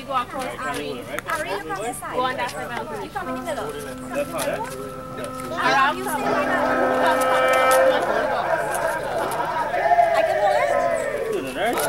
go across. Ari, you cross the side. Go on that side. You come in the middle. That's fine, right? Aram, you stay like that. I can hold it. Do the nurse.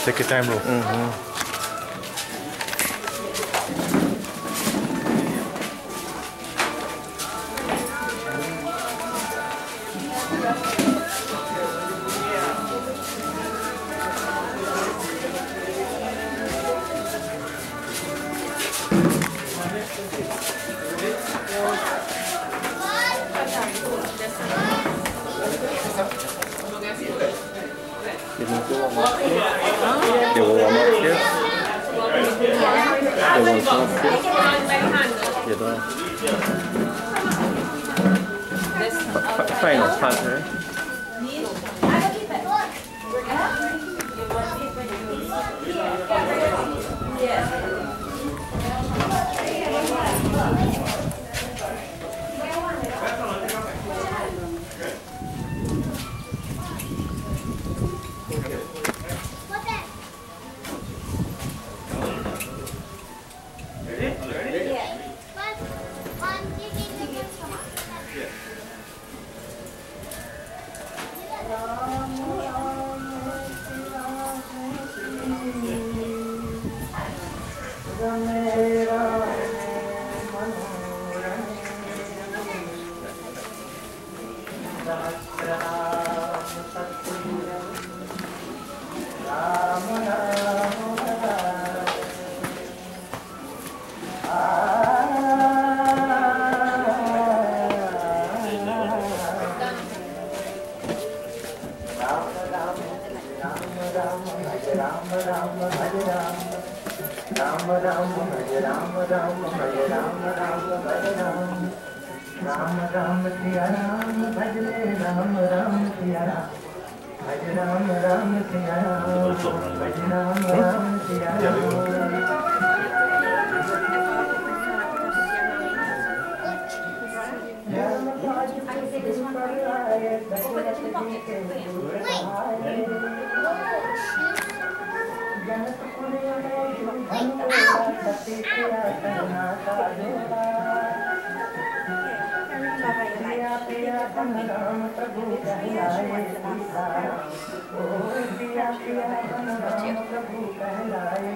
Take your time, bro. They will warm up here. They will warm up here. Final part, right?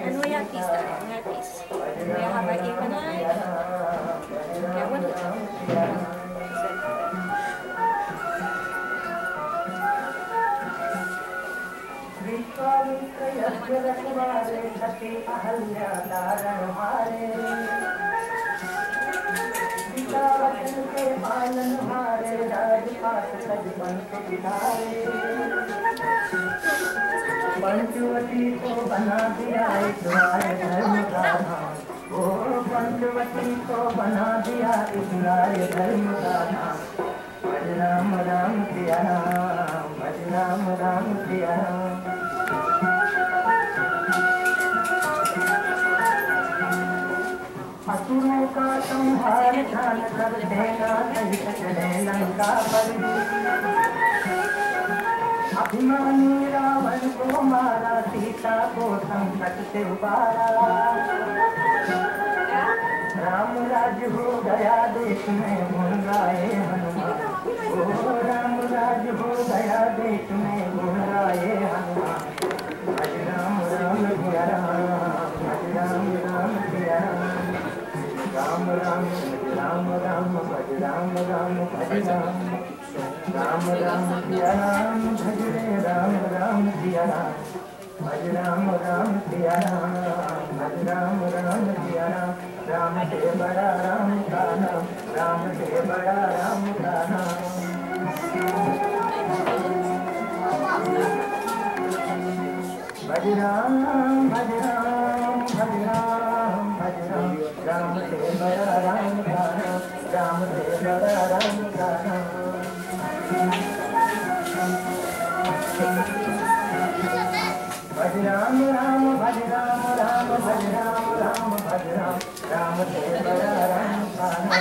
And we have peace, darling. We have peace. We have our even eye. Okay, one Panchavati को बना दिया इकरार धर्म का नाम, ओ पंचवती को बना दिया इकरार धर्म का नाम। भज राम राम सिया राम, भज राम राम सिया राम। असुरों का संहार ध्यान कर देना सहित चले लंका पर। अभिमानी रावण को मारा, सीता को संकट से उबारा। राम राज्य हो गया देश में गुण गाए हनुमान, ओ राम राज्य हो गया देश में गुण गाए हनुमान। भज राम राम सिया राम, भज राम राम सिया राम, राम राम भज राम राम भज Ram Ram Hare Ram, Ram Ram Siya Ram, Bhaj Re Ram Ram Siya Ram, Bhaj Ram Ram Siya Ram, Bhaj Ram Ram Siya Ram, Ram se bada Ram ka naam, Ram se bada Ram ka naam. Bhaj Ram, Bhaj Ram, Bhaj Ram, Bhaj Ram, Ram se bada Ram ka naam, Ram se bada Ram ka naam. Bhaj Ram, Ram, Bhaj Ram, Ram, Bhaj Ram, Ram, Bhaj Ram, Ram se bada Ram ka naam.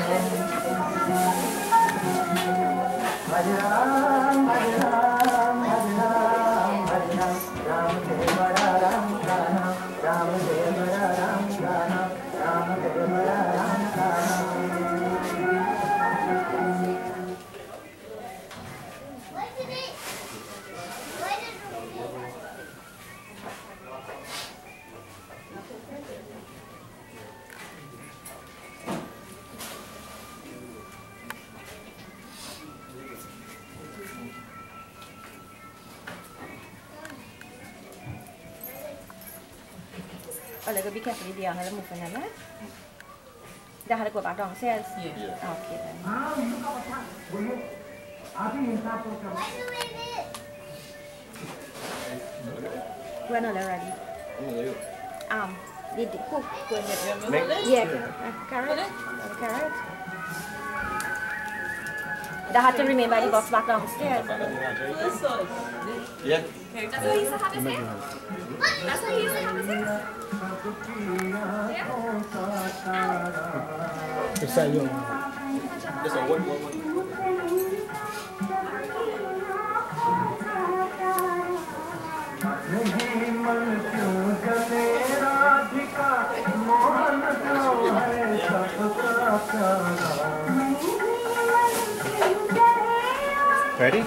Bhaj Ram, Bhaj Ram, Bhaj Ram, Bhaj Ram, Ram se bada Ram ka naam, Ram se bada Ram ka naam, Ram se bada Ram ka naam. Oh, like, be careful with the other move on that. Dah ada gua back downstairs. Yeah. Okay then. We're not ready. Did the cook? Yeah, carrot. Carrot. That had to remain by the box back downstairs. Yeah. That's what he used to have his hair. That's what he used to have his hair. This one, one. Ready?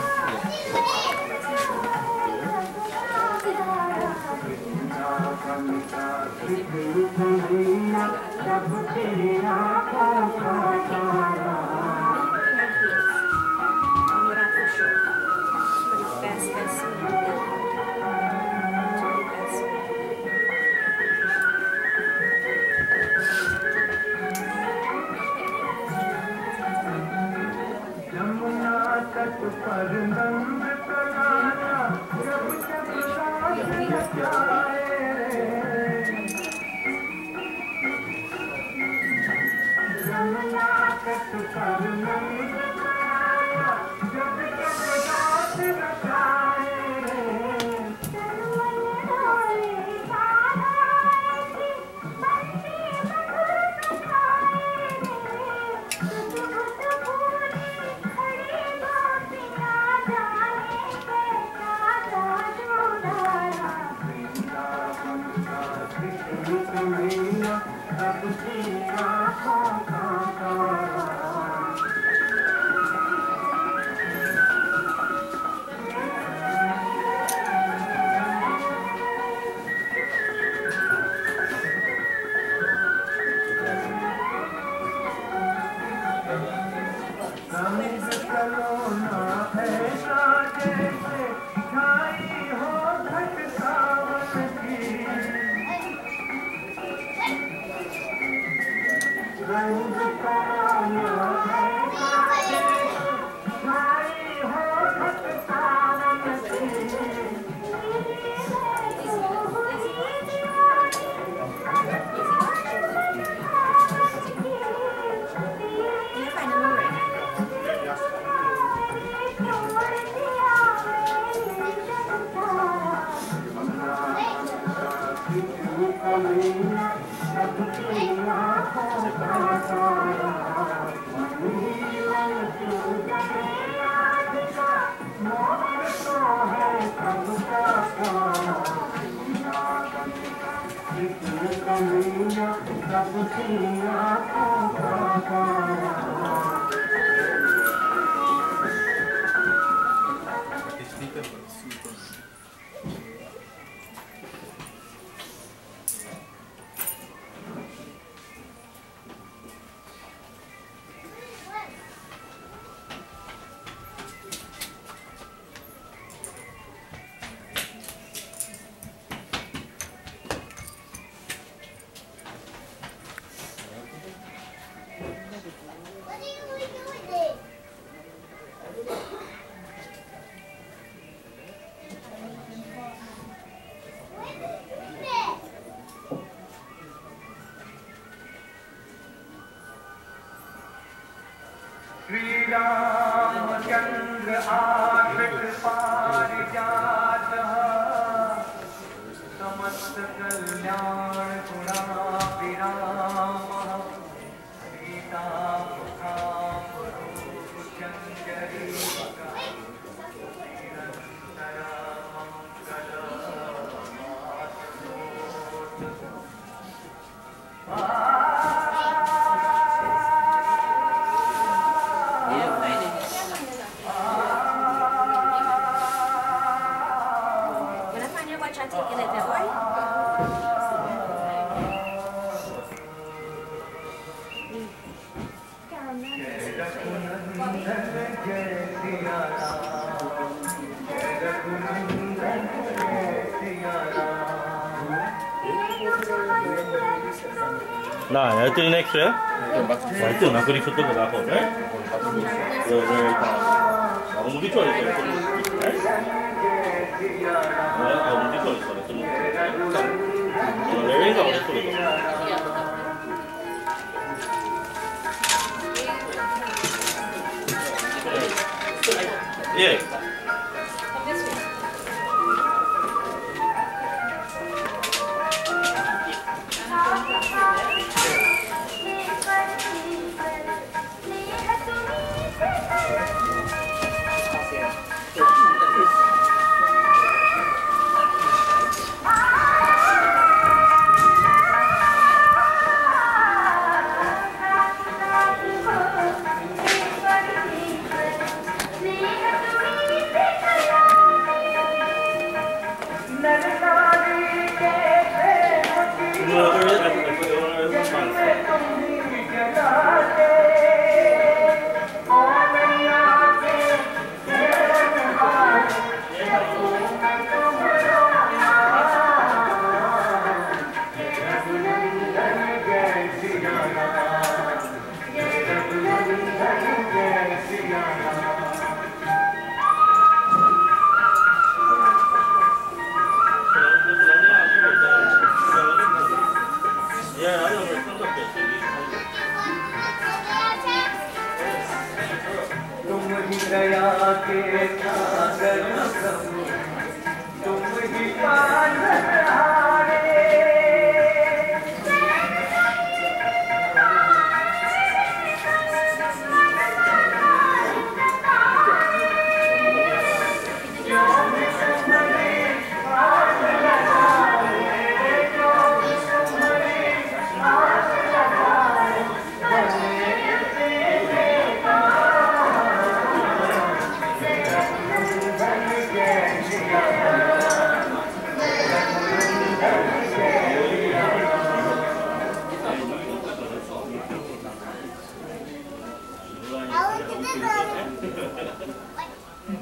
Ramchandra आश्रित पारिजात समस्त कल्याण गुणाभिराम Sita मुखाम्बुरुचंजरी Wanafanya kwa chati ile boy. Nah, itu next ya. Nah, itu nak beri foto ke aku, eh? Kamu mungkin cuci itu, eh? Kamu mungkin cuci itu, kalau lewat kamu cuci itu. Yeah.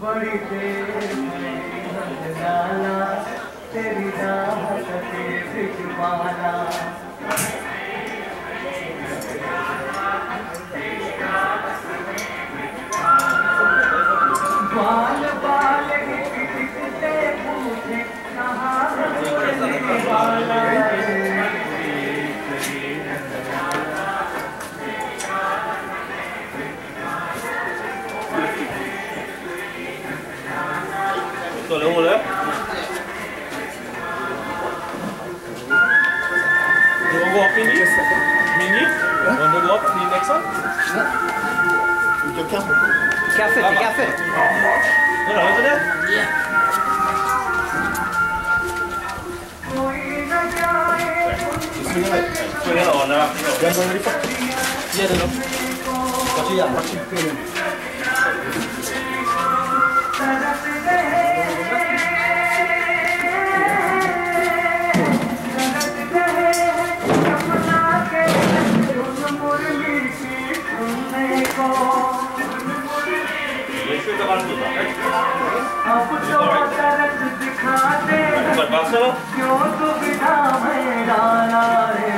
बड़ी देर नंदलाला तेरी राहत के भिजवाला बाल बाल से पूछे कहाँ वाला Boleh boleh. You want to go up in this? Mini? Want to go up in the next one? Kaffe till kaffe. No, no, isn't it? Yeah. Swing it on now. Den börjar bli fattig. Ge den upp. Vart är jävla chippen? क्यों तो बिना मैं डाला रे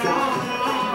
Oh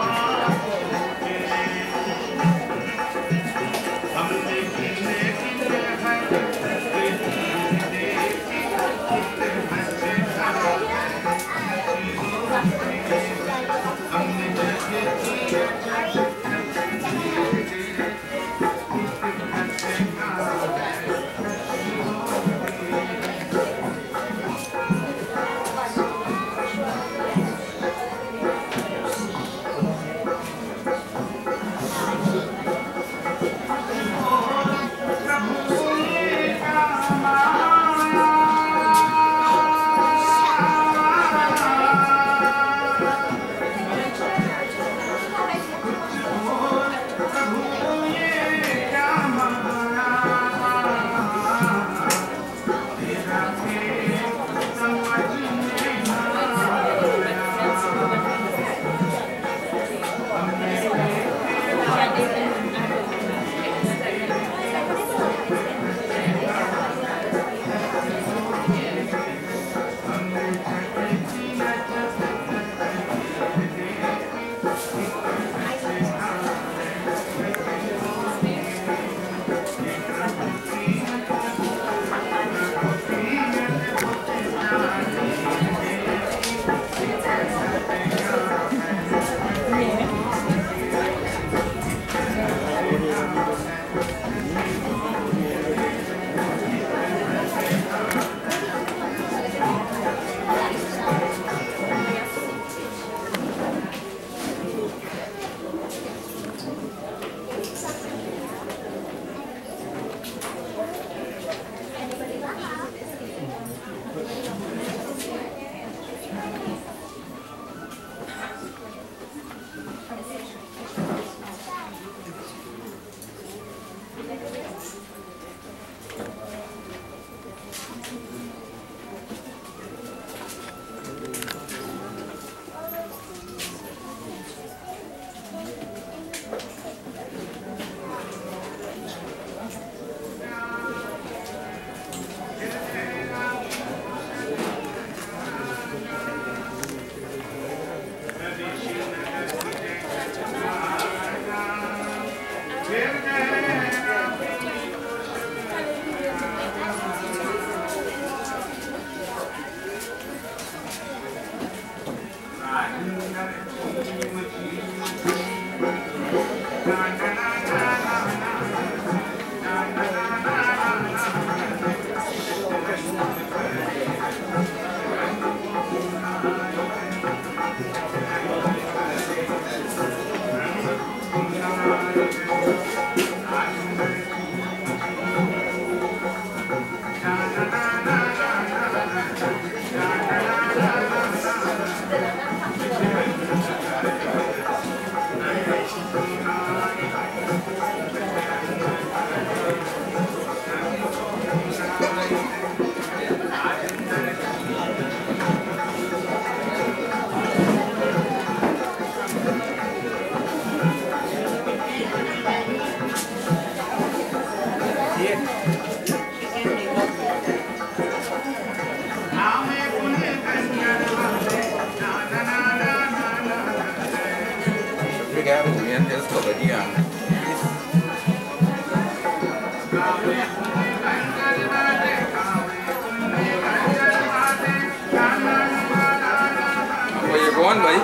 ngon vậy.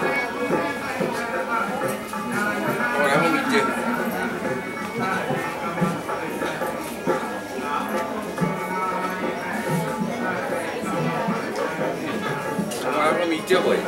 Rồi em không bị chưa. Rồi em không bị chưa vậy.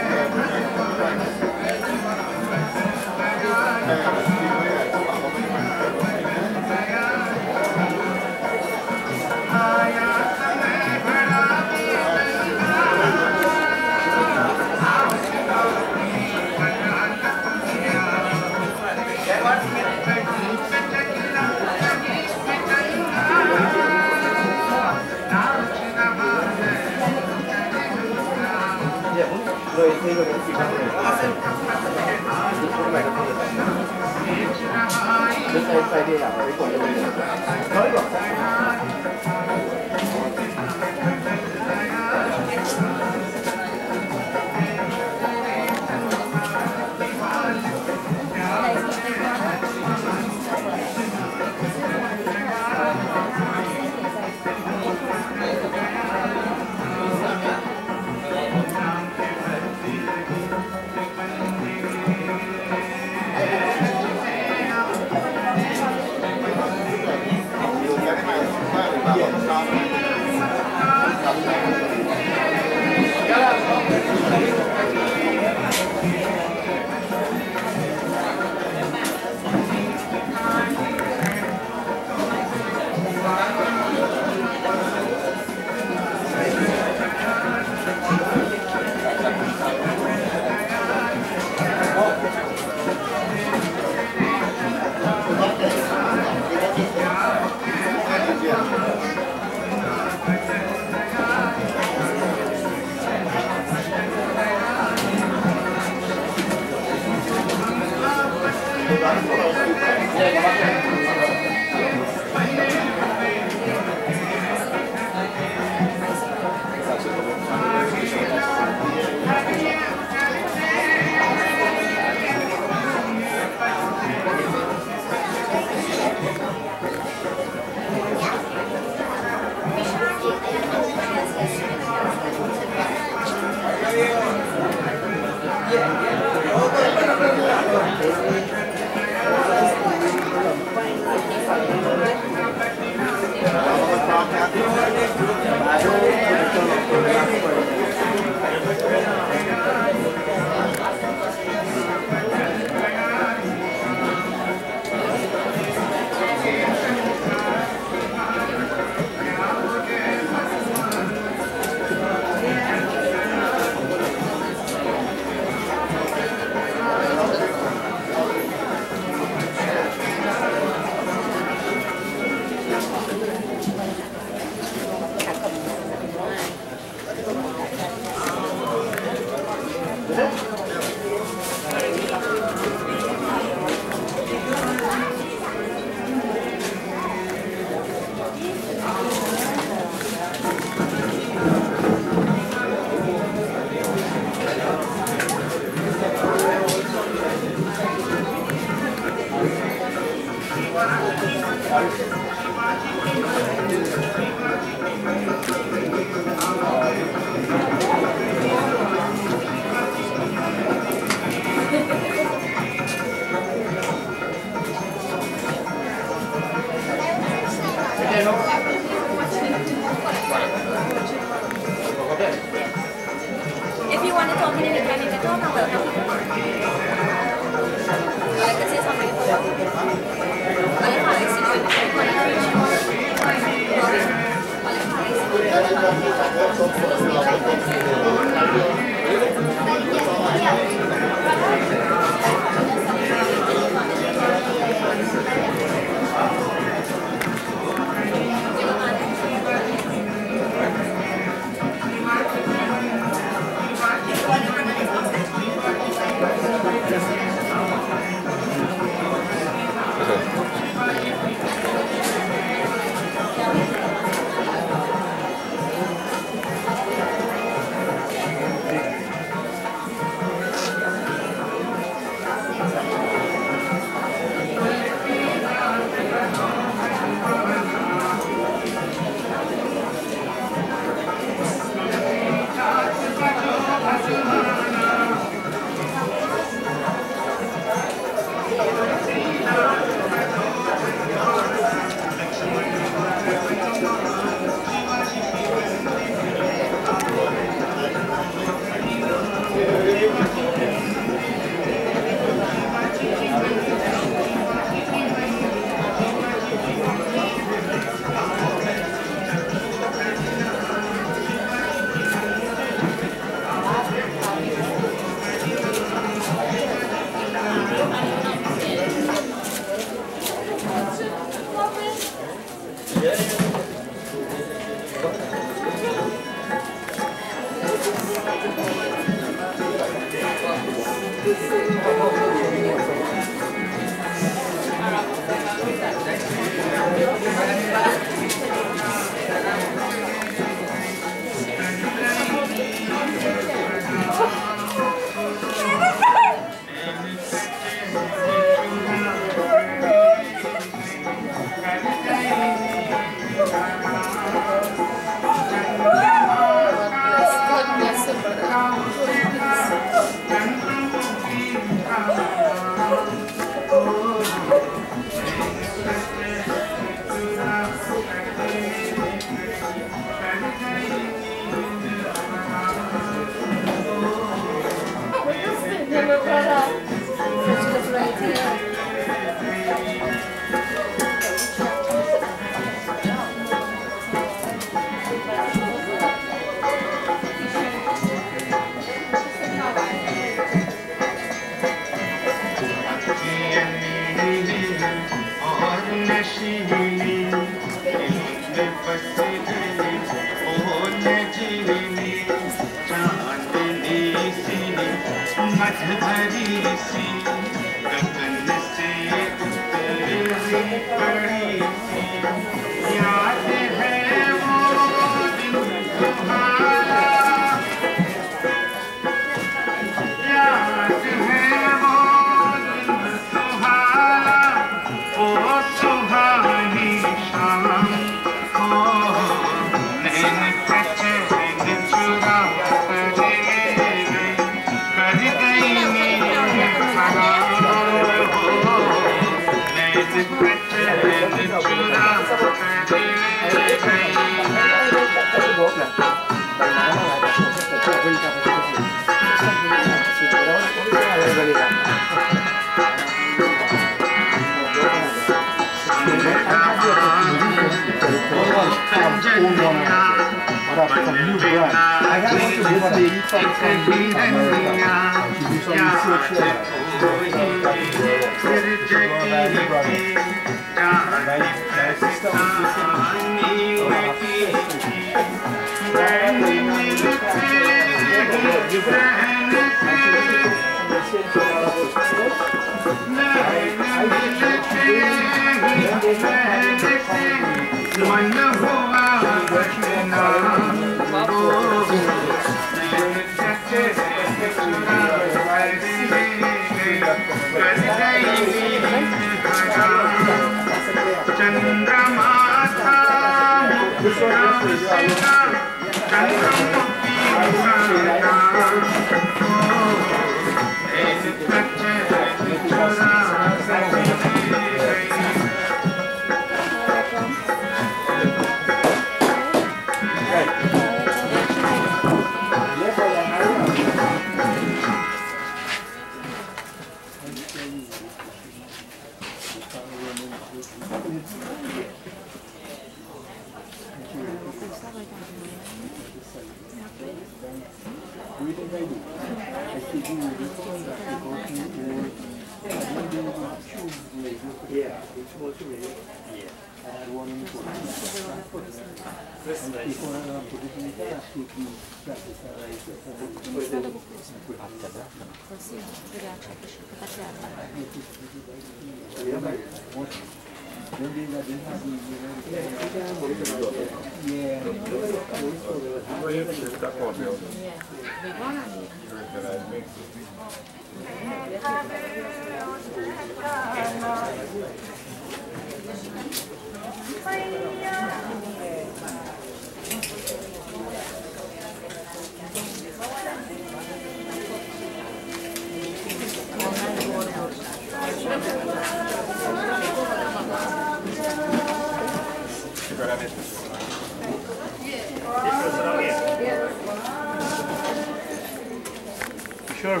Sure.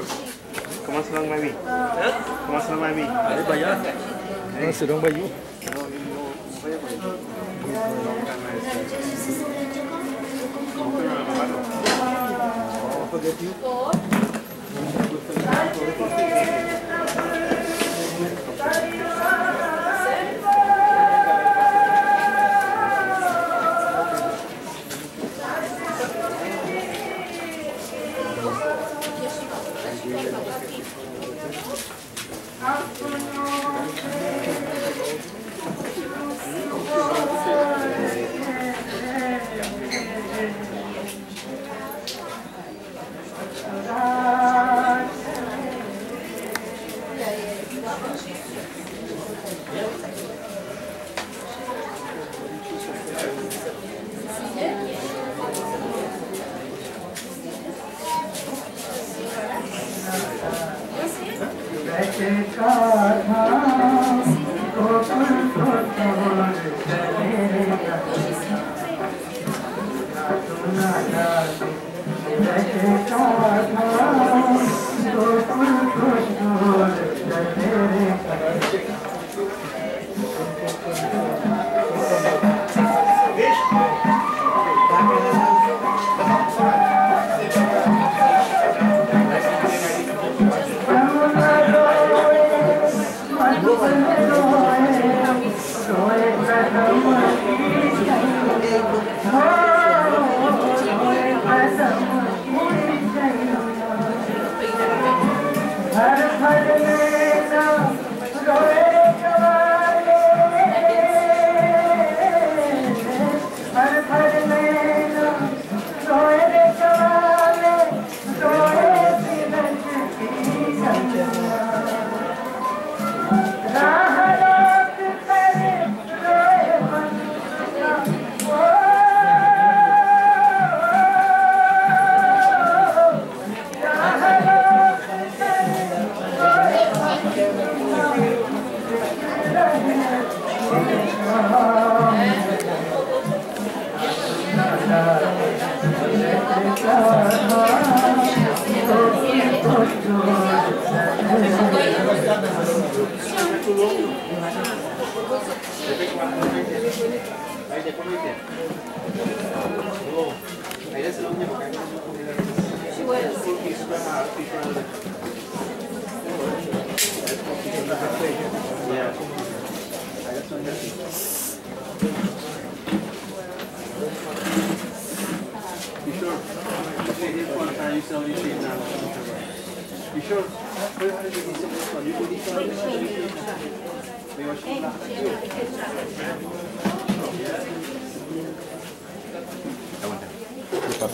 Comment ça va, mamie? Comment ça va, mamie? Allez, Baya. C'est donc Bayou.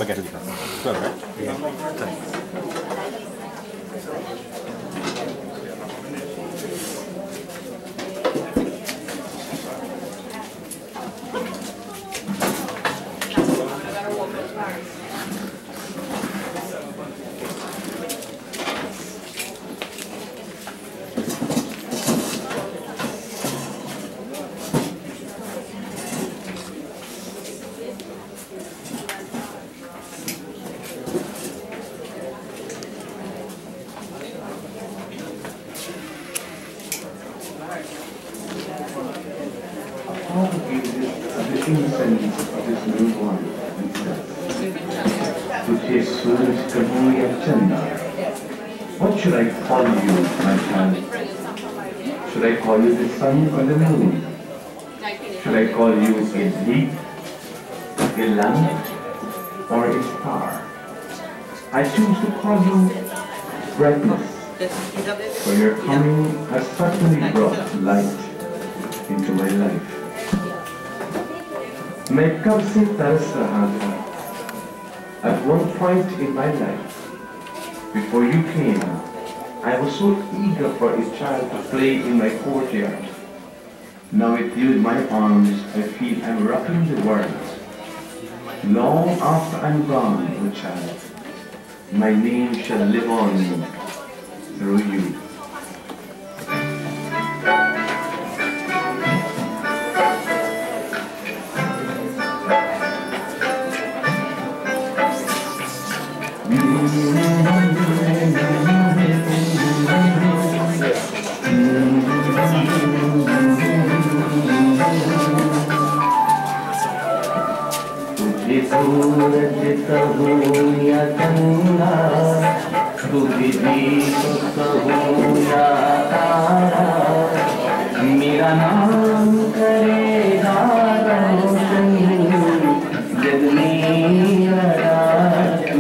Pakai dulu. Betul kan? Iya. How is this a distinct sense of this newborn? तुझे सूरज कहूँ या चंदा? What should I call you, my child? Should I call you the sun or the moon? Should I call you a leaf, a lamp, or a star? I choose to call you brightness, for your coming has certainly brought light into my life. मैं कब से तरस रहा था. At one point in my life, before you came, I was so eager for a child to play in my courtyard. Now with you in my arms, I feel I'm rocking the world. Long after I'm gone, oh child, my name shall live on through you. सूरज कहूँ या चंदा, तुझे दीप कहूँ या तारा, मेरा नाम करेगा रोशन, जग मेरा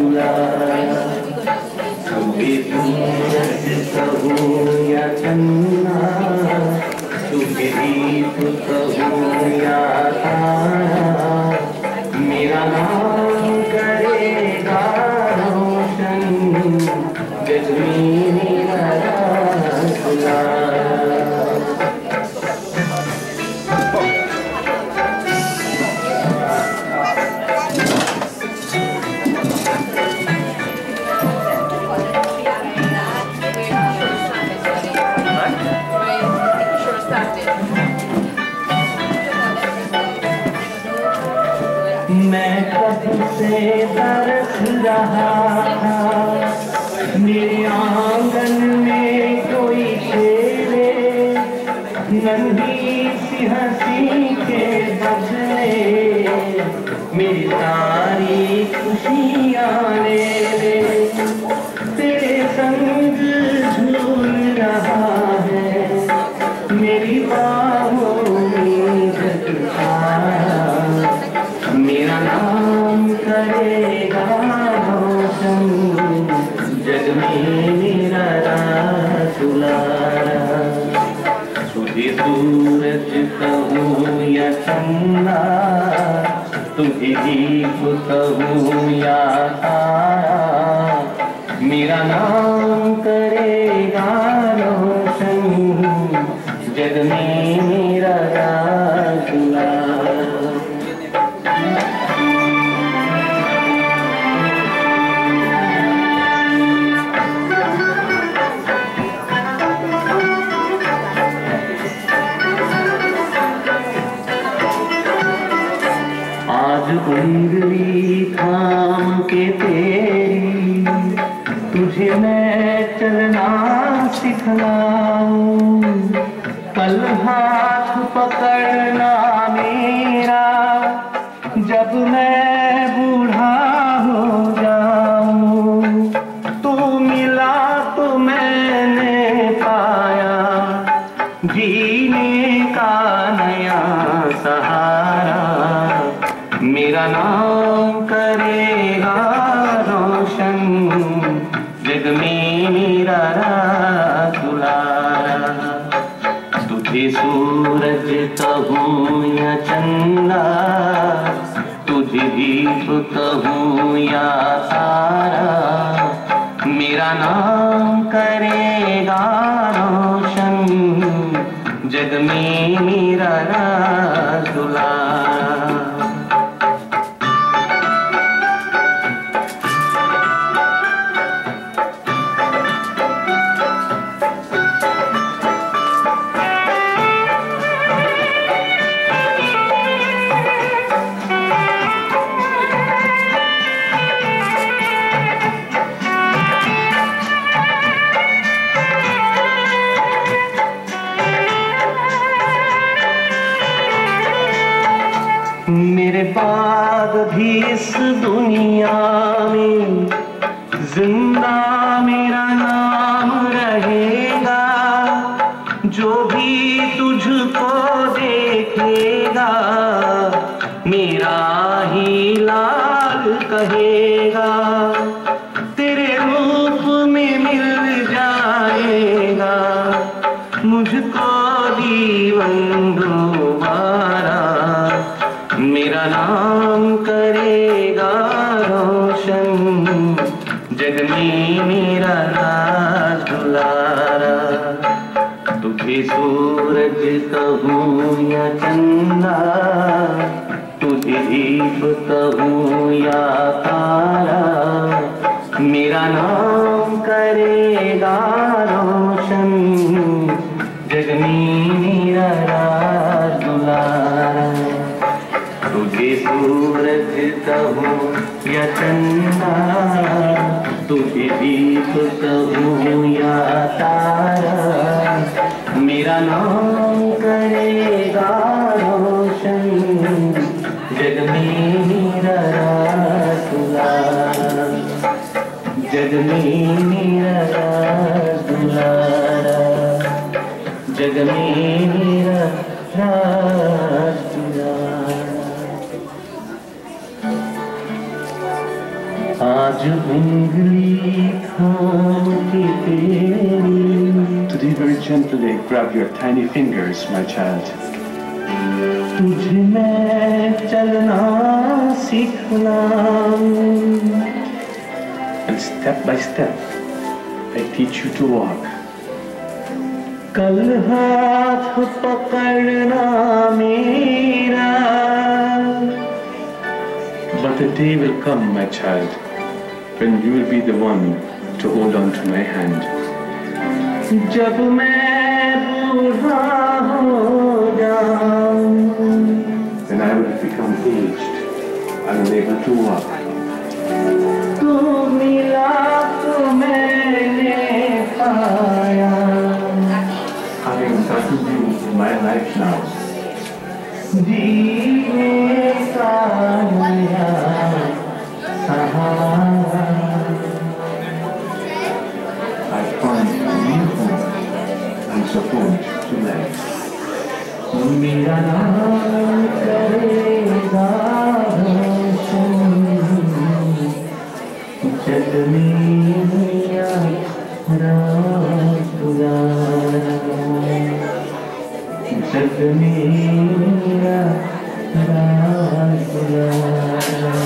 उजाला। तुझे सूरज कहूँ या चंदा, तुझे दीप कहूँ या तारा, मेरा नाम करेगा रोशन, जग मेरा उजाला। मैं कब से तरस रहा था, मेरे आंगन में कोई खेले, नन्ही सी हंसी के बदले मेरी सारी खुशियाँ ले ले। तेरे संग झूल रहा है मेरी बाहों में जगता, मेरा नाम करेगा रोशन, जग में मेरा दुलारा। तुझे सूरज कहूँ या चंदा, तुझे दीप कहूँ या तारा, मेरा नाम करेगा रोशन, जग में मेरा दुलारा। उंगली थाम के तेरी तुझे मैं चलना सिखलाऊं, कल हाथ पकड़ना मेरा जब मैं बूढ़ा हो जाऊं। तू मिला तो मैंने पाया जीने का नया सहारा, मेरा नाम करेगा रोशन, जग में मेरा दुलारा। तुझे सूरज कहूँ या चंदा, तुझे दीप कहूँ या तारा, मेरा नाम करेगा रोशन, जग में मेरा दुलारा। भी इस दुनिया में जिंदा मेरा नाम रहेगा। जो भी तुझको देखेगा मेरा ही लाल कहेगा। तेरे रूप में मिल जाएगा मुझको जीवन दोबारा। मेरा नाम करेगा रोशन जग में मेरा राज दुलारा। तुझे सूरज कहूँ या चंदा, तुझे दीप कहूँ या तारा, मेरा नाम करेगा रोशन जग में मेरा राज दुलारा। तुझे सूरज कहूँ या चंदा, तुझे दीप कहूँ या तारा, मेरा नाम करेगा रोशन जग में मेरा राज दुलारा। जग में मेरा राज दुलारा, जग में मेरा राज दुलारा। आज उंगली थाम के तेरी, Today very gently grab your tiny fingers, my child. तुझे मैं चलना सिखलाऊं, And step by step, I teach you to walk. कल हाथ पकड़ना मेरा, But the day will come, my child, when you will be the one to hold on to my hand. जब मैं बूढ़ा हो जाऊं, When I will become aged and unable to walk. तू मिला तो मैंने पाया, Having gotten you in my life now, जीने का नया सहारा। I found a new home and support to life. मेरा नाम करेगा रोशन जग में मेरा राज दुलारा। जग में मेरा राज दुलारा।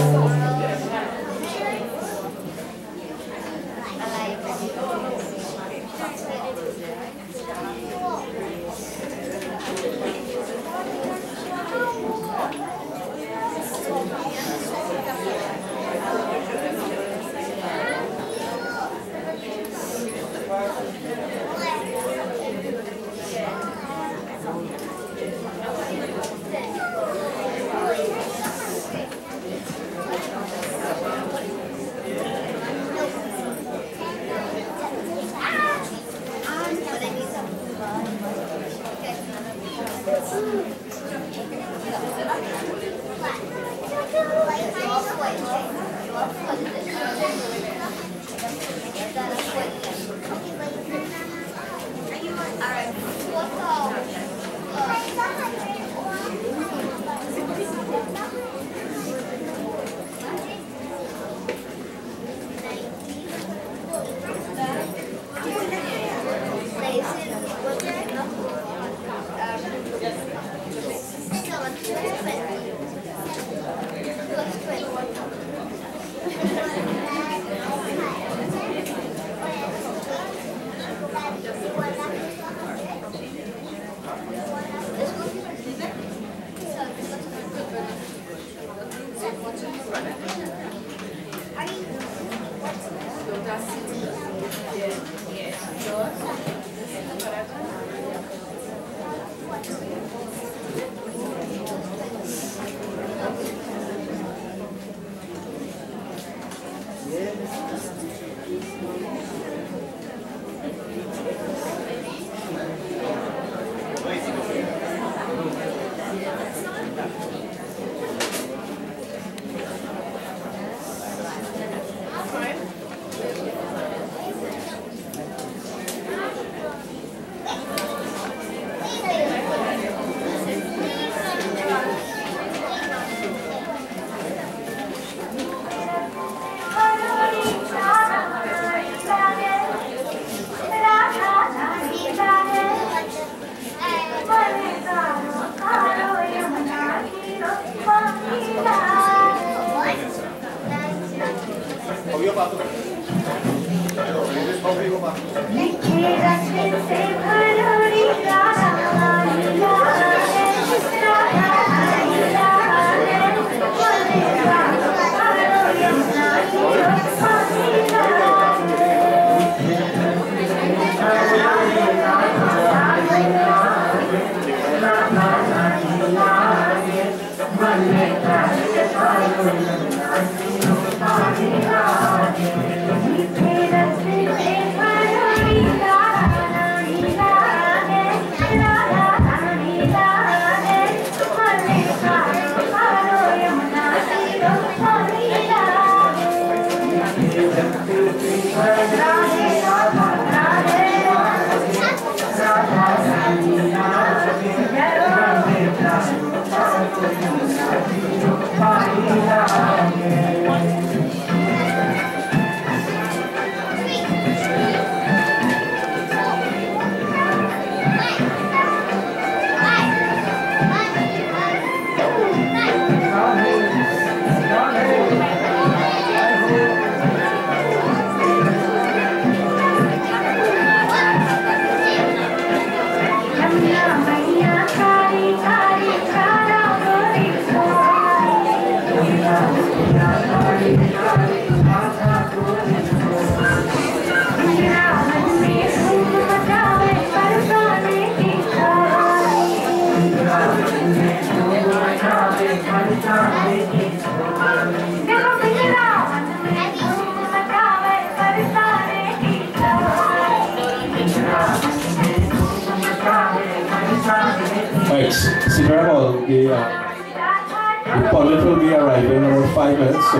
Right, Suruglal, the pilot will be arriving in about 5 minutes, so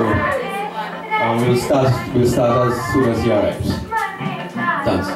we'll start as soon as he arrives. Thanks.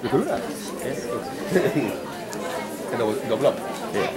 Betul tak? Kan dah belum? Ya.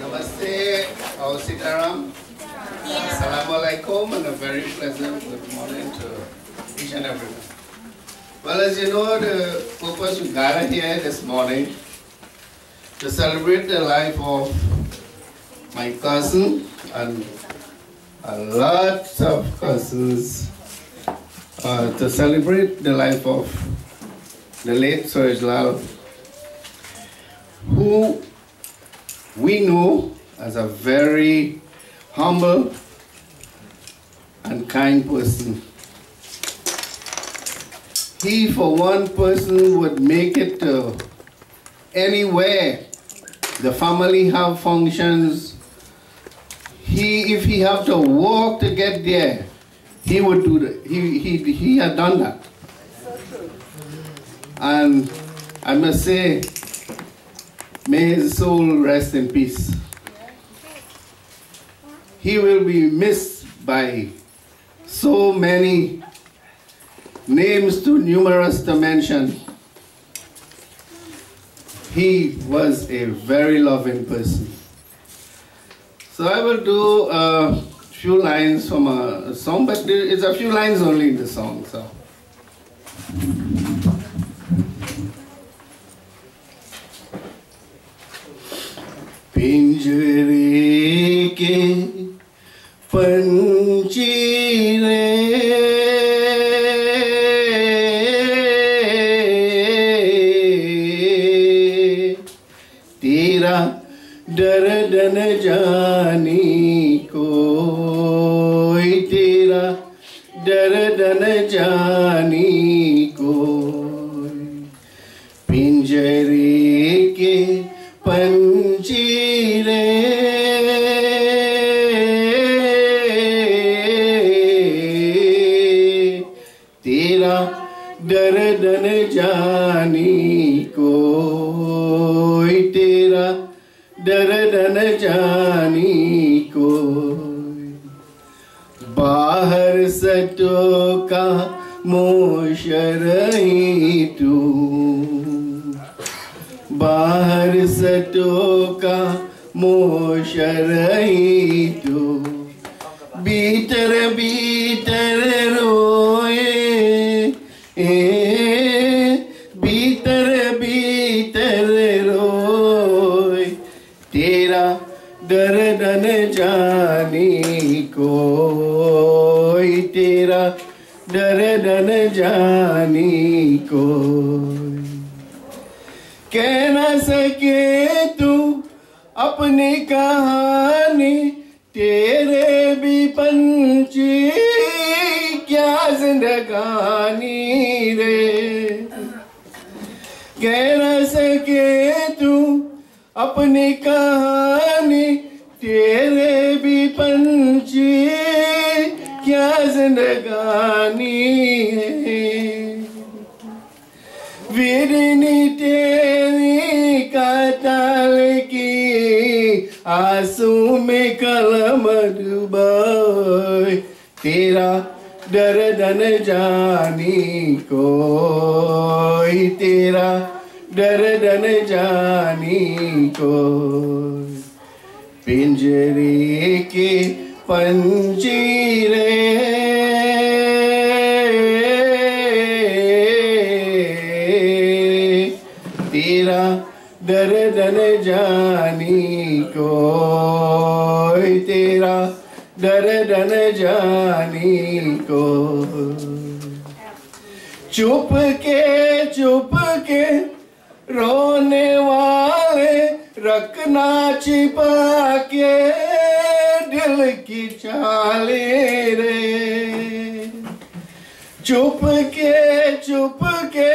नमस्ते all Sitaram. Assalamualaikum and a very pleasant good morning to each and everyone. Well, as you know, the purpose we gathered here this morning to celebrate the life of my cousin and a lot of cousins, to celebrate the life of the late Suruglal, who we know as a very humble and kind person. He, for one person, would make it to anywhere the family have functions. If he have to walk to get there, he would do that. He had done that. And I must say, may his soul rest in peace. He will be missed by so many, names too numerous to mention. He was a very loving person. So I will do a few lines from a song, but it's a few lines only in the song. So. पिंजरे के पंछी रे तेरा दर्द न जानी कोई, तेरा दर्द न जानी कोई, पिंजरे के पंछी रे तेरा दर्द न जानी कोई, तेरा दर्द न जानी कोई, बाहर सटो का मोशरही तू, बाहर सटो का मोशरही तू, भीतर भीतर रोए, भीतर भीतर रोए, तेरा दर्द न जानी कोई, तेरा दर्द न जानी कोई, कह न सके तू अपनी कहानी, तेरे भी पंछी क्या जिंदगानी रे, कह न सके तू अपनी कहानी, तेरे भी पंछी क्या जिंदगानी है, वीरनी तेरी काटाल की आंसू में कलम डूबाए, तेरा दर्द न जानी कोई, तेरा दर्द न जानी कोई, पिंजरे के पंछी रे तेरा दर्द न जानी कोई, तेरा दर्द न जानी कोई, चुप के रोने वाले रखना छिपा के दिल की चाले रे, चुप के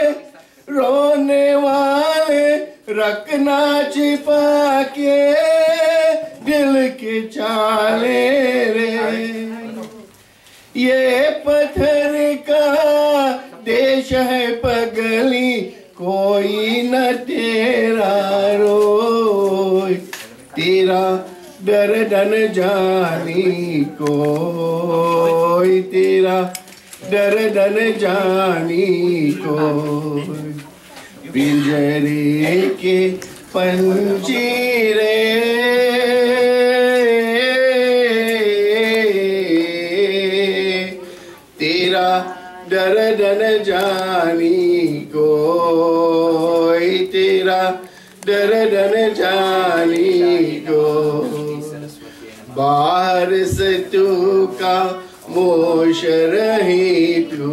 रोने वाले रखना छिपा के दिल के चाले रे, ये पत्थर का देश है पगली, कोई न तेरा रोए, तेरा दर्द न जानी कोई, तेरा दर्द न जानी कोई, पिंजरे के पंछी रे न जानी कोई, तेरा दर्द न जानी कोई। बाहर से तू का मोश रही तू,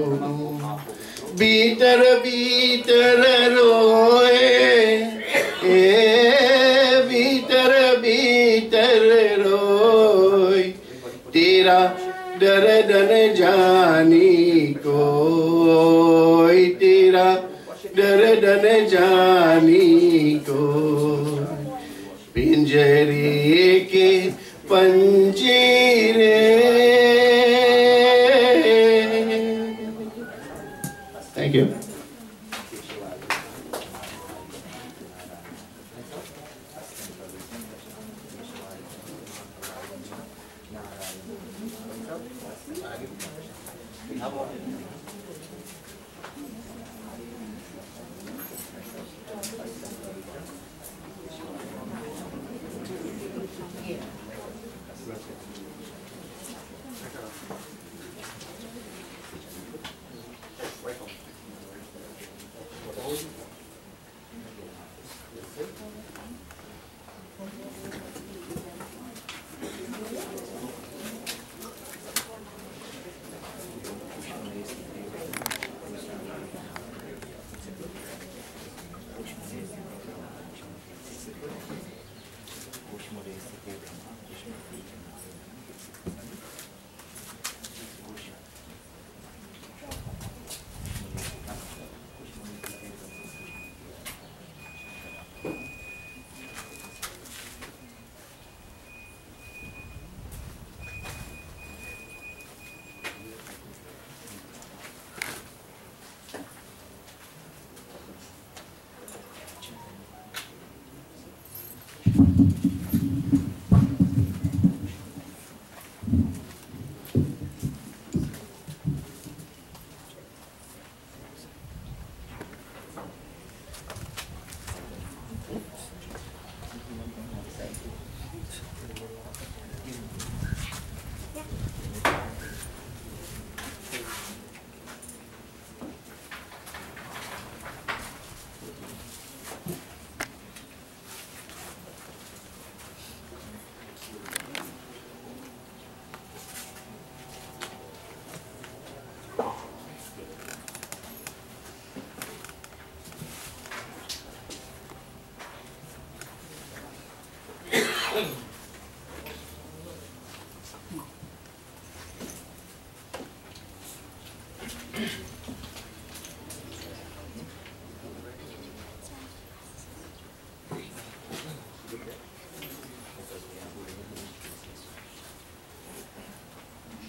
भीतर भीतर रोए, भीतर भीतर रोए। तेरा दर्द न जानी कोई, तेरा दर्द न जानी कोई। पिंजरे के पंजीरे। Thank you.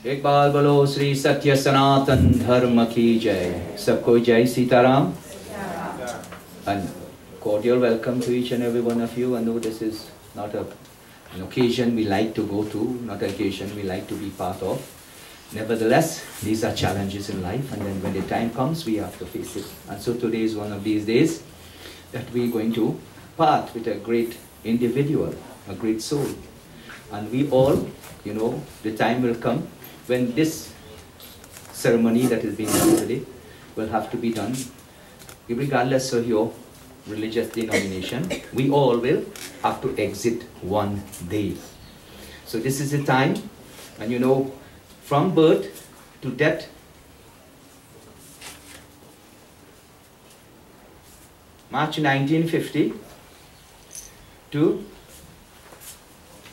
एक बार बोलो श्री सत्य सनातन धर्म की जय। सबको जय Sitaram. And cordial welcome to each and every one of you. I know this is not an occasion we like to go to, not an occasion we like to be part of. Nevertheless, these are challenges in life, and then when the time comes, we have to face it. And so today is one of these days that we're going to part with a great individual, a great soul. And we all, the time will come when this ceremony that is being done today will have to be done, regardless of your religious denomination. We all will have to exit one day. So this is the time, and from birth to death, March 1950 to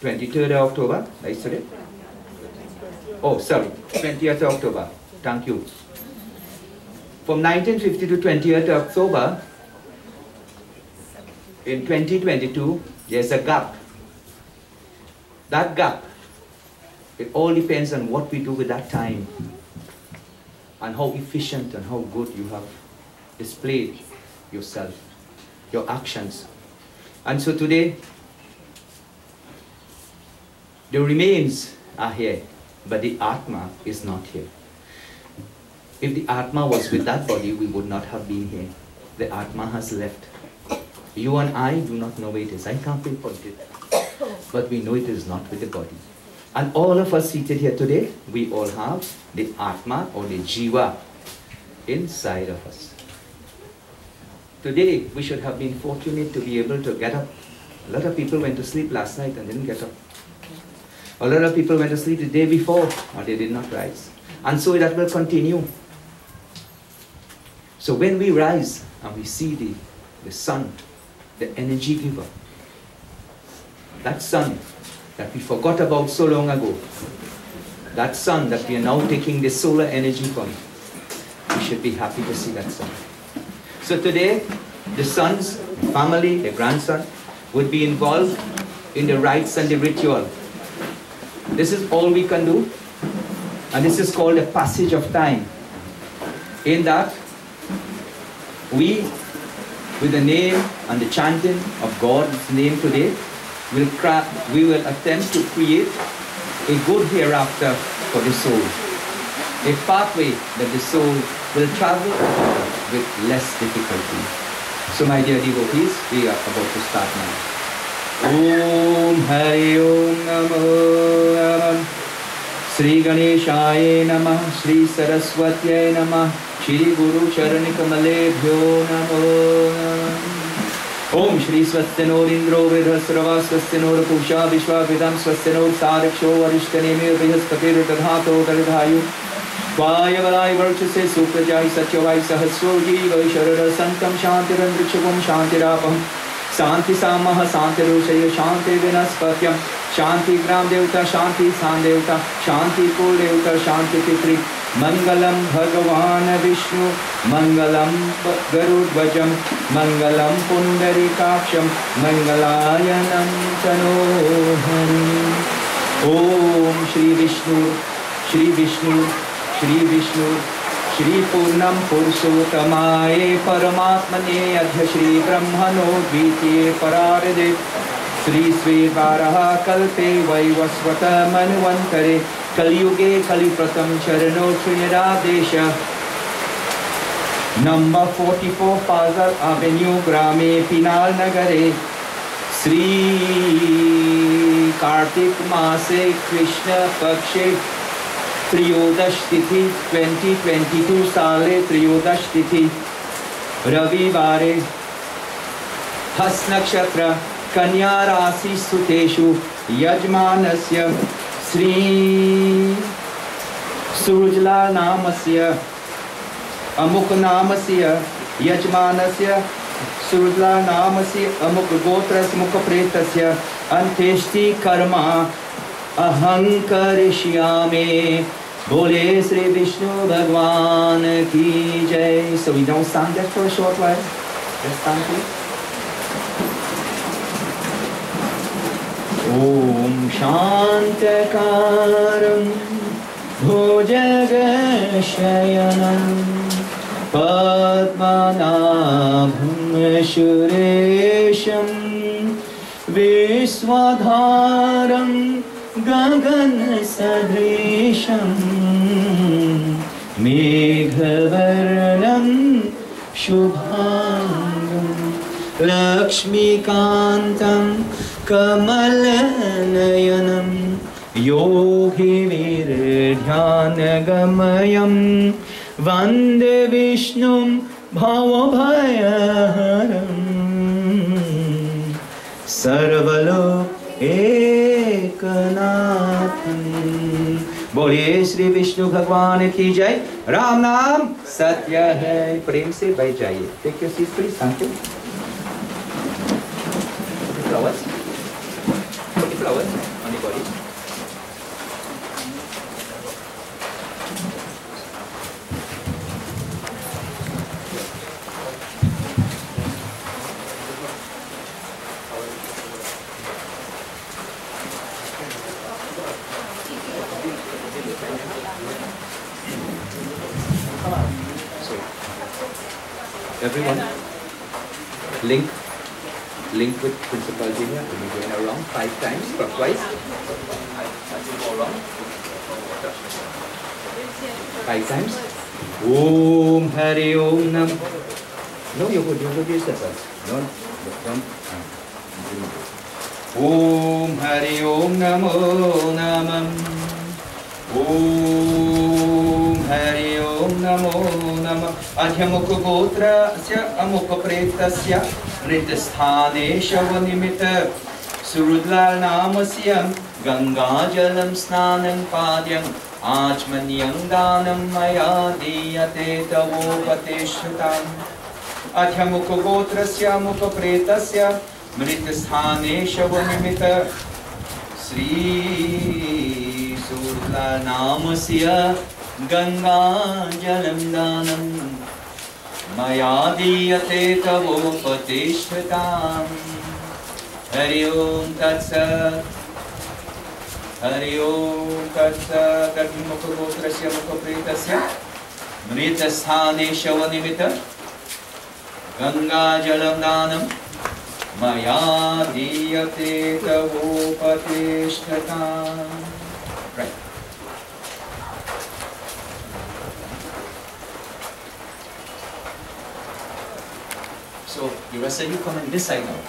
23rd of October, that's today. Oh, sorry, 20th of October. Thank you. From 1950 to 20th of October, in 2022, there's a gap. That gap, it all depends on what we do with that time and how efficient and how good you have displayed yourself, your actions. And so today, the remains are here, but the Atma is not here. If the Atma was with that body, we would not have been here. The Atma has left. You and I do not know where it is. I can't pinpoint it. But we know it is not with the body. And all of us seated here today, we all have the Atma or the Jiva inside of us. Today, we should have been fortunate to be able to get up. A lot of people went to sleep last night and didn't get up. A lot of people went to sleep the day before or they did not rise. And so that will continue. So when we rise and we see the sun, the energy giver, that sun that we forgot about so long ago, that sun that we are now taking the solar energy from, we should be happy to see that sun. So today, the son's family, the grandson, would be involved in the rites and the ritual. This is all we can do, and this is called a passage of time. In that, we, with the name and the chanting of God's name today, we will attempt to create a good hereafter for the soul. A pathway that the soul will travel with less difficulty. So my dear devotees, we are about to start now. Om Hari Om Namo Namah Sri Ganeshaya Namah Sri Saraswatya Namah Shri Guru Charani Kamalebhyo Namo Namah Om Shri Swastinor Indro Vidhasrava Swastinor Pusha Vishwa Vidam Swastinor Saraksho Varishthaneme Vrihaspatiru Dadhato Daridhayu Vayavalai Varchase Suprajai Satyavai Sahasroji Vaisharada Santam Shantiran Vrikshavam Shantirapam Shanti Samaha Shanti Rushaya Shanti Vinaspatyam Shanti Gram Devta Shanti Sandevta Shanti Kul Devta Shanti Pitri Mangalam Bhagavan Vishnu Mangalam Garudvajam Mangalam Pundarikaksham Mangalayanam Tanohari Om Shri Vishnu Shri Vishnu Shri Vishnu Shri Purnam Purushotamaye Paramatmane Adhya Shri Brahmano Dvitiye Pararade Shri Svevaraha Kalpe Vaivasvata Manuvantare Kaliyuge Kalipratam Charano Trinidadesha Number 44 Fazal Avenue Grame Pinal Nagare Sri Kartik Mase Krishna Pakshe Triyodash Tithi 2022 Sale Triyodash Tithi Ravivare Has Nakshatra Kanya Rasi Suteshu Yajmanasya Sri Suruglal Namasya Amuk Namasya Yajmanasya Suruglal Namasya Amuk Gotras Mukha Pretasya Anteshti Karma Ahankarishyame Bole Sri Vishnu Bhagwan Ki Jai. So we don't stand there for a short while. Let's stand please. Om Shantakaram Bhujagashayanam Padmanabham Shuresham Viswadharam Gagan Sadrisham Meghavarnam Shubhangam Lakshmi Kantam Kamalanayanam Yogi Virdhyanaгаmayam Vande Vishnum Bhavabhayaharam Sarvalok Ekanatham. बोलिए श्री विष्णु भगवान की जय. राम नाम सत्य है. प्रेम से बैठ जाइए. Take your seat please. Thank you. Flowers. Put the flowers on the body. Everyone, link with Principal Junior to be going around 5 times clockwise. 5 times. Om Hari Om Nam. No, you could use that first. No, don't. Om Hari Om Namo Namam. Om Hari Om Namo Namam. Adhyamukhagotrasya amukhapretasya Nritastane shavanimita Suruglal namasya Ganga jalam snanam padyam Achmanyam danam maya diyate tavopateshvatam Adhyamukhagotrasya amukhapretasya Nritastane shavanimita Sri Suruglal namasya Ganga jalam danam maya diyate tavopateshvatam Hari Om Tat Sat Hari Om Tat Sat Adhyamukhagotrasya amukhapretasya Mritasthane shavanimita Ganga jalam danam maya diyate tavopateshvatam. Right. So the rest of you come on this side now.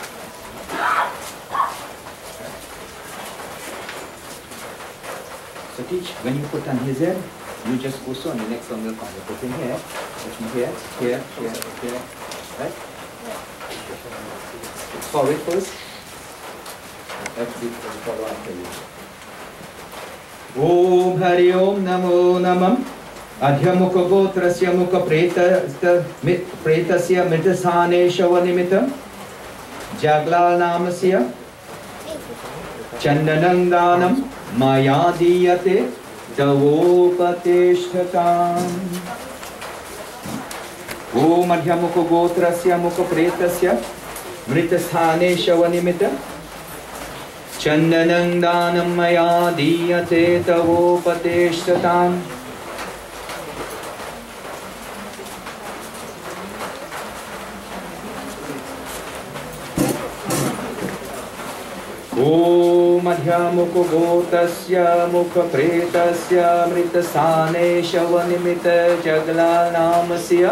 So teach, when you put on his head, you just go so and the next one will come. You put in here, here, right? Forward first. Let's do follow after you. Om Hari Om Namo Namam Adhyamukhagotrasya Mukhapretasya Mritasane Shavanimitam Jaglal Namasya Chandanam Danam Maya Diyate Davopateshvatam. Om Adhyamukhagotrasya Mukhapretasya Mritasthane Shavanimitam Chandanam Danam Maya Diyate Davopateshvatam. Om Adhyamukhagotrasya Mukhapretasya Mritasane Shavanimita Jaglal namasya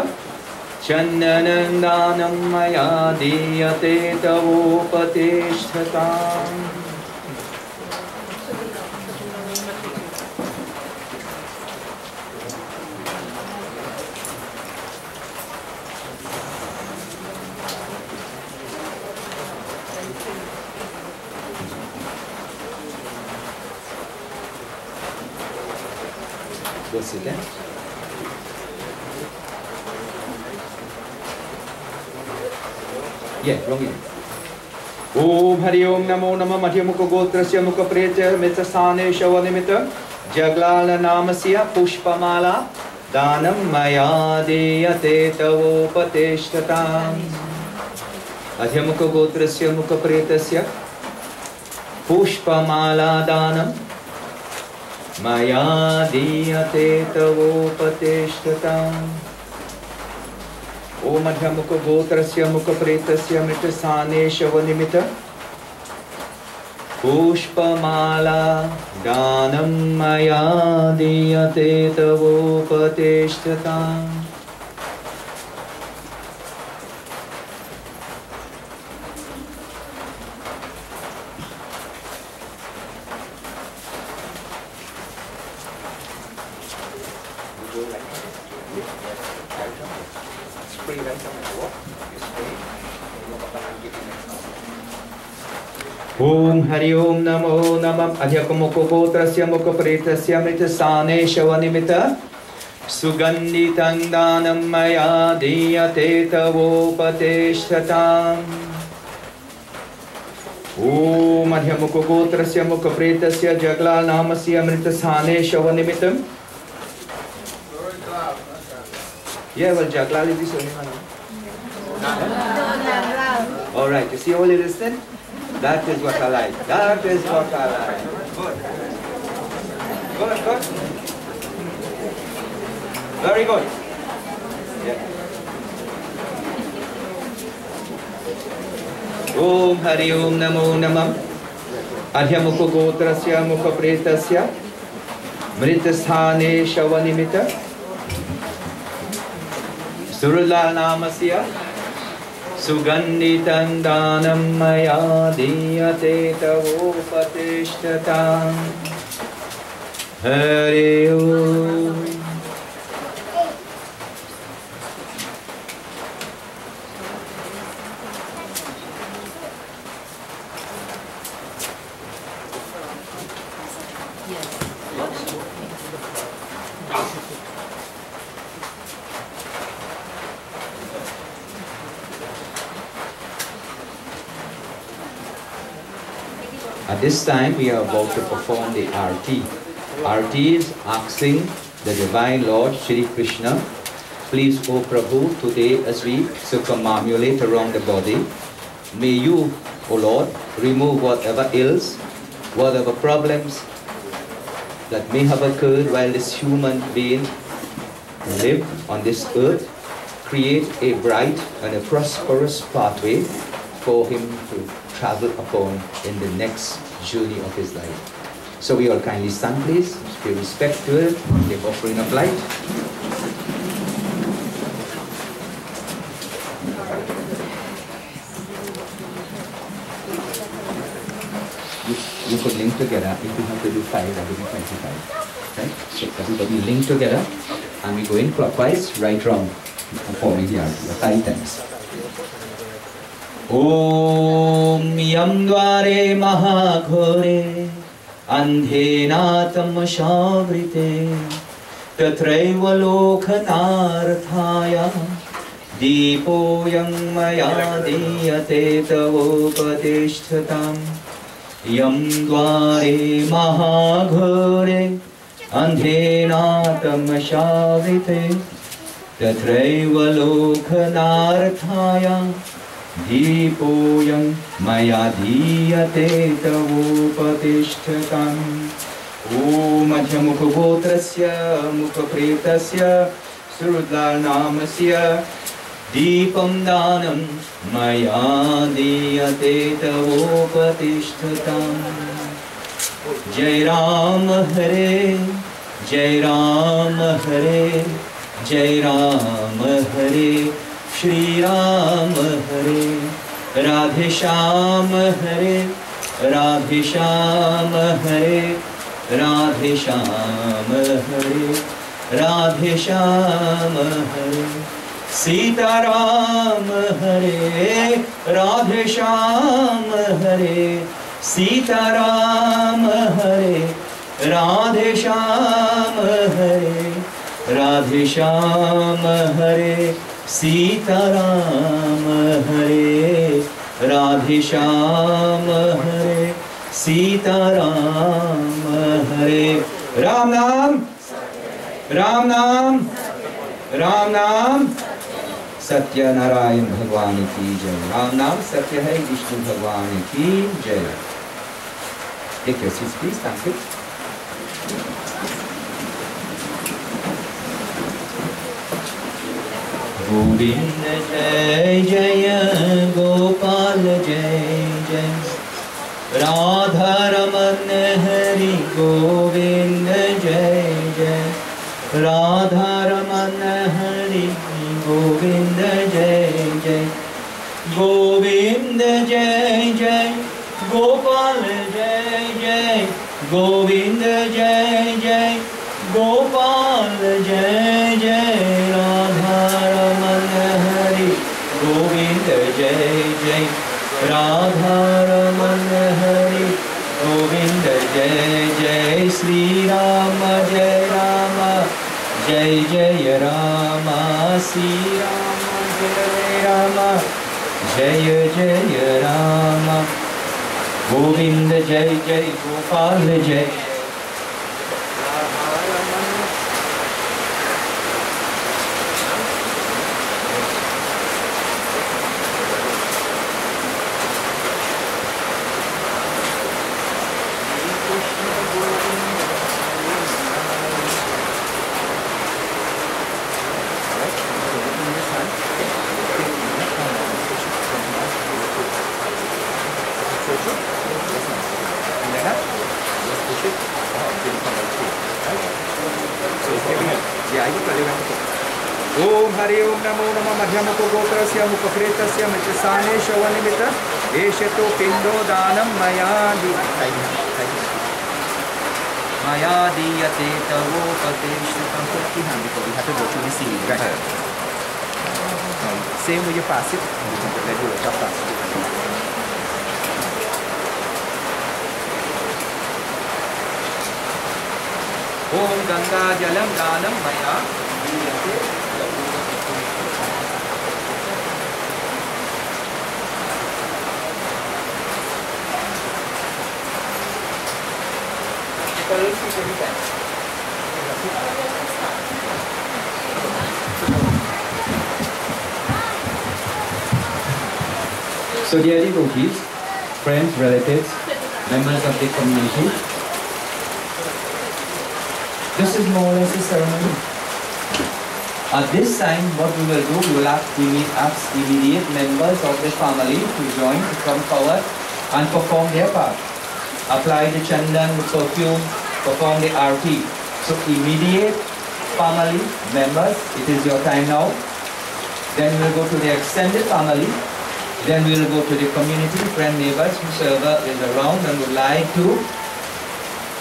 Chandanam Danam maya diyate tavopateshvatam. Go sit down. Yeah, wrong again. Om Hari Om Namo Namah Adhyamukhagotrasya Mukhapretasya Mritasane Shavanimita Jaglal namasya Pushpamala Danam maya diyate tavopateshvatam. Adhyamukhagotrasya Mukhapretasya Pushpamala Danam maya diyate tavopateshvatam. Om Adhyamukhagotrasya Mukhapretasya Mritasane Shavanimita Pushpamala Danam maya diyate tavopateshvatam. Om Hari Om Namo Namah Adhyamukhagotrasya Mukhapretasya Mritasane Shavanimita Sugandhitam Danam maya diyate tavopateshvatam. Om Adhyamukhagotrasya Mukhapretasya Jaglal namasya Mritasane Shavanimitam. Yeah, well, Jaglal is the same. All right, you see all it is then? That is what I like. That is what I like. Good. Good, good. Very good. Yeah. Om Hari Om Namo Namah Adhyamukhagotrasya Mukhapretasya Mritasthane Shavanimita Suruglal namasya Sugandhitam Danam maya diyate tavopateshvatam. Hari Om. At this time, we are about to perform the Arti. Arti is asking the Divine Lord, Shri Krishna, please, O Prabhu, today as we circumambulate around the body, may you, O Lord, remove whatever ills, whatever problems that may have occurred while this human being lived on this earth. Create a bright and a prosperous pathway for him to travel upon in the next journey of his life. So we all kindly stand, please, pay respect to it, give offering of light. You could link together. If you have to do 5, that would be 25. Right? So everybody link together, and we go in clockwise, right round, performing the Arti 5 times. Om Yam Dware Mahaghore Andhenatam Shavrite Tatraiva Lokhanarthaya Deepo Yang Maya Diyate Tavopadishtatam Yam Dware Mahaghore Andhenatam Shavrite Tatraiva Lokhanarthaya Deepoyam maya diyate tavopatishtatam Om Madhyamukhagotrasya Mukhapretasya Suruglal Namasya Deepam Danam maya diyate tavopatishtatam Jai Ram Hare Jai Ram Hare Jai Ram Hare Shri Ram Hare Radhe Shyam Hare Radhe Shyam Hare Radhe Shyam Hare Radhe Shyam Hare Sita Ram Hare Radhe Shyam Hare Sita Ram Hare Radhe Shyam Hare Radhe Shyam Hare Sita Ram Hare Radhe Shyam Hare Sita Ram Hare Ram Nam Ram Nam Ram Nam Satya Narayan Bhagwan ki Jai Ram Nam Satya Hai Vishnu Bhagwan ki Jai. Take your seats please, thank you. Govind Jai Jaya Gopal Jai Jai Radha Raman Hari Govind Jai Jai Radha Raman Hari Govind Jai Jai Govind Jai Jai Gopal Jai Jai Govind Jai Jai Gopal Jai Jai Radha Raman Hari Govind Jai Jai Radha Raman Hari Govind Jai Jai Sri Rama Jai Rama Jai Jai Rama Sri Rama Jai Rama Jai Jai Rama Govind Jai Jai Gopal Jai Om Hari Om Namo Namah Madhyamako Gotrasya Mukhapretasya Machasane Shavanimita Eshato Pindo Danam Maya Diyate Tavo Patishtam. Put your hand because we have to go to the ceiling. Right. Same with your passive. Let go of your passive. Om Ganga Jalam Danam Maya. So dear devotees, friends, relatives, members of the community, this is more or less a ceremony. At this time, what we will do, we will ask immediate members of the family to join, to come forward and perform their part. Apply the chandan, the perfume, perform the arti. So immediate family members, it is your time now. Then we will go to the extended family. Then we will go to the community, friend, neighbors, whosoever is around and would like to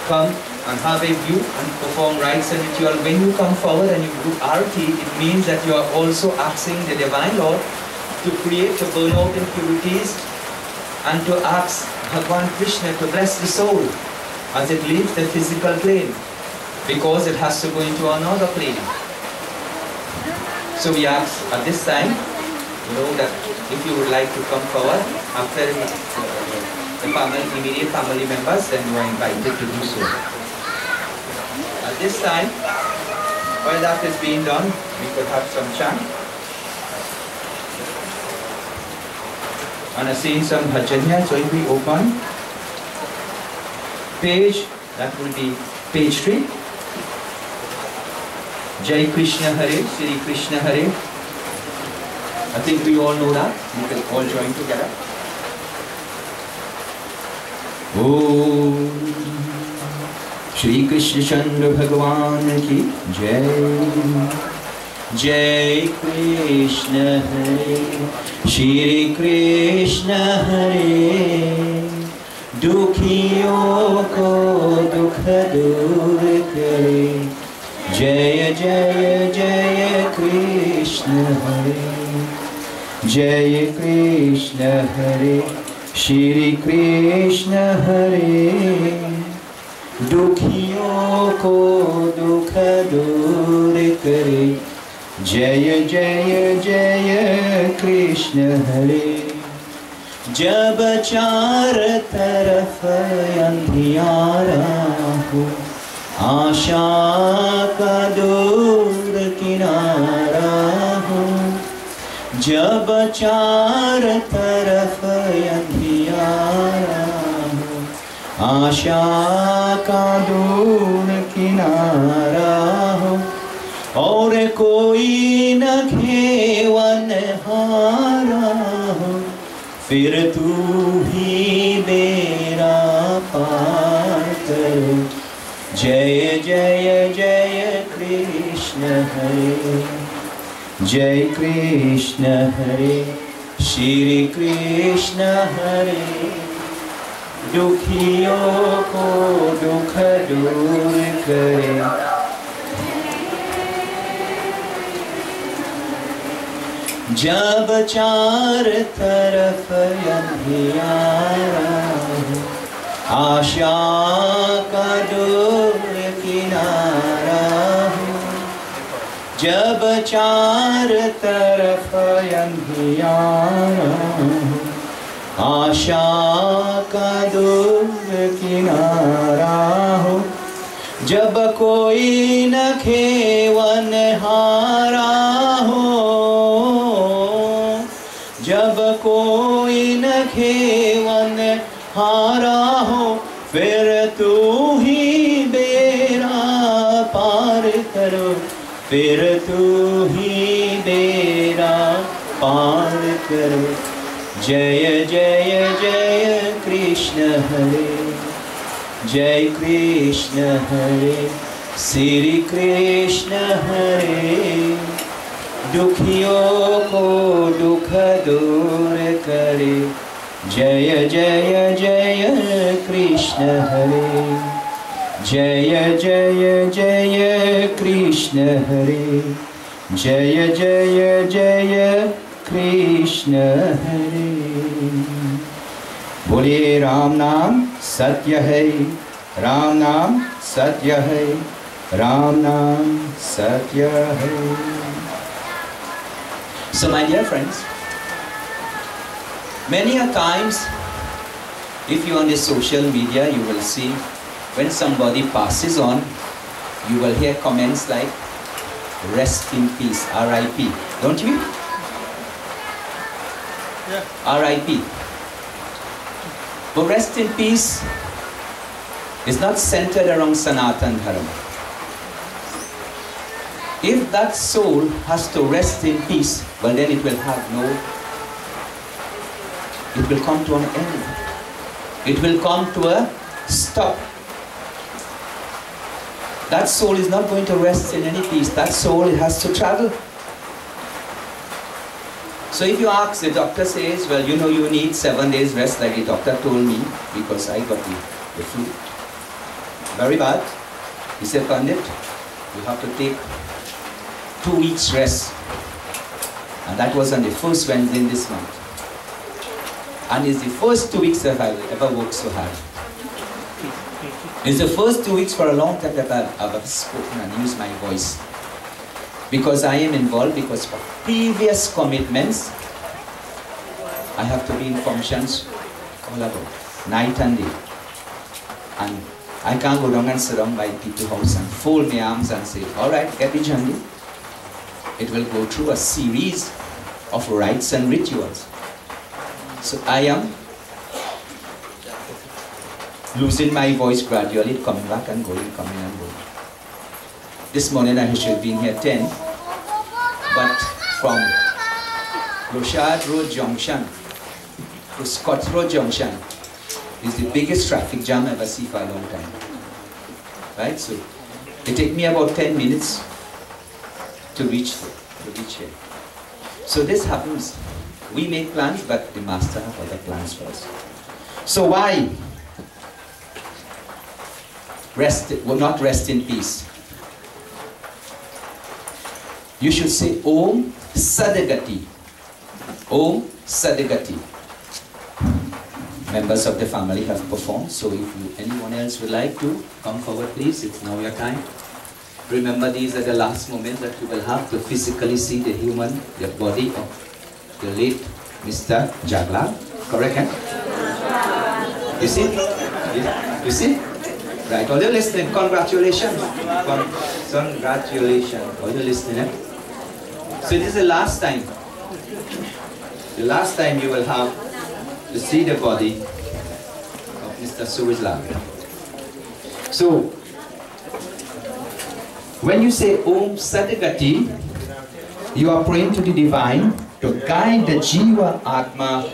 come and have a view and perform rites and ritual. When you come forward and you do arti, it means that you are also asking the Divine Lord to create, to burn out impurities and to ask Bhagavan Krishna to bless the soul as it leaves the physical plane, because it has to go into another plane. So we ask at this time, that if you would like to come forward after the immediate family members, then you are invited to do so. At this time, while that is being done, we could have some chant and sing some bhajan here. So if we open page, that will be page 3. Jai Krishna Hare, Shri Krishna Hare. I think we all know that. We can all join together. Om Shri Krishna Chandra Bhagavan ki Jai. Jai Krishna Hare, Shri Krishna Hare. Dukhiyon ko dukha dur kare. Jaya Jaya Jaya Krishna Hare. Jai Krishna Hare, Shri Krishna Hare. Dukhiyon ko dukha dur kare. Jaya Jaya Jaya Krishna Hare. Jab char taraf andhiyara ho, आशा का दूर किनारा हो. जब चार तरफ अंधियारा हो, आशा का दूर किनारा हो. और कोई न घेवन हारा हो, फिर तू ही बेड़ा पार करो. जय जय जय कृष्ण हरे. जय कृष्ण हरे, श्री कृष्ण हरे. दुखियों को दुख दूर करे. जब चार तरफ अंधियारा हो, आशा का दूर किनारा हो. जब चार तरफ अंधियारा हो, आशा का दूर किनारा हो. जब कोई न खेवन हारा हो, जब कोई न खेवन हारा हो, फिर तू ही बेड़ा पार करो. फिर तू ही बेड़ा पार करो. जय जय जय कृष्ण हरे. जय कृष्ण हरे, श्री कृष्ण हरे. दुखियों को दुख दूर करे. जय जय जय कृष्ण हरे. जय जय जय कृष्ण हरे. जय जय जय कृष्ण हरे. बोलिए राम नाम सत्य है, राम नाम सत्य है, Ram Nam Satya Hai. So my dear friends, many a times, if you are on the social media, you will see when somebody passes on, you will hear comments like, rest in peace, R.I.P. Don't you? Yeah. R.I.P. But rest in peace is not centered around Sanatan Dharma. If that soul has to rest in peace, well then it will have no, it will come to an end. It will come to a stop. That soul is not going to rest in any peace. That soul has to travel. So if you ask, the doctor says, well, you know, you need 7 days rest, like the doctor told me, because I got the flu. Very bad. He said, Pandit, you have to take 2 weeks rest. And that was on the first Wednesday in this month. And it's the first 2 weeks that I've ever worked so hard. It's the first 2 weeks for a long time that I've ever spoken and used my voice. Because I am involved, because for previous commitments, I have to be in functions all about, night and day. And I can't go down and sit down by people's house and fold my arms and say, all right, get the journey. It will go through a series of rites and rituals. So I am losing my voice gradually, coming back and going, coming and going. This morning I should have been here 10, but from Rochard Road Junction to Scott Road Junction is the biggest traffic jam I ever seen for a long time. Right? So it takes me about 10 minutes to reach here. So this happens. We make plans, but the Master has other plans for us. So why not rest in peace? You should say Om Sadagati. Om Sadagati. Members of the family have performed, so if anyone else would like to come forward, please, it's now your time. Remember, these are the last moments that you will have to physically see the body of the late Mr. Jagla. Correct, eh? You see? You see? Right, all you listening, congratulations. Congratulations. All you listening, eh? So this is the last time. The last time you will have to see the body of Mr. Suruglal. So, when you say Om Sadagati, you are praying to the divine to guide the Jiva Atma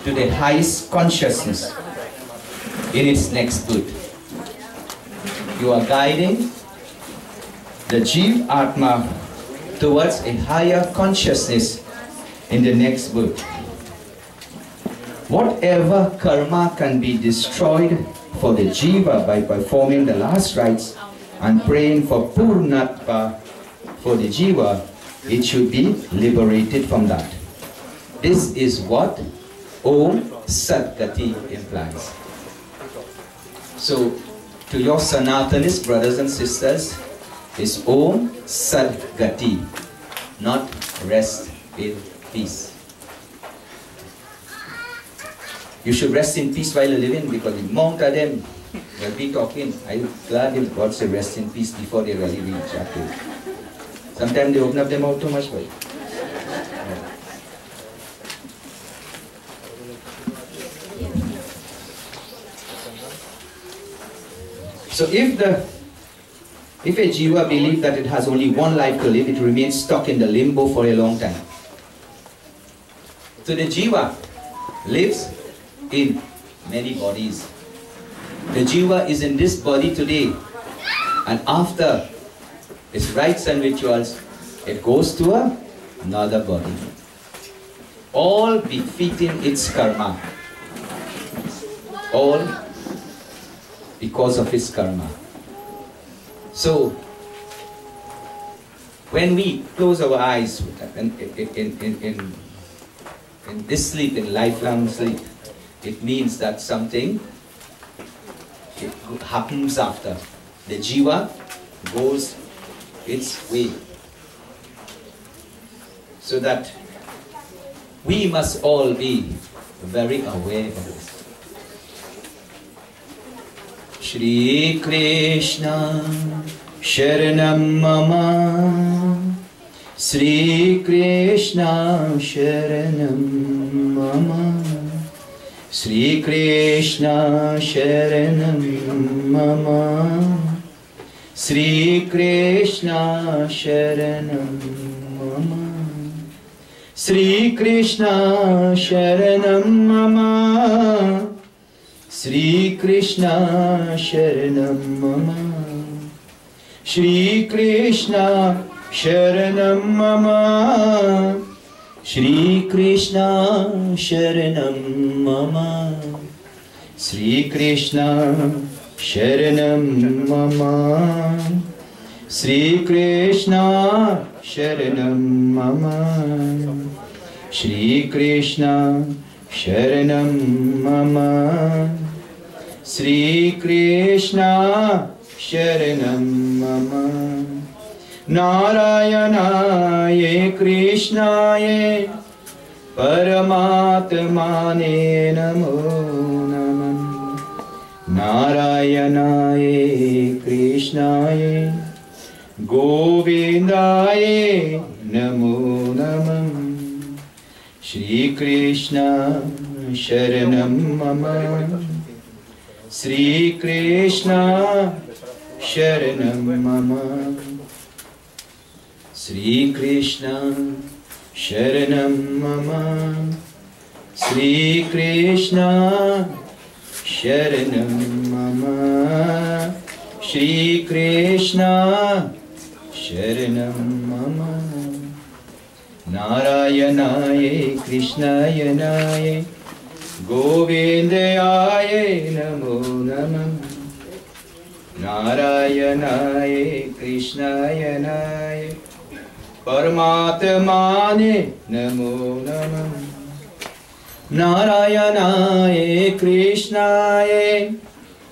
to the highest consciousness in its next birth. You are guiding the Jiva Atma towards a higher consciousness in the next birth. Whatever karma can be destroyed for the Jiva by performing the last rites and praying for Purnatva for the Jiva, it should be liberated from that. This is what Om Sadgati implies. So, to your Sanatanist brothers and sisters, is Om Sadgati, not rest in peace. You should rest in peace while you're living, because the amount of them will be talking. I'm glad if God said rest in peace before they really reach that way. Sometimes they open up their mouth too much for it. So if a jiva believes that it has only one life to live, it remains stuck in the limbo for a long time. So the jiva lives in many bodies. The jiva is in this body today, and after its rites and rituals, it goes to another body, all befitting its karma, all because of its karma. So when we close our eyes in this sleep, in lifelong sleep, it means that something happens after. The jiva goes its way. So that we must all be very aware of this. Shri Krishna Sharanam Mama, Shri Krishna Sharanam Mama, Shri Krishna Sharanam Mama, Shri Krishna Sharanam Mama, Shri Krishna Sharanam Mama, Shri Krishna Sharanam Mama, Shri Krishna Sharanam Mama, Shri Krishna Sharanam Mama, Shri Krishna Sharanam Mama, Shri Krishna Sharanam Mama, Shri Krishna Sharanam Mama, Shri Krishna Sharanam Mama. Narayanaye Krishnaye Paramatmane Namo Namah. Narayanaye Krishnaye Govindaye Namo Namah. Shri Krishna Sharanam Mama, Shri Krishna Sharanam Mama, Shri Krishna Sharanam Mama, Shri Krishna Sharanam Mama, Shri Krishna Sharanam Mama. Narayanaye Krishnayanaye Govindaye Namo Namah. Narayanaye Krishnayanaye Paramatmane Namo Namah. Narayanaye Krishnaye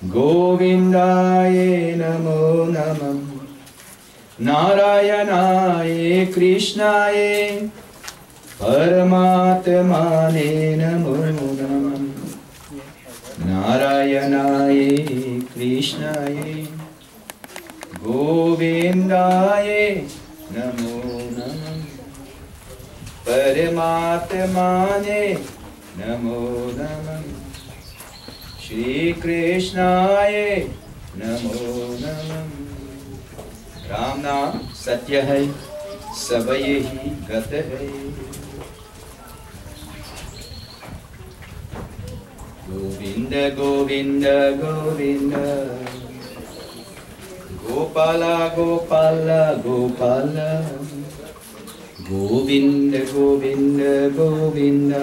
Govindaye Namo Namah. Narayanaye Krishnaye Paramatmane Namo Namah. Narayanaye Krishnaye Govindaye Namo Namah. Paramatmane Namo Namah. Shri Krishnaye Namo Namah. Ram नाम सत्य है सब यही गत है। Govind Govind Govind Gopala Gopala Gopala Govind Govind Govind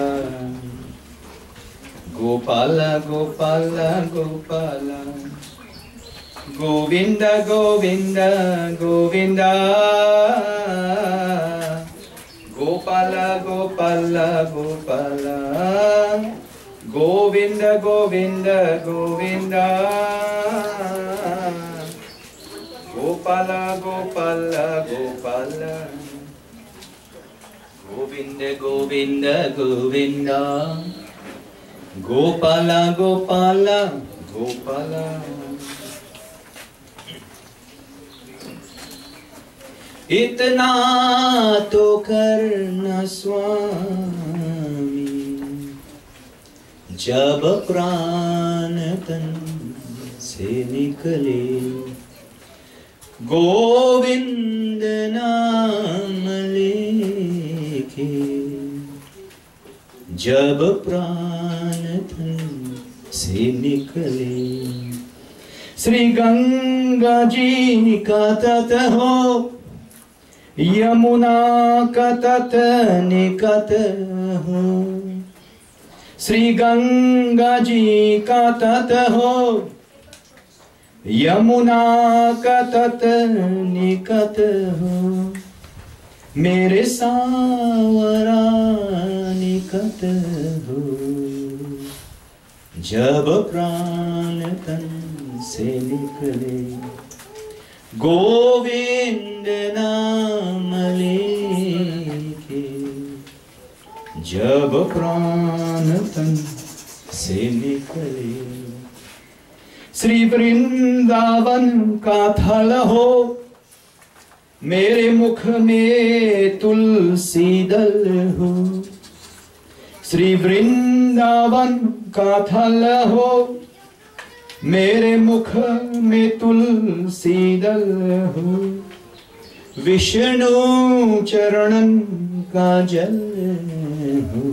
Gopala Gopala Gopala Govinda Govinda Govinda Gopala Gopala Gopala Govinda Govinda Govinda Gopala Gopala Gopala Govinda Govinda Govinda Gopala Gopala Gopala इतना तो करना स्वामी जब प्राण तन से निकले गोविंद नाम लेके जब प्राण तन से निकले श्री गंगा जी का तट हो यमुना का तट निकट हो श्री गंगा जी का तट हो यमुना का तट निकट हो मेरे सावरा निकट हो जब प्राण तन से निकले गोविंद नाम लेके जब प्राण तन से निकले, श्री वृंदावन का थल हो, मेरे मुख में तुलसी दल हो। श्री वृंदावन का थल हो, मेरे मुख में तुलसी दल हो। विष्णु चरणन का जल हो,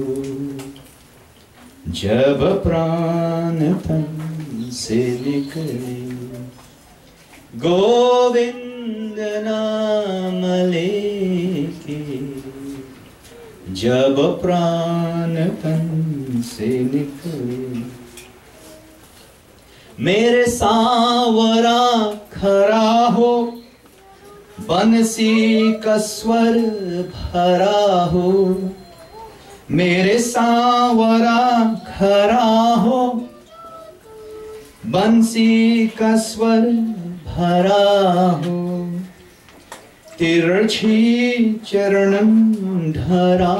जब प्राण तन से निकले। गोविंद नाम लेके जब प्राण तन से निकले, मेरे सांवरा खरा हो, बंसी का स्वर भरा हो। मेरे सांवरा खरा हो, बंसी का स्वर भरा हो। तिरछी चरणन धरा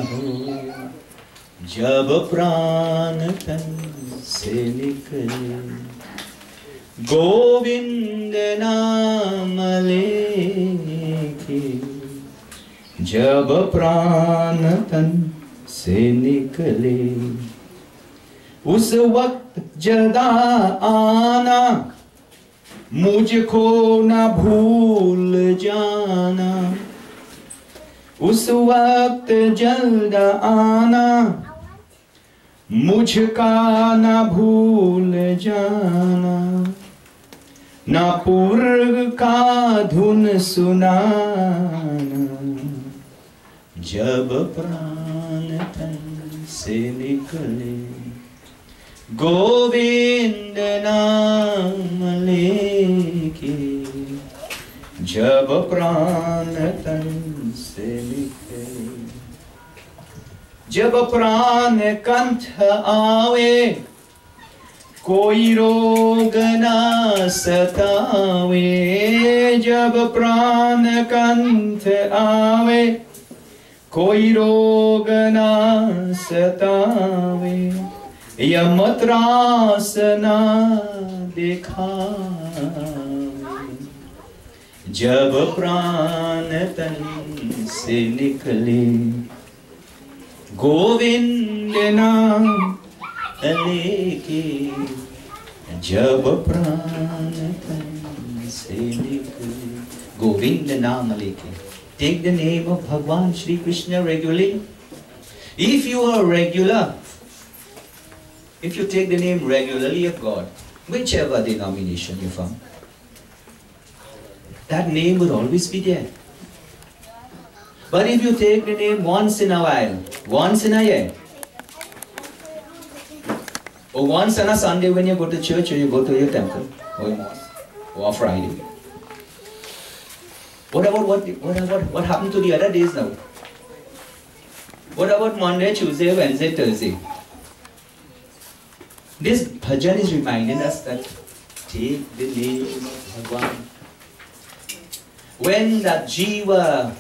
हो, जब प्राण तन से निकले। गोविंद नाम लेके जब प्राण तन से निकले, उस वक्त जदा आना, मुझको न भूल जाना। उस वक्त जल्द आना, मुझका न भूल जाना। न पूर्व का धुन सुनाना, जब प्राण तन से निकले। गोविंद नाम लेके जब प्राण तन से निकले। जब प्राण कंठ आवे, कोई रोग न सतावे। जब प्राण कंठ आवे, कोई रोग न सतावे। यमत्रास न दिखावे, जब प्राण तन से निकले। गोविंद नाम लेके जब प्राण तन से निकले। गोविंद नाम लेके, take the name of Bhagwan Shri Krishna regularly. If you are regular, if you take the name regularly of God, whichever denomination you're from, that name will always be there. But if you take the name once in a while, once in a year, or once on a Sunday when you go to church or you go to your temple, or mosque, or Friday, what about what happened to the other days now? What about Monday, Tuesday, Wednesday, Thursday? This bhajan is reminding us that take the name of Bhagwan. When that jiva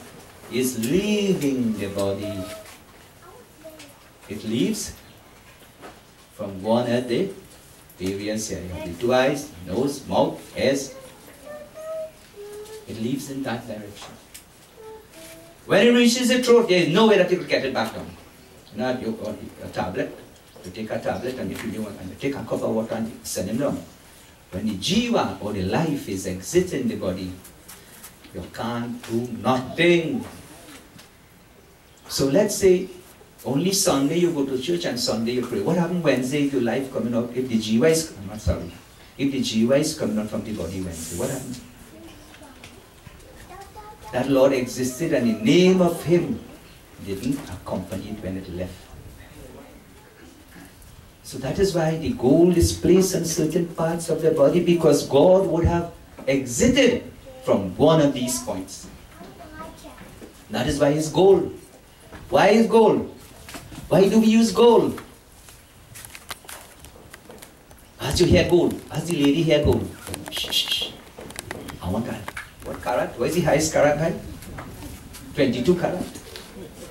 is leaving the body, it leaves from one at the previous area. The two eyes, nose, mouth, ears. It leaves in that direction. When it reaches the throat, there is no way that it will get it back down. Now you got a tablet. You take a tablet and you take a cup of water and you send him down. When the jiva or the life is exiting the body, you can't do nothing. So let's say only Sunday you go to church and Sunday you pray. What happens Wednesday if your life coming out? If the jiva is, I'm not sorry, if the jiva is coming out from the body Wednesday, what happens? That Lord existed and the name of Him didn't accompany it when it left. So that is why the gold is placed on certain parts of the body, because God would have exited from one of these points. That is why it's gold. Why is gold? Why do we use gold? As you hear gold, as the lady hear gold. Shh, shh, shh. carat. What is the highest carat height? 22 carat.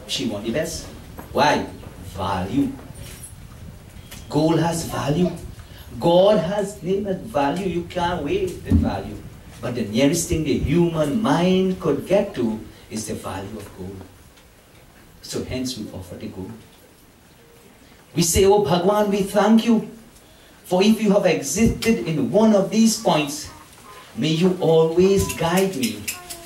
She won the best. Why? Value. Gold has value. God has named it value. You can't weigh the value. But the nearest thing the human mind could get to is the value of gold. So hence we offer the gold. We say, oh Bhagwan, we thank you. For if you have existed in one of these points, may you always guide me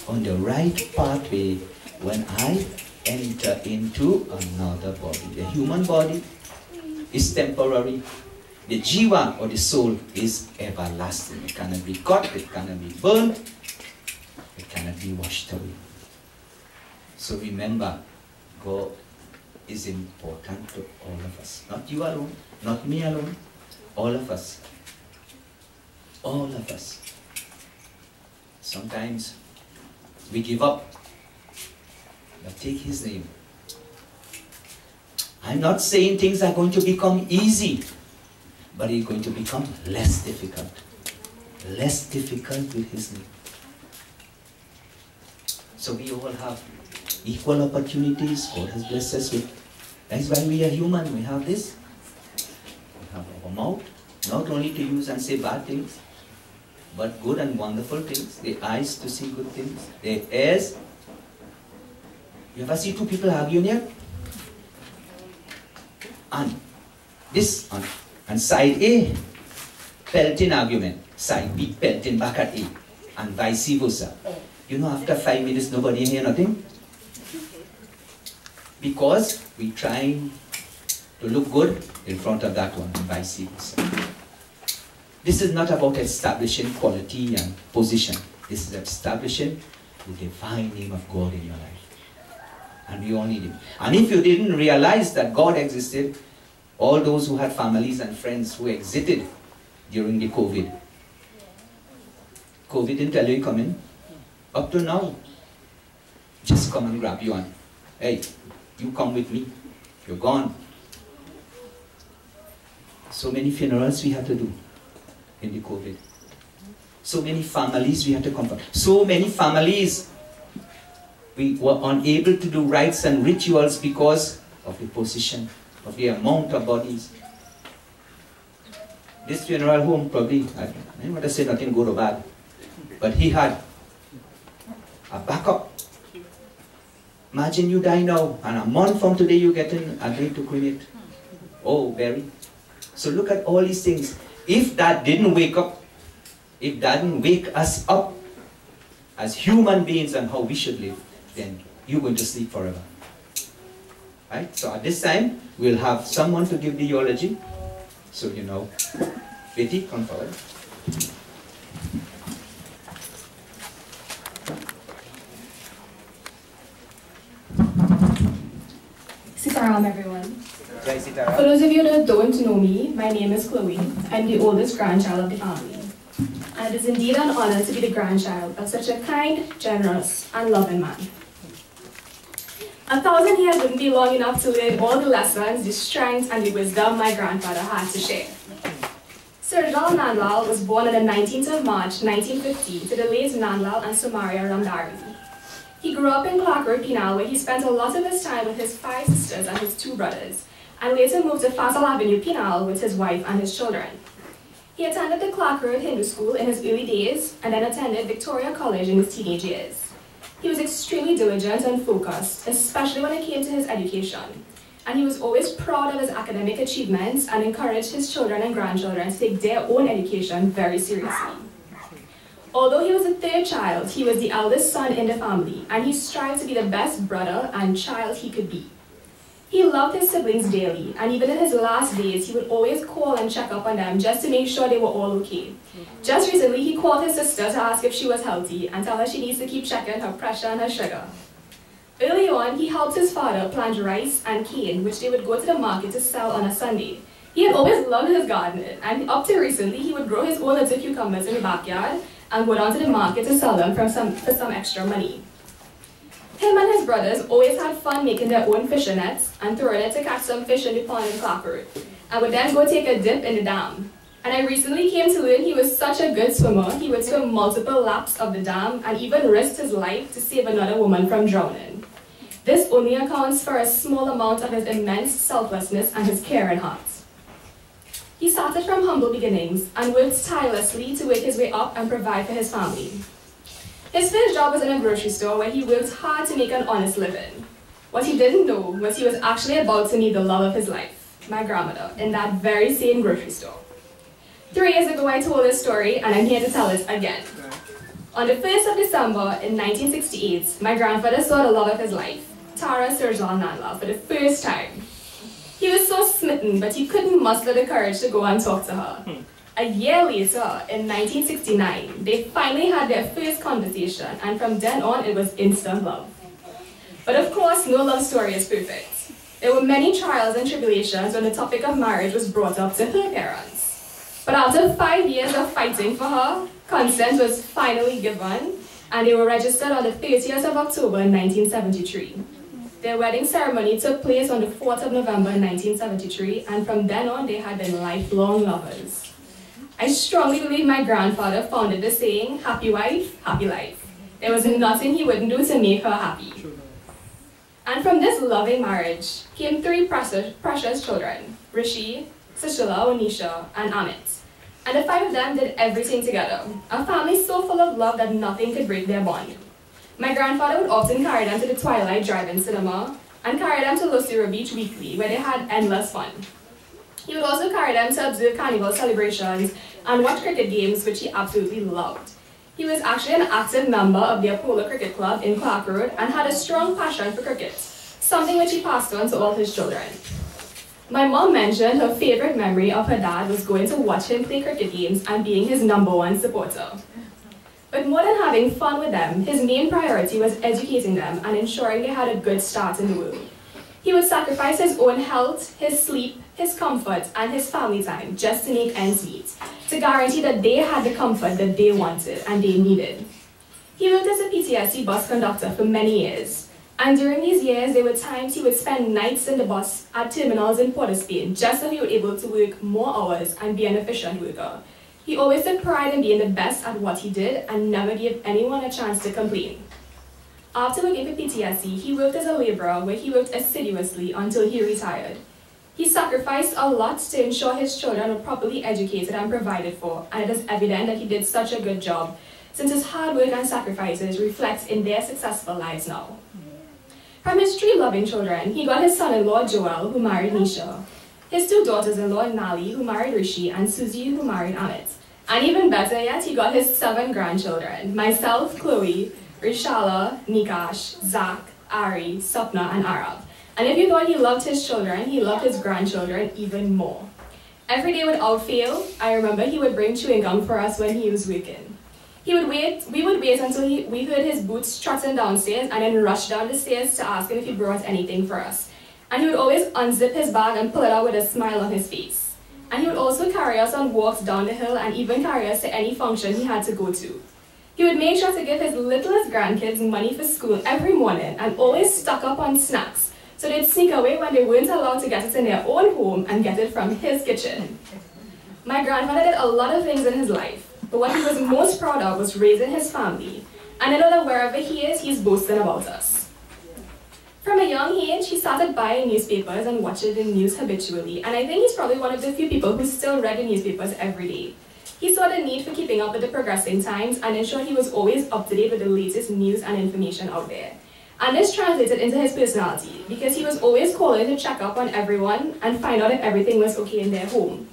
on the right pathway when I enter into another body. The human body is temporary. The jiva or the soul is everlasting. It cannot be cut, it cannot be burned, it cannot be washed away. So remember, God is important to all of us. Not you alone, not me alone, all of us. All of us. Sometimes we give up, but take His name. I'm not saying things are going to become easy, but it's going to become less difficult. Less difficult with His name. So we all have equal opportunities. God has blessed us with. That's why we are human. We have this. We have our mouth, not only to use and say bad things, but good and wonderful things. The eyes to see good things. The ears. You ever see two people arguing here? And this and side A, pelting argument. Side B, pelting back at A. And vice versa. You know, after 5 minutes, nobody hear nothing. Because we trying to look good in front of that one, and vice versa. This is not about establishing quality and position. This is establishing the divine name of God in your life. And we all need Him. And if you didn't realize that God existed, all those who had families and friends who exited during the COVID didn't tell you come in. Up to now, just come and grab you and, hey, you come with me. You're gone. So many funerals we had to do in the COVID. So many families we had to comfort. So many families we were unable to do rites and rituals because of the position, of the amount of bodies. This funeral home probably, I don't want to say nothing good or bad, but he had a backup. Imagine you die now, and a month from today you get in a day to cremate. Oh, very. So look at all these things. If that didn't wake up, if that didn't wake us up as human beings and how we should live, then you're going to sleep forever. Right? So at this time, we'll have someone to give the eulogy. So you know, Betty, come forward. Sitaram, everyone. Jai Sitaram. For those of you that don't know me, my name is Chloe. I'm the oldest grandchild of the family. And it is indeed an honor to be the grandchild of such a kind, generous, and loving man. 1,000 years wouldn't be long enough to learn all the lessons, the strength, and the wisdom my grandfather had to share. Suruglal Nandlal was born on the 19th of March, 1950, to the late Nandlal and Sumaria Ramdari. He grew up in Clark Road, Penal, where he spent a lot of his time with his 5 sisters and his 2 brothers, and later moved to Fasal Avenue, Penal, with his wife and his children. He attended the Clark Road Hindu School in his early days, and then attended Victoria College in his teenage years. He was extremely diligent and focused, especially when it came to his education, and he was always proud of his academic achievements and encouraged his children and grandchildren to take their own education very seriously. Although he was the 3rd child, he was the eldest son in the family, and he strived to be the best brother and child he could be. He loved his siblings dearly, and even in his last days, he would always call and check up on them just to make sure they were all okay. Just recently, he called his sister to ask if she was healthy and tell her she needs to keep checking her pressure and her sugar. Early on, he helped his father plant rice and cane, which they would go to the market to sell on a Sunday. He had always loved his garden, and up to recently, he would grow his own little cucumbers in the backyard and go down to the market to sell them for some extra money. Him and his brothers always had fun making their own fishing nets and throwing it to catch some fish in the pond in Clark Road, and would then go take a dip in the dam. And I recently came to learn he was such a good swimmer, he would swim multiple laps of the dam and even risked his life to save another woman from drowning. This only accounts for a small amount of his immense selflessness and his caring heart. He started from humble beginnings and worked tirelessly to work his way up and provide for his family. His first job was in a grocery store where he worked hard to make an honest living. What he didn't know was he was actually about to meet the love of his life, my grandmother, in that very same grocery store. 3 years ago I told this story and I'm here to tell it again. On the 1st of December in 1968, my grandfather saw the love of his life, Tara Suruglal Nandlal, for the first time. He was so smitten, but he couldn't muster the courage to go and talk to her. A year later, in 1969, they finally had their first conversation, and from then on it was instant love. But of course, no love story is perfect. There were many trials and tribulations when the topic of marriage was brought up to her parents. But after 5 years of fighting for her, consent was finally given, and they were registered on the 30th of October 1973. Their wedding ceremony took place on the 4th of November 1973, and from then on they had been lifelong lovers. I strongly believe my grandfather founded the saying, happy wife, happy life. There was nothing he wouldn't do to make her happy. And from this loving marriage came 3 precious children, Rishi, Sushila, Onisha, and Amit. And the 5 of them did everything together, a family so full of love that nothing could break their bond. My grandfather would often carry them to the Twilight Drive-In cinema and carry them to Lucero Beach weekly, where they had endless fun. He would also carry them to observe carnival celebrations and watch cricket games, which he absolutely loved. He was actually an active member of the Apollo Cricket Club in Clark Road and had a strong passion for cricket, something which he passed on to all his children. My mom mentioned her favorite memory of her dad was going to watch him play cricket games and being his #1 supporter. But more than having fun with them, his main priority was educating them and ensuring they had a good start in the world. He would sacrifice his own health, his sleep, his comfort, and his family time just to make ends meet, to guarantee that they had the comfort that they wanted and they needed. He worked as a PTSD bus conductor for many years, and during these years there were times he would spend nights in the bus at terminals in Port of Spain just so he would be able to work more hours and be an efficient worker. He always took pride in being the best at what he did and never gave anyone a chance to complain. After working for PTSD, he worked as a laborer where he worked assiduously until he retired. He sacrificed a lot to ensure his children were properly educated and provided for, and it is evident that he did such a good job, since his hard work and sacrifices reflect in their successful lives now. From his 3 loving children, he got his son-in-law Joel, who married Nisha, his 2 daughters-in-law Nali, who married Rishi, and Susie, who married Amit. And even better yet, he got his 7 grandchildren, myself, Chloe, Rishala, Nikash, Zach, Ari, Sapna, and Arab. And if you thought he loved his children, he loved his grandchildren even more. Every day without fail, I remember he would bring chewing gum for us when he was working. We would wait until we heard his boots trotting downstairs and then rush down the stairs to ask him if he brought anything for us. And he would always unzip his bag and pull it out with a smile on his face. And he would also carry us on walks down the hill and even carry us to any function he had to go to. He would make sure to give his littlest grandkids money for school every morning and always stock up on snacks, so they'd sneak away when they weren't allowed to get it in their own home and get it from his kitchen. My grandfather did a lot of things in his life, but what he was most proud of was raising his family, and I know that wherever he is, he's boasting about us. From a young age, he started buying newspapers and watching the news habitually, and I think he's probably one of the few people who still read the newspapers every day. He saw the need for keeping up with the progressing times and ensured he was always up to date with the latest news and information out there. And this translated into his personality, because he was always calling to check up on everyone and find out if everything was okay in their home.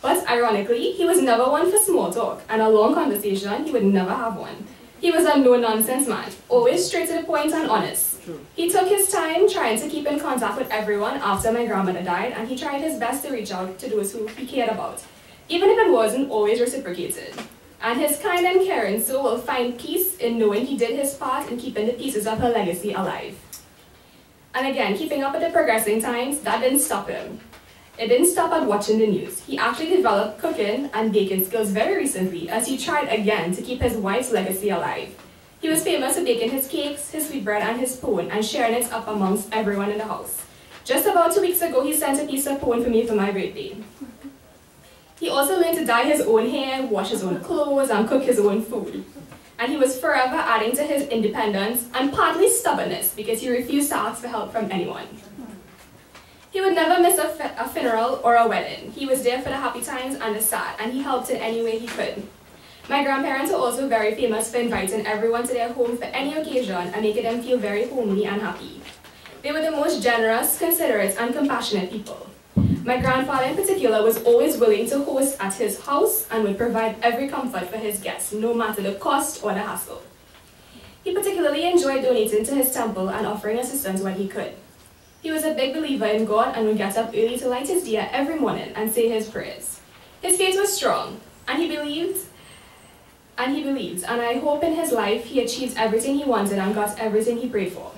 But ironically, he was never one for small talk, and a long conversation, he would never have one. He was a no-nonsense man, always straight to the point and honest. He took his time trying to keep in contact with everyone after my grandmother died, and he tried his best to reach out to those who he cared about, even if it wasn't always reciprocated. And his kind and caring soul will find peace in knowing he did his part in keeping the pieces of her legacy alive. And again, keeping up with the progressing times, that didn't stop him. It didn't stop at watching the news. He actually developed cooking and baking skills very recently, as he tried again to keep his wife's legacy alive. He was famous for baking his cakes, his sweetbread, and his pone, and sharing it up amongst everyone in the house. Just about 2 weeks ago, he sent a piece of pone for me for my birthday. He also learned to dye his own hair, wash his own clothes, and cook his own food. And he was forever adding to his independence and partly stubbornness because he refused to ask for help from anyone. He would never miss a funeral or a wedding. He was there for the happy times and the sad, and he helped in any way he could. My grandparents were also very famous for inviting everyone to their home for any occasion and making them feel very homely and happy. They were the most generous, considerate, and compassionate people. My grandfather in particular was always willing to host at his house and would provide every comfort for his guests, no matter the cost or the hassle. He particularly enjoyed donating to his temple and offering assistance when he could. He was a big believer in God and would get up early to light his diya every morning and say his prayers. His faith was strong, and he believed, and I hope in his life he achieved everything he wanted and got everything he prayed for.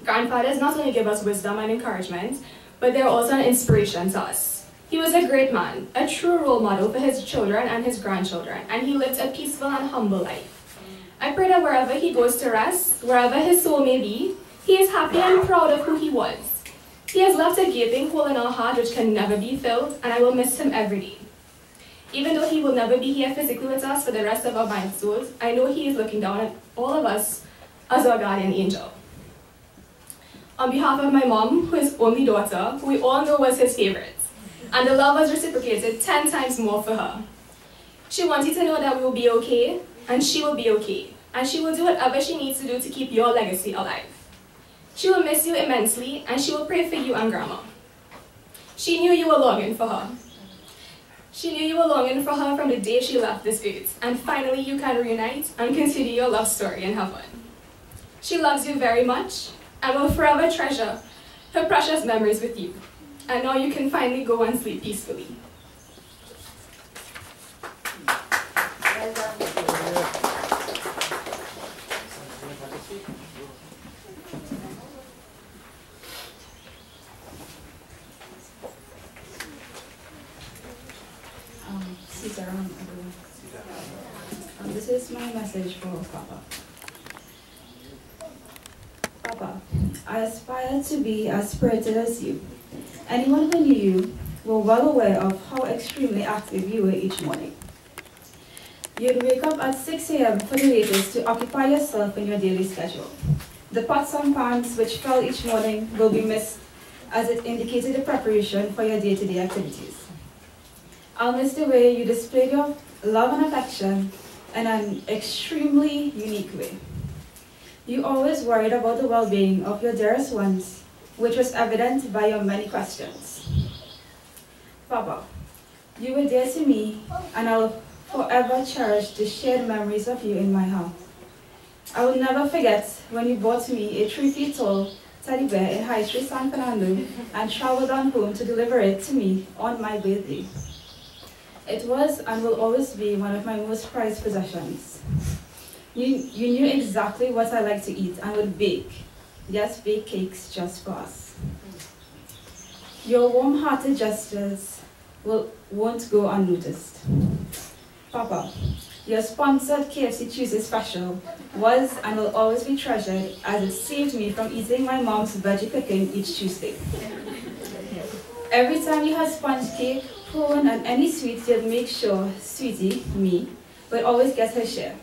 Grandfathers not only give us wisdom and encouragement, but they're also an inspiration to us. He was a great man, a true role model for his children and his grandchildren, and he lived a peaceful and humble life. I pray that wherever he goes to rest, wherever his soul may be, he is happy and proud of who he was. He has left a gaping hole in our heart which can never be filled, and I will miss him every day. Even though he will never be here physically with us for the rest of our mind souls, I know he is looking down at all of us as our guardian angel. On behalf of my mom, who is only daughter, who we all know was his favorite, and the love was reciprocated 10 times more for her. She wants you to know that we will be okay, and she will be okay, and she will do whatever she needs to do to keep your legacy alive. She will miss you immensely, and she will pray for you and Grandma. She knew you were longing for her. She knew you were longing for her from the day she left this earth, and finally you can reunite and continue your love story in heaven. She loves you very much, and will forever treasure her precious memories with you. And now you can finally go and sleep peacefully. This is my message for Papa. Papa, I aspire to be as spirited as you. Anyone who knew you were well aware of how extremely active you were each morning. You'd wake up at 6 a.m. for the latest to occupy yourself in your daily schedule. The pots and pans which fell each morning will be missed as it indicated the preparation for your day-to-day activities. I'll miss the way you displayed your love and affection in an extremely unique way. You always worried about the well-being of your dearest ones, which was evident by your many questions. Papa, you were dear to me, and I will forever cherish the shared memories of you in my heart. I will never forget when you bought me a 3 feet tall teddy bear in High Street, San Fernando, and traveled on home to deliver it to me on my birthday. It was and will always be one of my most prized possessions. You knew exactly what I like to eat and would bake. Yes, bake cakes just for us. Your warm-hearted gestures won't go unnoticed. Papa, your sponsored KFC Tuesday special was and will always be treasured as it saved me from eating my mom's veggie cooking each Tuesday. Every time you had sponge cake, prawn, and any sweets, you'd make sure Sweetie, me, would always get her share.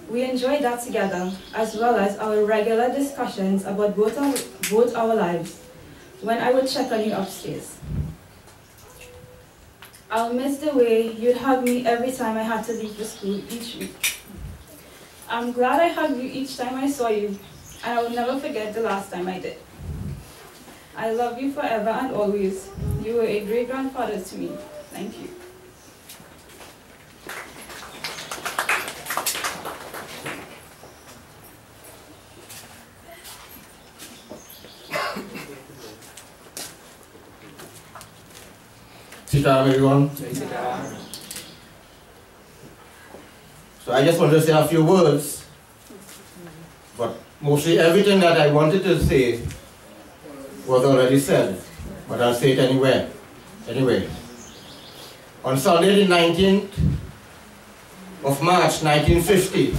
We enjoyed that together, as well as our regular discussions about both our lives, when I would check on you upstairs. I'll miss the way you'd hug me every time I had to leave for school each week. I'm glad I hugged you each time I saw you, and I will never forget the last time I did. I love you forever and always. You were a great grandfather to me. Thank you. Sit down, everyone. So I just want to say a few words, but mostly everything that I wanted to say was already said, but I'll say it anyway. On Sunday the 19th of March 1950,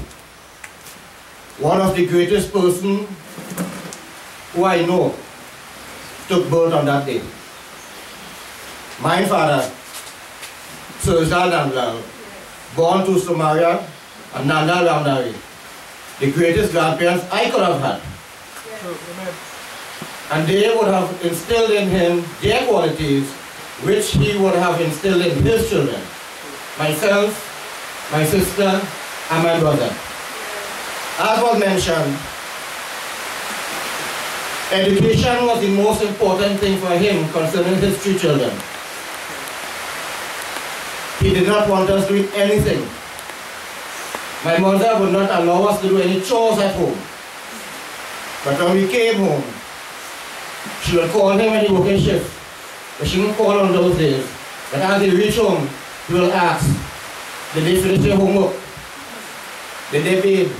one of the greatest persons who I know took birth on that day. My father, Suruglal Nandlal, born to Somalia and Nandlal Ramdari, the greatest grandparents I could have had. And they would have instilled in him their qualities, which he would have instilled in his children, myself, my sister, and my brother. As was mentioned, education was the most important thing for him concerning his 3 children. He did not want us doing anything. My mother would not allow us to do any chores at home. But when we came home, she would call him when he worked in shift. But she didn't call on those days. But as they reach home, he will ask, did they finish their homework? Did they bathe?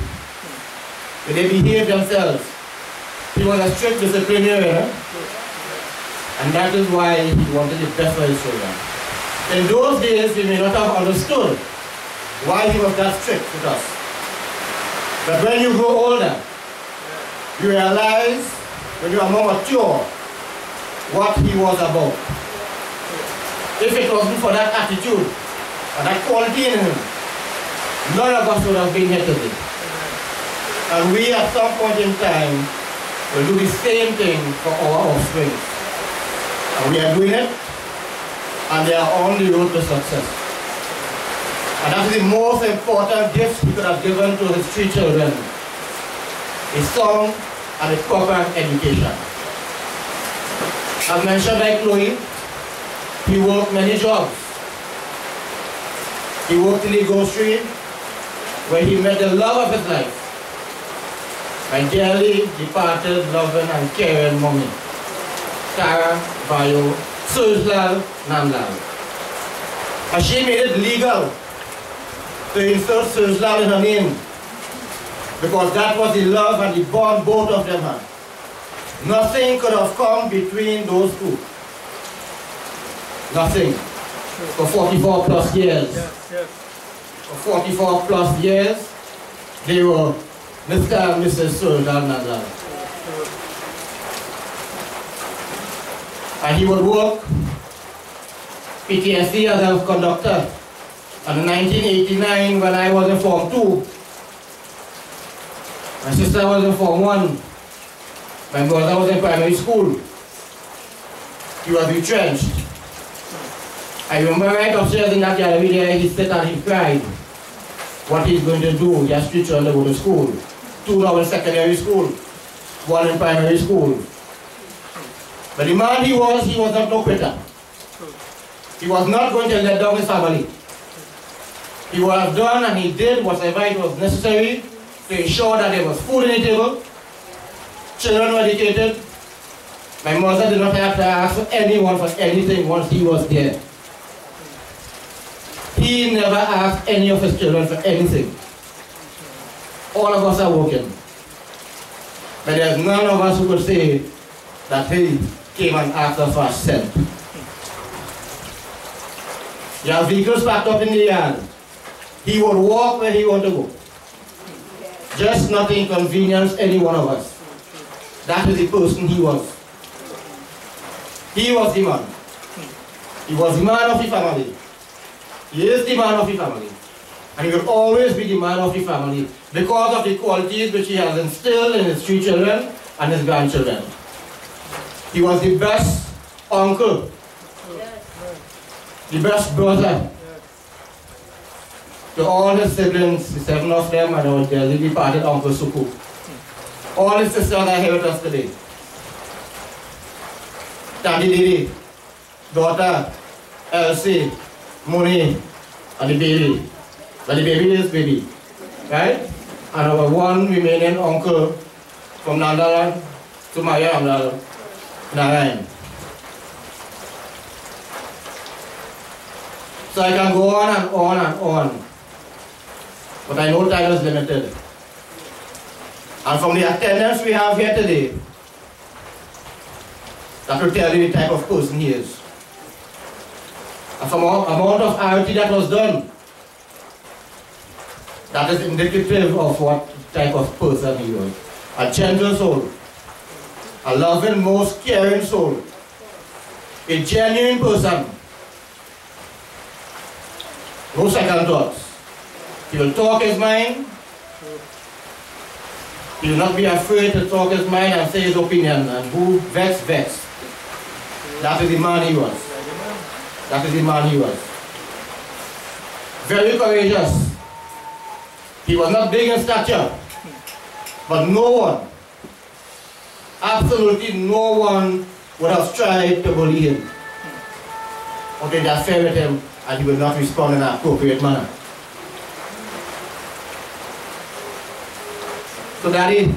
Did they behave themselves? He was a strict disciplinarian, and that is why he wanted the best for his children. In those days, we may not have understood why he was that strict with us. But when you grow older, you realize, when you are more mature, what he was about. If it wasn't for that attitude and that quality in him, none of us would have been here today. And we, at some point in time, will do the same thing for our offspring. And we are doing it, and they are on the road to success. And that's the most important gift he could have given to his 3 children, a sound and a proper education. As mentioned by Chloe, he worked many jobs. He worked in the grocery, where he met the love of his life, my dearly departed, loving and caring mommy, Tara Bayo Suruglal Nandlal. And she made it legal to insert Suruglal in her name, because that was the love and the bond both of them had. Nothing could have come between those 2. Nothing. For 44 plus years. For 44 plus years, they were Mr. and Mrs. Suruglal Nandlal. And he would work PTSD as a conductor. And in 1989, when I was in Form 2, my sister was in Form 1, my brother was in primary school. He was retrenched. I remember right upstairs in that gallery there, he sat and he cried what he's going to do. He has 3 children to go to school. 2 now in secondary school, 1 in primary school. But the man he was not no quitter. He was not going to let down his family. He would have done and he did whatever it was necessary to ensure that there was food on the table, children were educated. My mother did not have to ask for anyone for anything once he was there. He never asked any of his children for anything. All of us are working. But there's none of us who could say that he came and asked us for a cent. You have vehicles packed up in the yard. He would walk where he wanted to go. Just not to inconvenience any one of us. That is the person he was. He was the man. He was the man of the family. He is the man of the family. And he will always be the man of the family because of the qualities which he has instilled in his 3 children and his grandchildren. He was the best uncle, the best brother to all his siblings, the 7 of them, and our dearly departed Uncle Suku. All his sisters are here with us today. Tandy Didi, daughter, Elsie, Moni, and the baby. Well, the baby is baby, right? And our 1 remaining uncle from Nandlal to Maya Nandlal, Narayan. So I can go on and on and on, but I know time is limited. And from the attendance we have here today, that will tell you the type of person he is. And from the amount of arity that was done, that is indicative of what type of person he was. A gentle soul, a loving, most caring soul, a genuine person. No second thoughts. He will talk his mind. He will not be afraid to talk his mind and say his opinion. And who vex, vex. That is the man he was. That is the man he was. Very courageous. He was not big in stature. But no one, absolutely no one would have tried to bully him or to interfere with him, and he would not respond in an appropriate manner. So Daddy,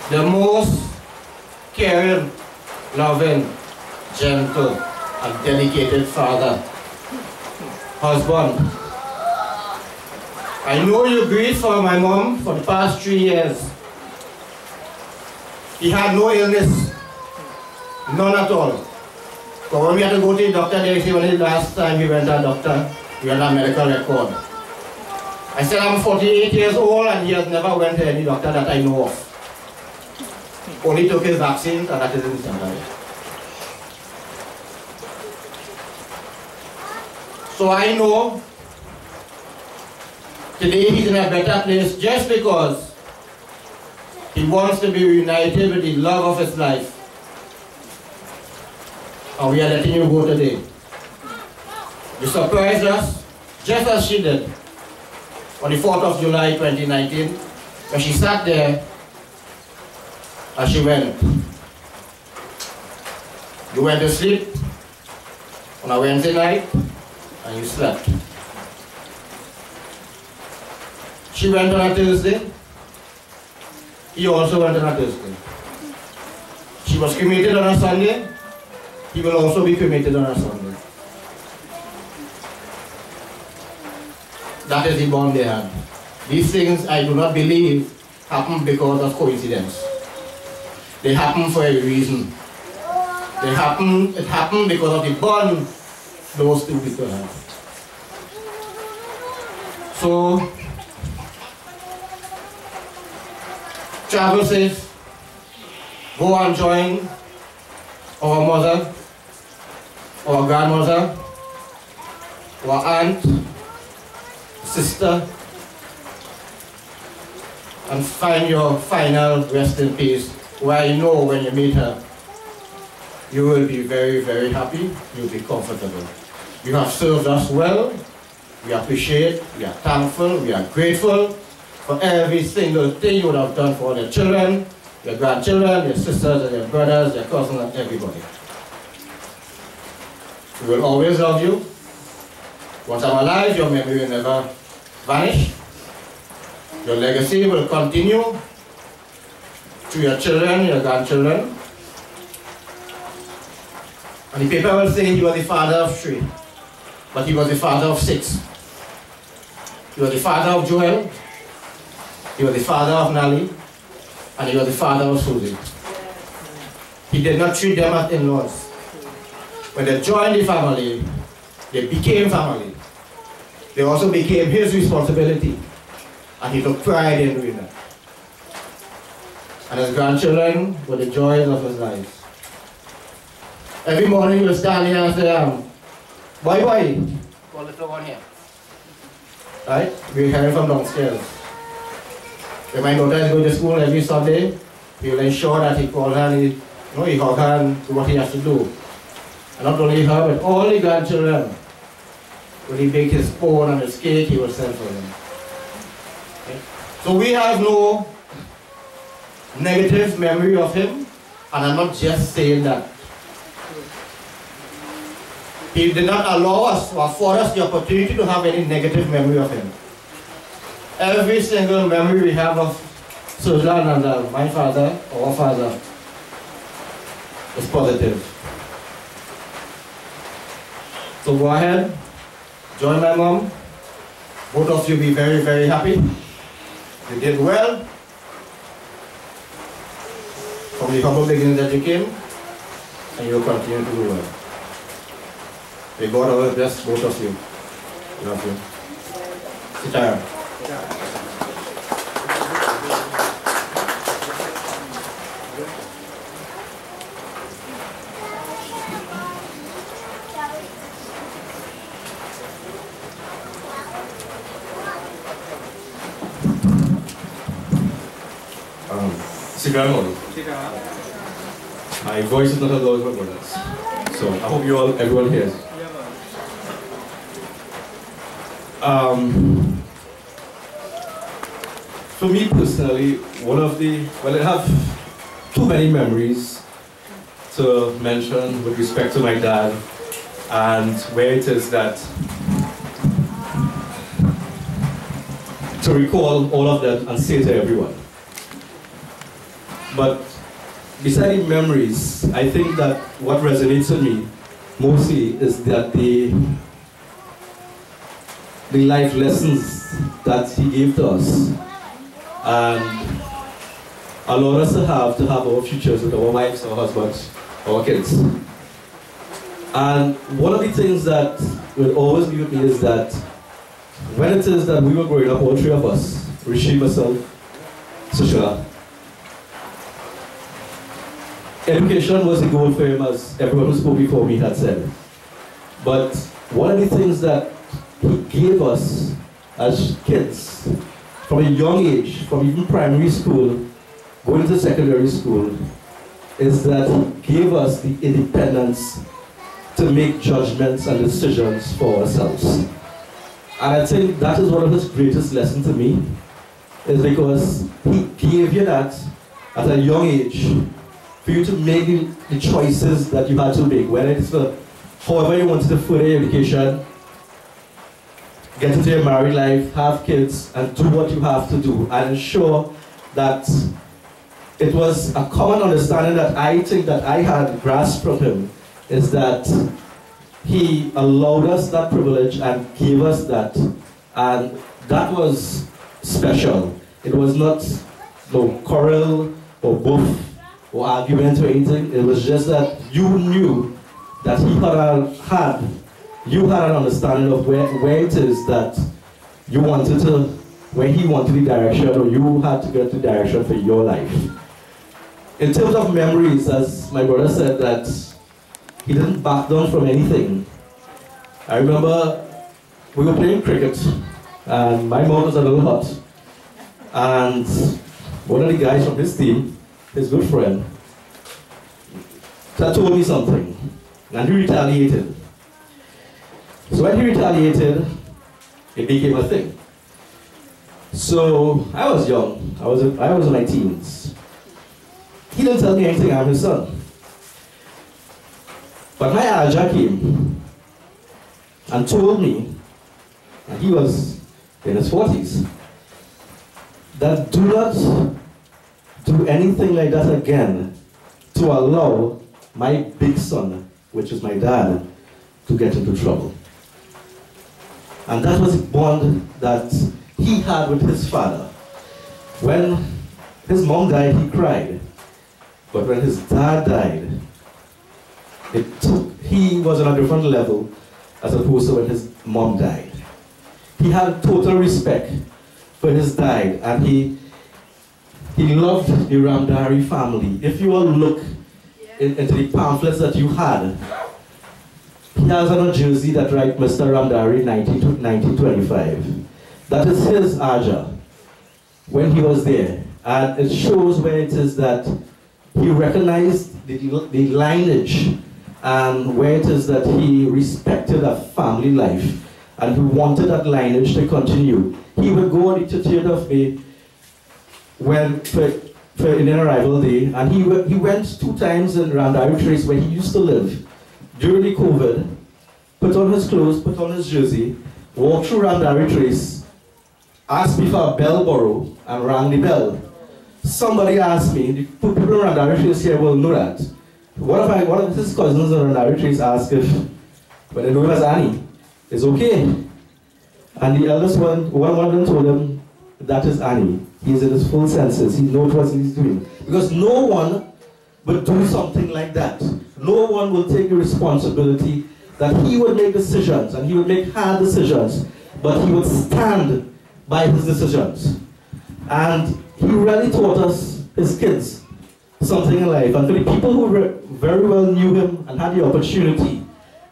the most caring, loving, gentle, and dedicated father, husband. I know you grieved for my mom for the past 3 years. He had no illness, none at all. But when we had to go to the doctor, they said, when the last time we went to a doctor, we had a medical record. I said, I'm 48 years old and he has never went to any doctor that I know of. Only took his vaccines and that is in December. So I know today he's in a better place just because he wants to be reunited with the love of his life. And we are letting you go today. You surprised us just as she did on the 4th of July 2019 when she sat there as she went. You went to sleep on a Wednesday night and you slept. She went on a Thursday. He also went on a Thursday. She was cremated on a Sunday. He will also be cremated on a Sunday. That is the bond they had. These things I do not believe happen because of coincidence. They happen for a reason. It happened because of the bond those two people have. So, travel safe. Go and join our mother, our grandmother, our aunt, sister, and find your final resting place where you know when you meet her, you will be very, very happy, you'll be comfortable. You have served us well, we appreciate, we are thankful, we are grateful for every single thing you would have done for your children, your grandchildren, your sisters, and your brothers, your cousins, and everybody. We will always love you. Once I'm alive, your memory will never vanish. Your legacy will continue to your children, your grandchildren. And the paper will say he was the father of 3, but he was the father of 6. He was the father of Joel, he was the father of Nali, and he was the father of Susie. He did not treat them as in-laws. When they joined the family, they became family. They also became his responsibility, and he took pride in doing that. And his grandchildren were the joys of his life. Every morning he will stand here and say, boy, call the one here. Right? We're hearing from downstairs. When my daughter is going to school every Sunday, he will ensure that he calls her and he hug her and do what he has to do. And not only her, but all the grandchildren. When he baked his spoon and his cake, he will send for them. Okay? So we have no negative memory of him, and I'm not just saying that. He did not allow us or afford us the opportunity to have any negative memory of him. Every single memory we have of Suruglal Nandlal, my father, our father, is positive. So go ahead, join my mom. Both of you be very, very happy. You did well. From the humble beginnings that you came, and you will continue to do well. May God always bless both of you. Love you. Sit down. Suruglal. My voice is not as loud as my brother's. So I hope everyone hears. For me personally, I have too many memories to mention with respect to my dad, and where it is that to recall all of them and say to everyone. But beside the memories, I think that what resonates with me mostly is that the life lessons that he gave to us and allowed us to have our futures with our wives, our husbands, our kids. And one of the things that will always be with me is that when it is that we were growing up, all three of us, Rishi, myself, Sushila, education was a goal for him, as everyone who spoke before me had said. But one of the things that he gave us as kids, from a young age, from even primary school, going to secondary school, is that he gave us the independence to make judgments and decisions for ourselves. And I think that is one of his greatest lessons to me, is because he gave you that at a young age for you to make the choices that you had to make, whether it's for however you wanted to further your education, get into your married life, have kids, and do what you have to do, and ensure that it was a common understanding that I think that I had grasped from him, is that he allowed us that privilege and gave us that, and that was special. It was not no quarrel or boof or argument or anything. It was just that you knew that you had an understanding of where it is that you wanted to, where he wanted the direction, or you had to get the direction for your life. In terms of memories, as my brother said, that he didn't back down from anything. I remember we were playing cricket, and my mouth was a little hot, and one of the guys from his team, his good friend, that told me something, and he retaliated. So when he retaliated, it became a thing. So I was young, I was in my teens. He didn't tell me anything, I'm his son. But my Aja came and told me, and he was in his 40s, that do not do anything like that again to allow my big son, which is my dad, to get into trouble. And that was a bond that he had with his father. When his mom died, he cried. But when his dad died, he was on a different level as opposed to when his mom died. He had total respect for his dad, and he loved the Ramdari family. If you all look into the pamphlets that you had, he has on a jersey that writes Mr. Ramdari 1925. That is his Aja when he was there. And it shows where it is that he recognized the lineage, and where it is that he respected a family life, and he wanted that lineage to continue. He would go on the 30th of May for Indian Arrival Day, and he went 2 times in Ramdari Trace where he used to live. During the COVID, put on his clothes, put on his jersey, walked through Ramdari Trace, asked me for a bell borrow, and rang the bell. Somebody asked me, the people in Ramdari Trace here will know that. One of his cousins in Ramdari Trace asked if, when they know him as Annie, it's okay. And the eldest one of them told him, that is Annie. He's in his full senses. He knows what he's doing. Because no one would do something like that. No one will take the responsibility that he would make decisions, and he would make hard decisions, but he would stand by his decisions. And he really taught us, his kids, something in life. And for the people who very well knew him and had the opportunity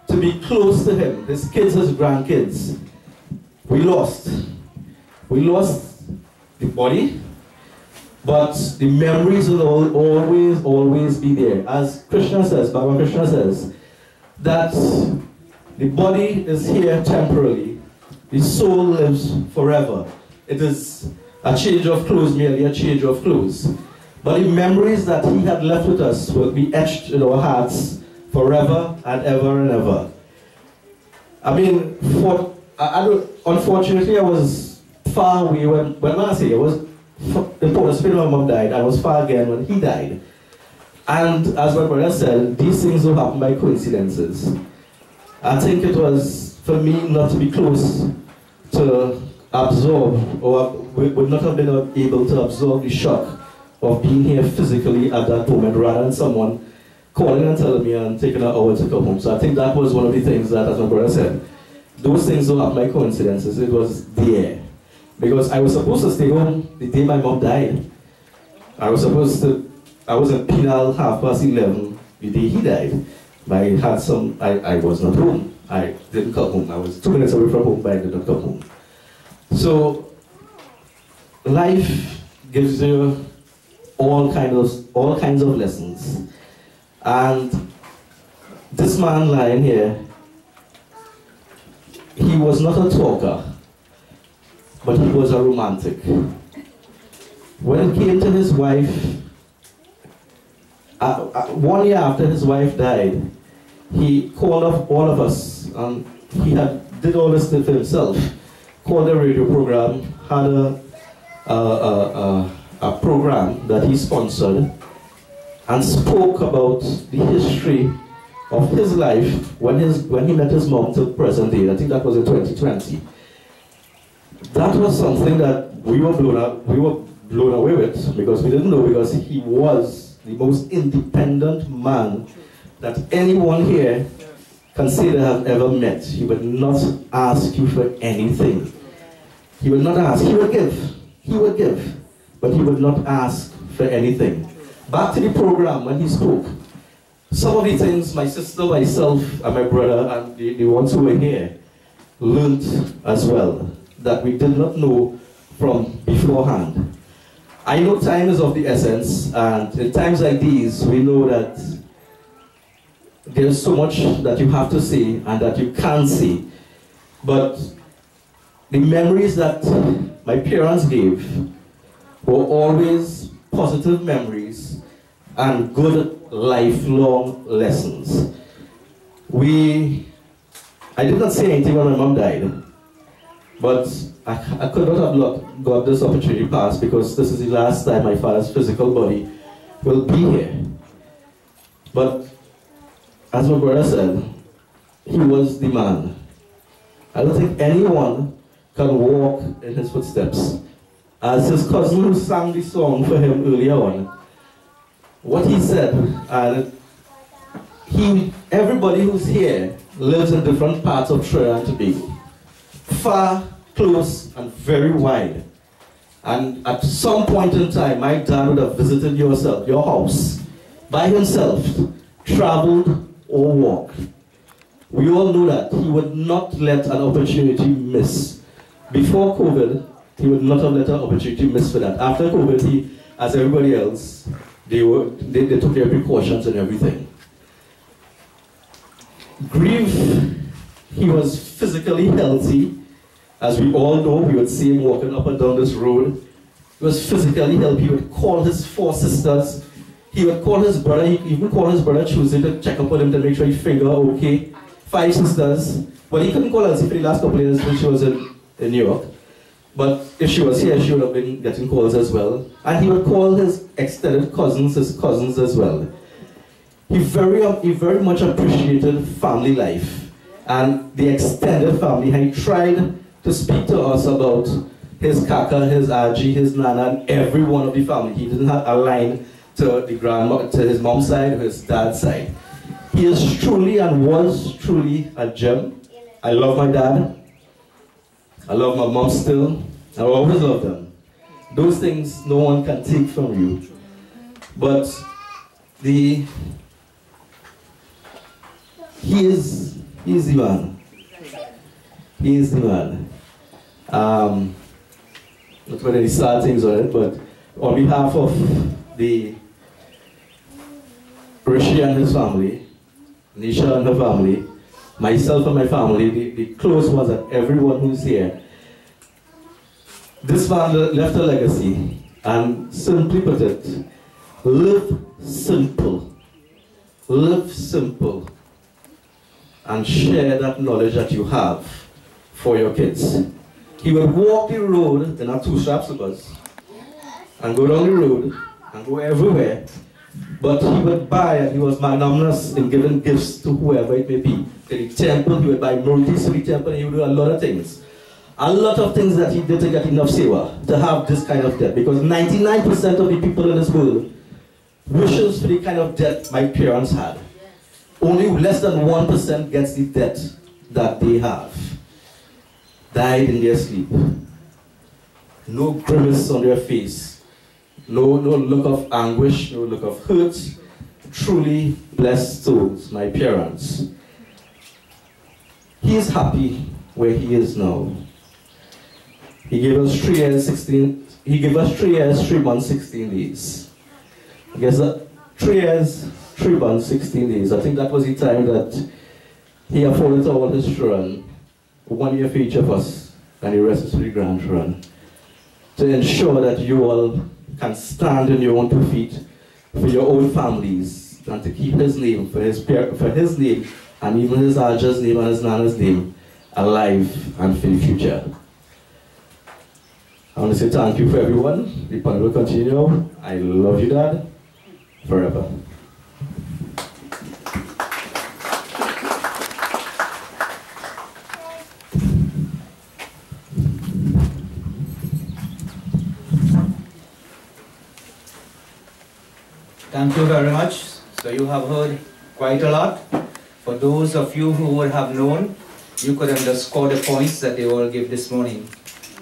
to be close to him, his kids, his grandkids, we lost. We lost the body, But the memories will always be there. As Krishna says, Bhagavan Krishna says, that the body is here temporarily, the soul lives forever. It is a change of clothes, merely a change of clothes. But the memories that he had left with us will be etched in our hearts forever and ever and ever. I mean, unfortunately, I was far away when last year, I was in Port of Spain when my mom died. I was far again when he died. And as my brother said, these things don't happen by coincidences. I think it was for me not to be close to absorb, or would not have been able to absorb the shock of being here physically at that moment, rather than someone calling and telling me and taking an hour to come home. So I think that was one of the things that, as my brother said, those things don't happen by coincidences. It was there. Because I was supposed to stay home the day my mom died. I was in penal 11:30 the day he died. I was not home. I didn't come home. I was 2 minutes away from home, but I did not come home. So life gives you all kinds of lessons. And this man lying here, he was not a talker, but he was a romantic. When it came to his wife, 1 year after his wife died, he called up all of us, and he did all this stuff himself, called a radio program, had a program that he sponsored, and spoke about the history of his life when he met his mom to present day. I think that was in 2020. That was something that we were blown away with, because we didn't know, because he was the most independent man that anyone here can say they have ever met. He would not ask you for anything. He would not ask. He would give, but he would not ask for anything. Back to the program when he spoke. Some of the things my sister, myself, and my brother, and the ones who were here, learned as well, that we did not know from beforehand. I know time is of the essence, and in times like these, we know that there's so much that you have to say and that you can't say. But the memories that my parents gave were always positive memories and good lifelong lessons. I did not say anything when my mom died, but I could not have got this opportunity passed, because this is the last time my father's physical body will be here. But as my brother said, he was the man. I don't think anyone can walk in his footsteps. As his cousin who sang the song for him earlier on, what he said, and everybody who's here lives in different parts of Trinidad and Tobago. Far, close, and very wide. And at some point in time, my dad would have visited your house, by himself, traveled or walked. We all know that. He would not let an opportunity miss. Before COVID, he would not have let an opportunity miss for that. After COVID, he, as everybody else, they took their precautions and everything. Grief, he was physically healthy. As we all know, we would see him walking up and down this road. He was physically healthy. He would call his 4 sisters. He would call his brother. He even called his brother Tuesday to check up on him to make sure his finger okay. 5 sisters. But he couldn't call Elsie for the last couple of years when she was in New York. But if she was here, she would have been getting calls as well. And he would call his extended cousins, his cousins as well. He very much appreciated family life and the extended family. And he tried to speak to us about his kaka, his aji, his nana, and every one of the family. He didn't have a line to his mom's side or his dad's side. He is truly and was truly a gem. I love my dad. I love my mom still. I always love them. Those things no one can take from you. But he is the man. He is the man. Not put any sad things on it, but on behalf of the Rishi and his family, Nisha and her family, myself and my family, the close ones and everyone who's here, this man left a legacy, and simply put it, live simple, and share that knowledge that you have for your kids. He would walk the road in our two-strap slippers and go down the road and go everywhere, but he would buy, and he was magnanimous in giving gifts to whoever it may be. To the temple, he would buy multis to the temple, and he would do a lot of things. A lot of things that he did to get enough seva, to have this kind of debt, because 99% of the people in this world wishes for the kind of debt my parents had. Only less than 1% gets the debt that they have. Died in their sleep. No grimace on their face. No look of anguish, no look of hurt. Truly blessed souls, my parents. He is happy where he is now. He gave us 3 years, 3 months, 16 days. I guess that 3 years, 3 months, 16 days. I think that was the time that he afforded to all his children 1 year for each of us, and the rest is for the grandchildren, to ensure that you all can stand on your own 2 feet for your own families, and to keep his name, for his name, and even his Aja's name and his Nana's name alive and for the future. I want to say thank you for everyone. The panel will continue. I love you, Dad, forever. Thank you very much. So you have heard quite a lot. For those of you who would have known, you could underscore the points that they all give this morning.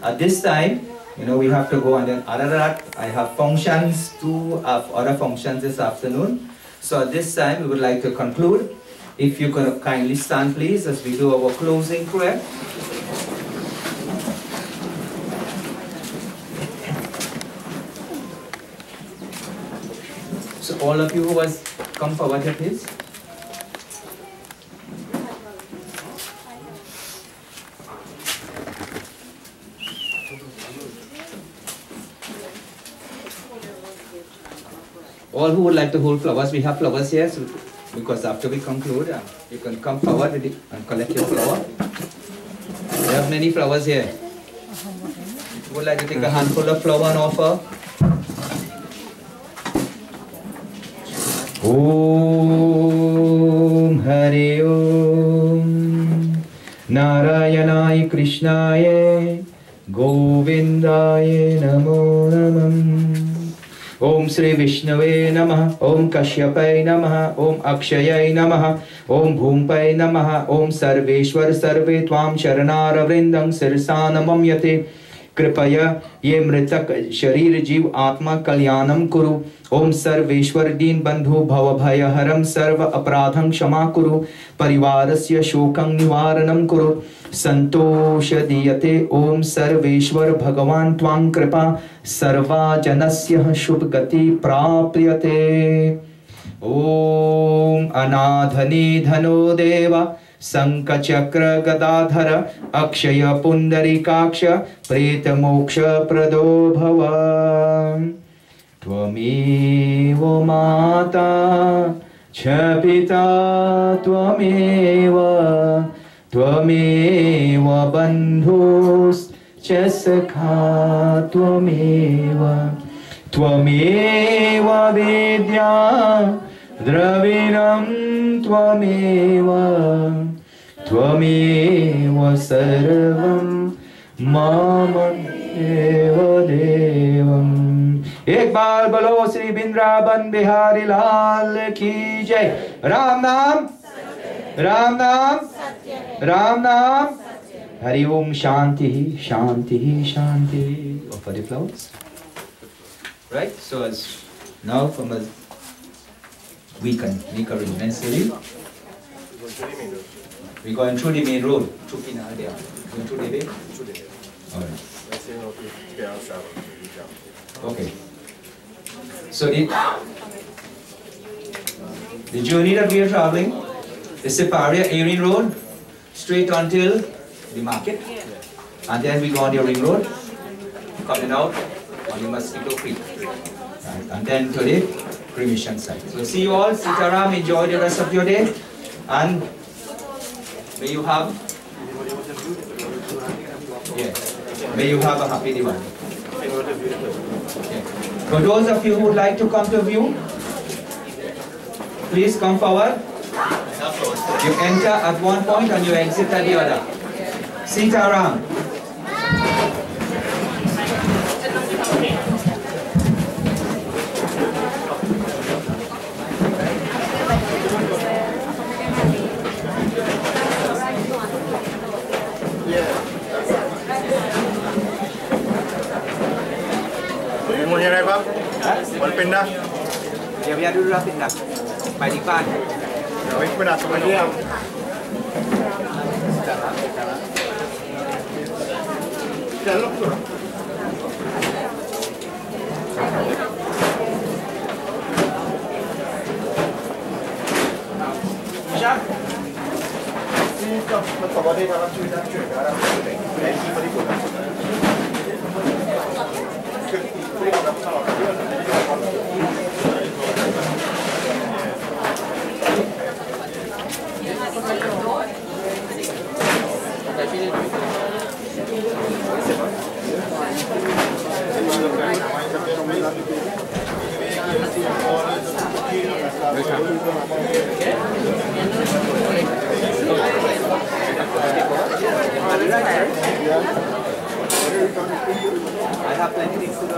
At this time, we have to go, and then other than that, I have functions, 2 other functions this afternoon. So at this time, we would like to conclude. If you could kindly stand, please, as we do our closing prayer. So all of you who has come forward here, please. All who would like to hold flowers, we have flowers here, so because after we conclude, you can come forward and collect your flower. We have many flowers here. If you would like to take a handful of flower and offer. Om Hare Om Narayanaya Krishnaya Govindaya Namo Namah. Om Sri Vishnave Namaha, Om Kashyapai Namaha, Om Akshayai Namaha, Om Bhumpai Namaha, Om Sarveshwar Sarve Tvam Charanara Vrindam Sirsa Namamyate. Kripaya ye mritak sharir jeev atma kalyanam kuru. Om Sarveshwar Deen Bandhu Bhava Bhaya Haram Sarva Apradham Kshama Kuru. Parivarasya Shokam Nivaranam Kuru. Santosha Diyate Om Sarveshwar Bhagavan Twang Kripa Sarva Janasya Shubh Gati Prapyate. Om Anadhani Dhano Deva Sankachakra Gadadhara Akshaya Pundarikaksha Preta Moksha Prado Bhava. Tvameva Mata Chapita Tvameva Tvameva Bandhus Chasakha Tvameva Tvameva Vidya Dravinam Tvameva Tvameva Sarvam Mama Eva Devam. एक बार बोलो श्री वृंदावन बिहारी लाल की जय. राम नाम राम नाम राम नाम. Hari Om Shanti Shanti Shanti. Offer the flowers. Right, so as now from us we can make arrangements for you. We're going through the main road. Through Pinal there. Going through the way? Alright. Okay. So the journey that we are traveling, the Separia Erin Road, straight until the market, and then we go on the ring road, coming out on the Mosquito Creek, right, and then to the cremation site. So see you all, Sitaram, enjoy the rest of your day, and may you have, may you have a happy Diwali. For those of you who would like to come to view, please come forward. You enter at one point and you exit at the other. Sitaram. Mau nyari apa? Mau pindah? Ya biar dulu lah pindah. By the van. Ya, pindah ke mana? Jalan tu. Siap. Ini tak betul dia dalam cerita dalam ini berikut. I have plenty things to do.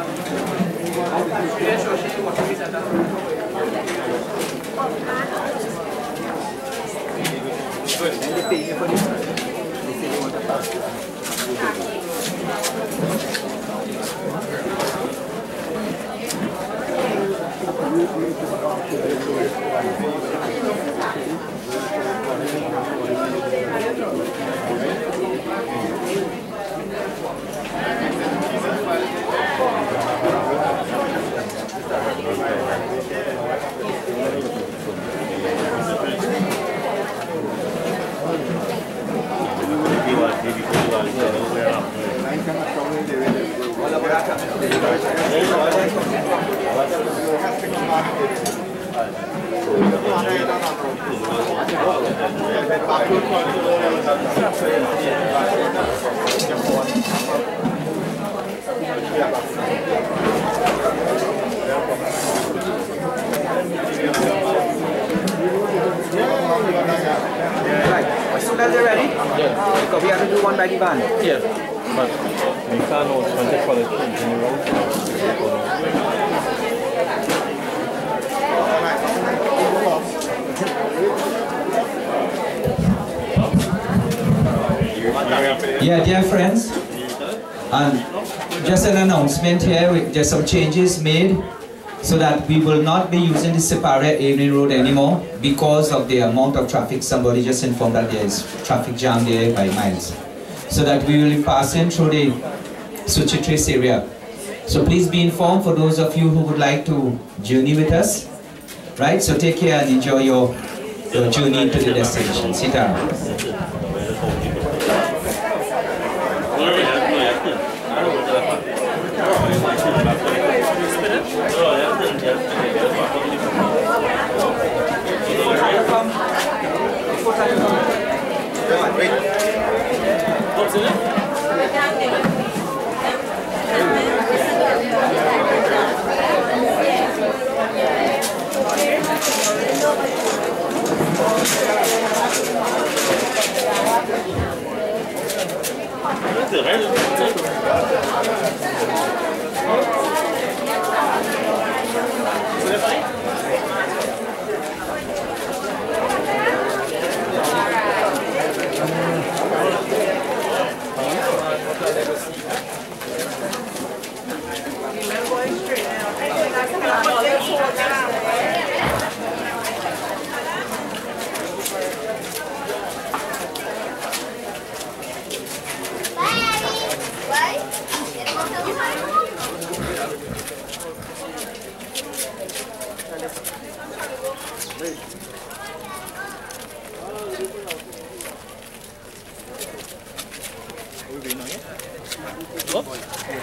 As soon as they're ready, because we have to do one by the band. Yes, but we can't also contact for the kids in the road. Yeah, dear friends, and just an announcement here, there's some changes made so that we will not be using the Separia Evening Road anymore because of the amount of traffic. Somebody just informed that there is traffic jam there by miles. So that we will be passing through the Suchitris area. So please be informed for those of you who would like to journey with us. Right, so take care and enjoy your journey to the destination. Sit down. What's in it?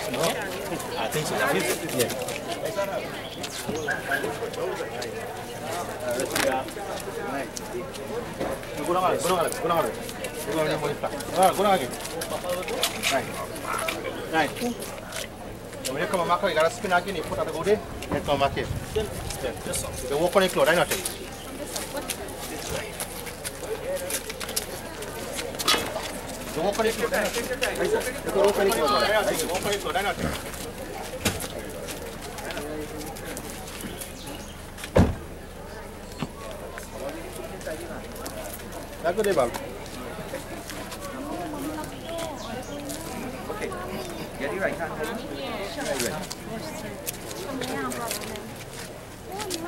I think so. Yeah. Right. When you come back, you gotta spin again, you put out the goodie, and come back here. You can walk on the floor, right? Nothing. You walk on the floor, right? You can walk on the floor, right? You walk on the floor, right? That's good, Bob. Okay. Get it right hand.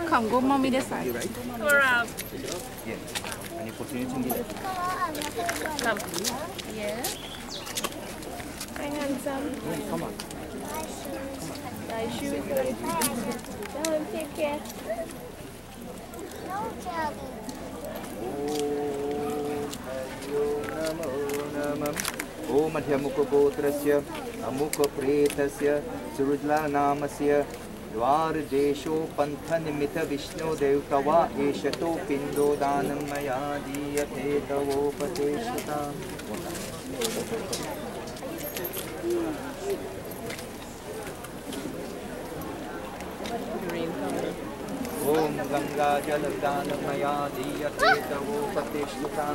Come go, mommy, this side. Right? Around. Yeah. And you put it in the left. Come. Yeah. Hi, handsome. Come on. Nice shoes. Tell him take care. Om Madhyamukha Gotrasya Amukha Pretasya Suruglal Namasya Dwar Desho Pantha Nimita Vishnu Devtava Eshato Pindo Danam Maya Diyate Tavo Pateshata. Om Ganga Jaladhanam Maya Diyate Tavo Pateshata.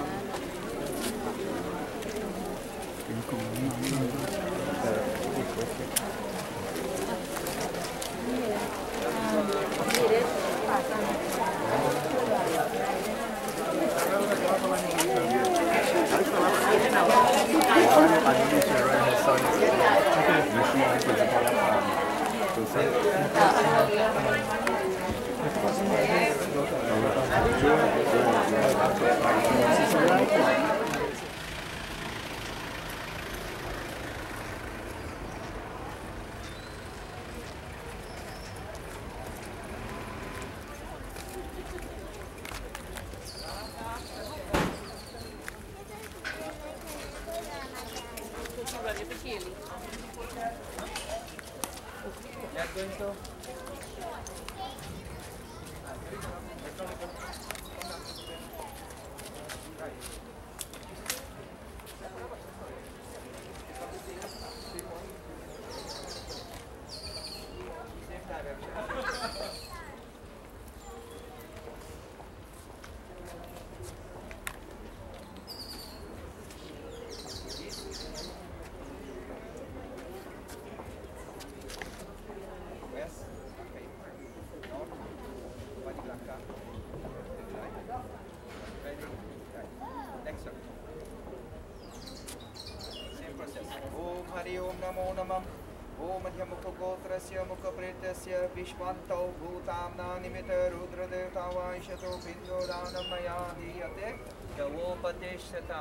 Vishwanto Bhutamna Nimita Rudra Devtava Ishato Pindo Danam Maya Diyate Tavo Pateshata.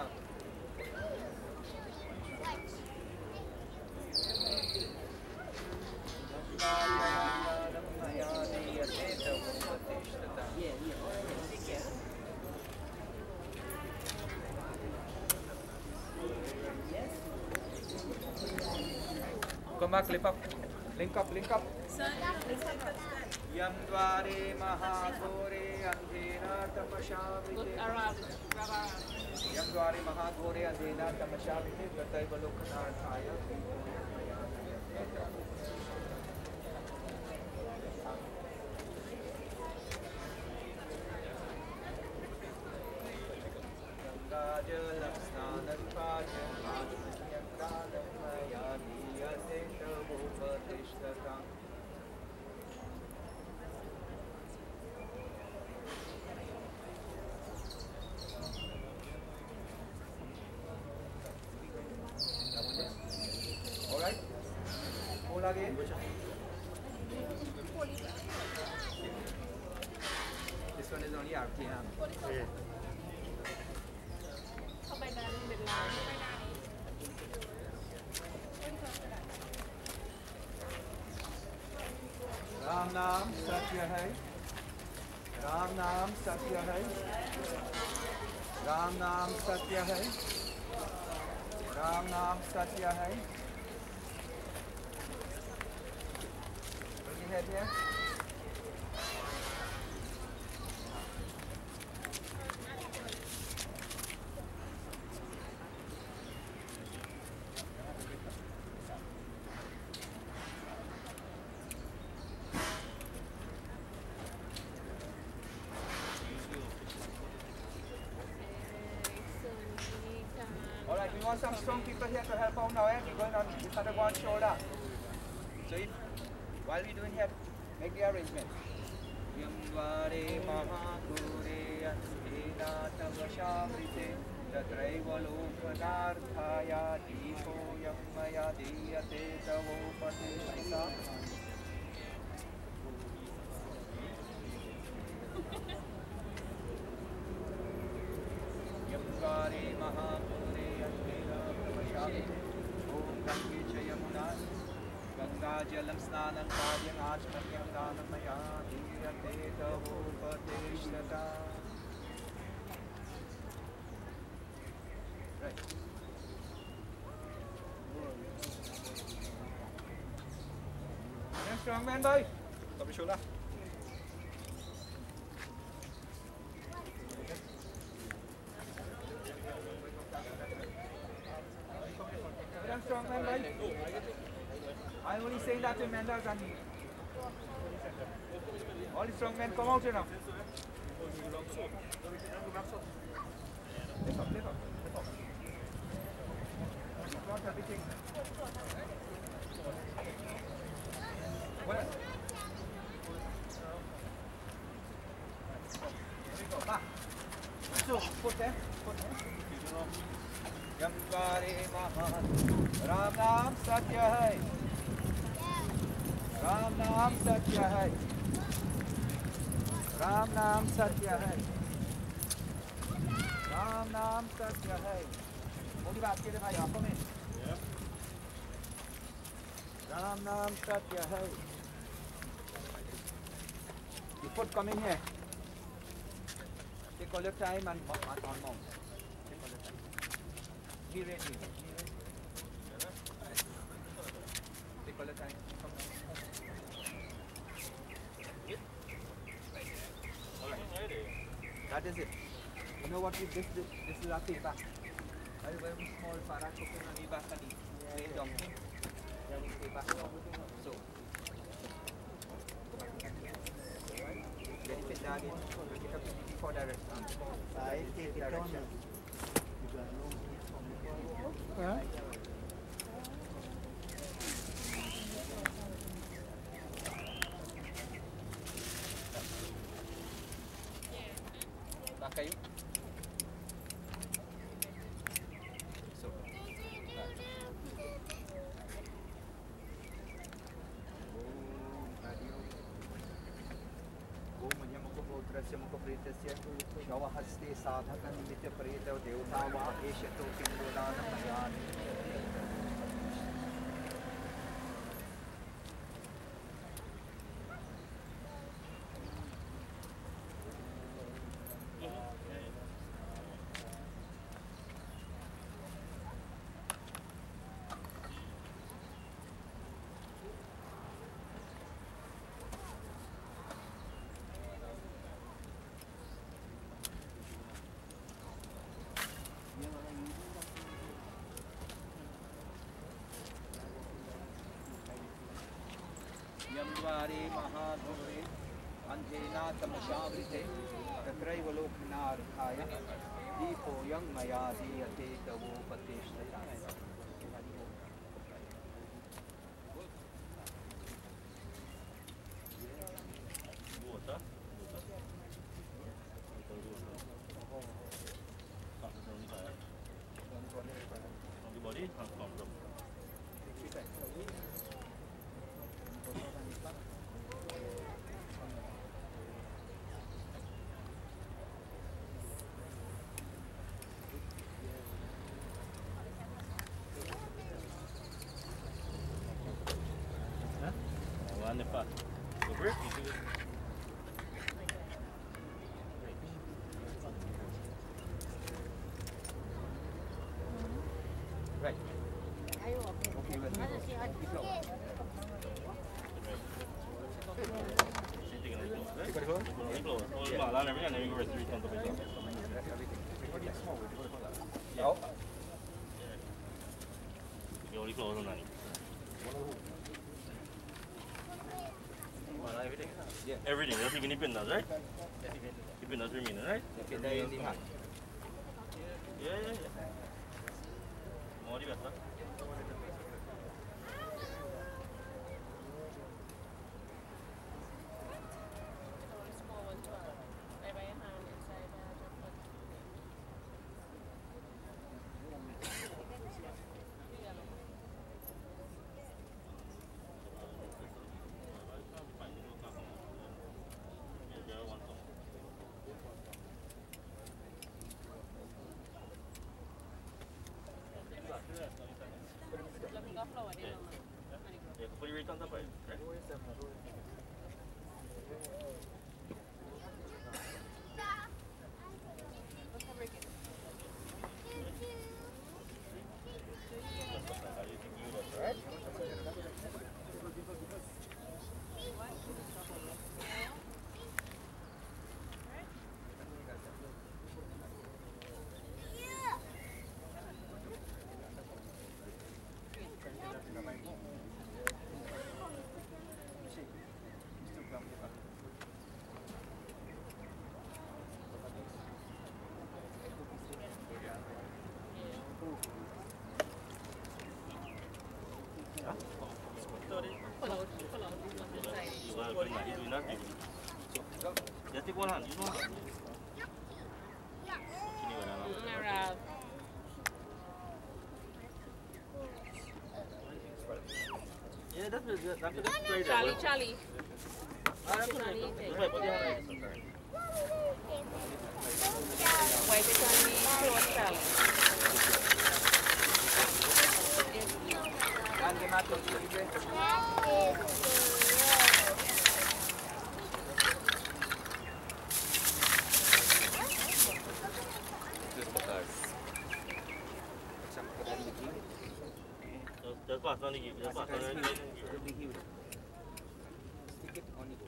Come back, link up. Link up, link up. Yam Dware Mahagore Andhena Tamashavite. Yam Dware Mahagore Andhena Tamashavite. Gatai Balokhanarthaya. Gangajalam Snanarpajam Adhyam Pranam Maya Diyate Tavo Patishthata. Alright? Pull again. This one is only Arti. Yeah. Ram Naam Satya Hai. Ram Naam Satya Hai. Ram Naam Satya Hai. Ram Naam Satya Hai. head here. Alright, we want some strong people here to help out now, eh? We're going on, we start to go on shoulder. So if, while we're doing here, make the arrangement. Yamvare mahakure ansena tavashamrite tatraiva lokanarthaya deepo yammaya diyate tavo patisa. Yamvare mahakure ansena tavashamrite om gange cha yamuna Ganga jalam snanam karyam achmaryam danam maya diyate tavo patishata. Right. Next strong man boy. Top your shoulder. Next strong man boy. I'm only saying that to Mendas and all the strong men come out here now. Lift up, lift up, lift up. Not everything. Where? There we go, back. So, put there, put there. Yamvare Mahan Ram Naam Satya Hai Ram Naam Satya Hai Ram Naam Satya Hai Ram Naam Satya Hai Only basket if I come in. Ram Naam Satya Hai. The foot come in here. Take all your time and on mount. Take all your time. Be ready. Take all your time. Come down. That is it. You know what? This is our paper. Very small para cooking on the back and the donkey. Paper. So, get it down in. Get up to 4 direction. Side take direction. Back kayo. So. Om Yamako Putrasya Mako Pritasya Shavahaste Sadhakan Nitya Preta Devtava Eshato Kindodana Mayani. Yamvare Mahadhure Anjena Tamashavrite Tatraiva Lokanarthaya Deepo Yammaya Diyate Tavo Patishta. Water. On the body, from One pa. Over. Right. Okay, well, keep low. everything, and then you reach on top of it. Oh. You only close on that. Everything? Yeah. Everything, that's even the pinnas, right? The pinnas remaining, right? The pinna in the hand. Yeah. More the better. Yeah, put it right on top of it, right? Just take one hand, use one hand. Yeah, that's straight. Charlie. Why is it only close, Charlie? And the matter Just pass on the give. Just pass on the give. Stick it on the go.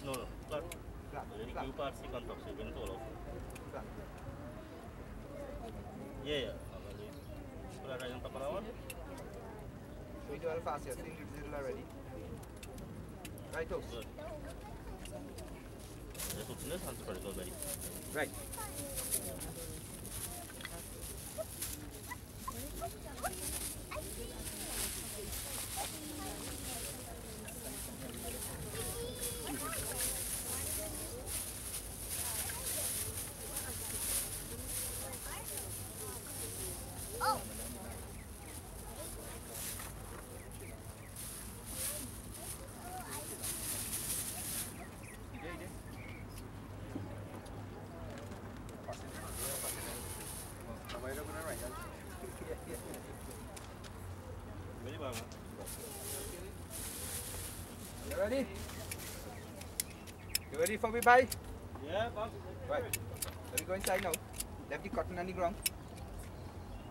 No, flat. Jadi Q part si kontak si bentuk loh. Yeah. Sudah ada yang tak perawan? We do alpha fast, yes. Single zero already. Right, Oaks. Good. Just open this and spread it already. Right. You ready? You ready for me, bye? Yeah, boss. Right. Let me go inside now. Left the cotton on the ground.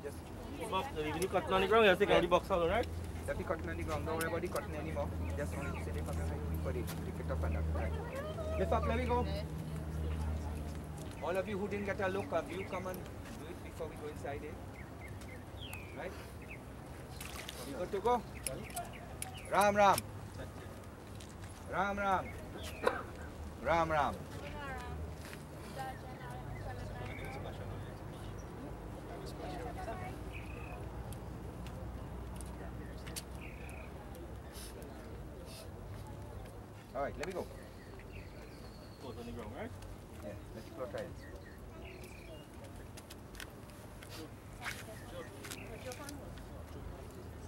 Just leave the cotton on the ground. You take out the box out, right? Left the cotton on the ground. Don't worry about the cotton anymore. Just only sit it for the pick it up and that. Right. Lift up. Let me go. All of you who didn't get a look of you, come and do it before we go inside there. Right? You good to go? Ram Ram. Ram Ram. Ram Ram. Alright, let me go. Close on the ground, right? Yeah, let's go try it.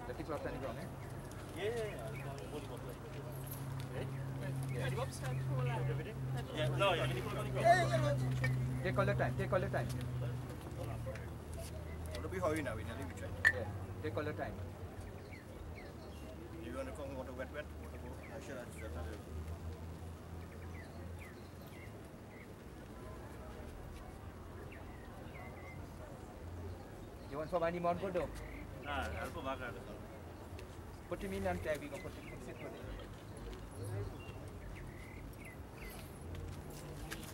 Let it cloth on the ground, eh? Yeah. Take all the time, take all the time. Don't be hurry now, we nearly reach. Yeah, take all your time. You want to come water wet? Water go? I should have said that. You want some money more good though? Nah, I'll go back. Put him in and try, we go put him, fix it for him.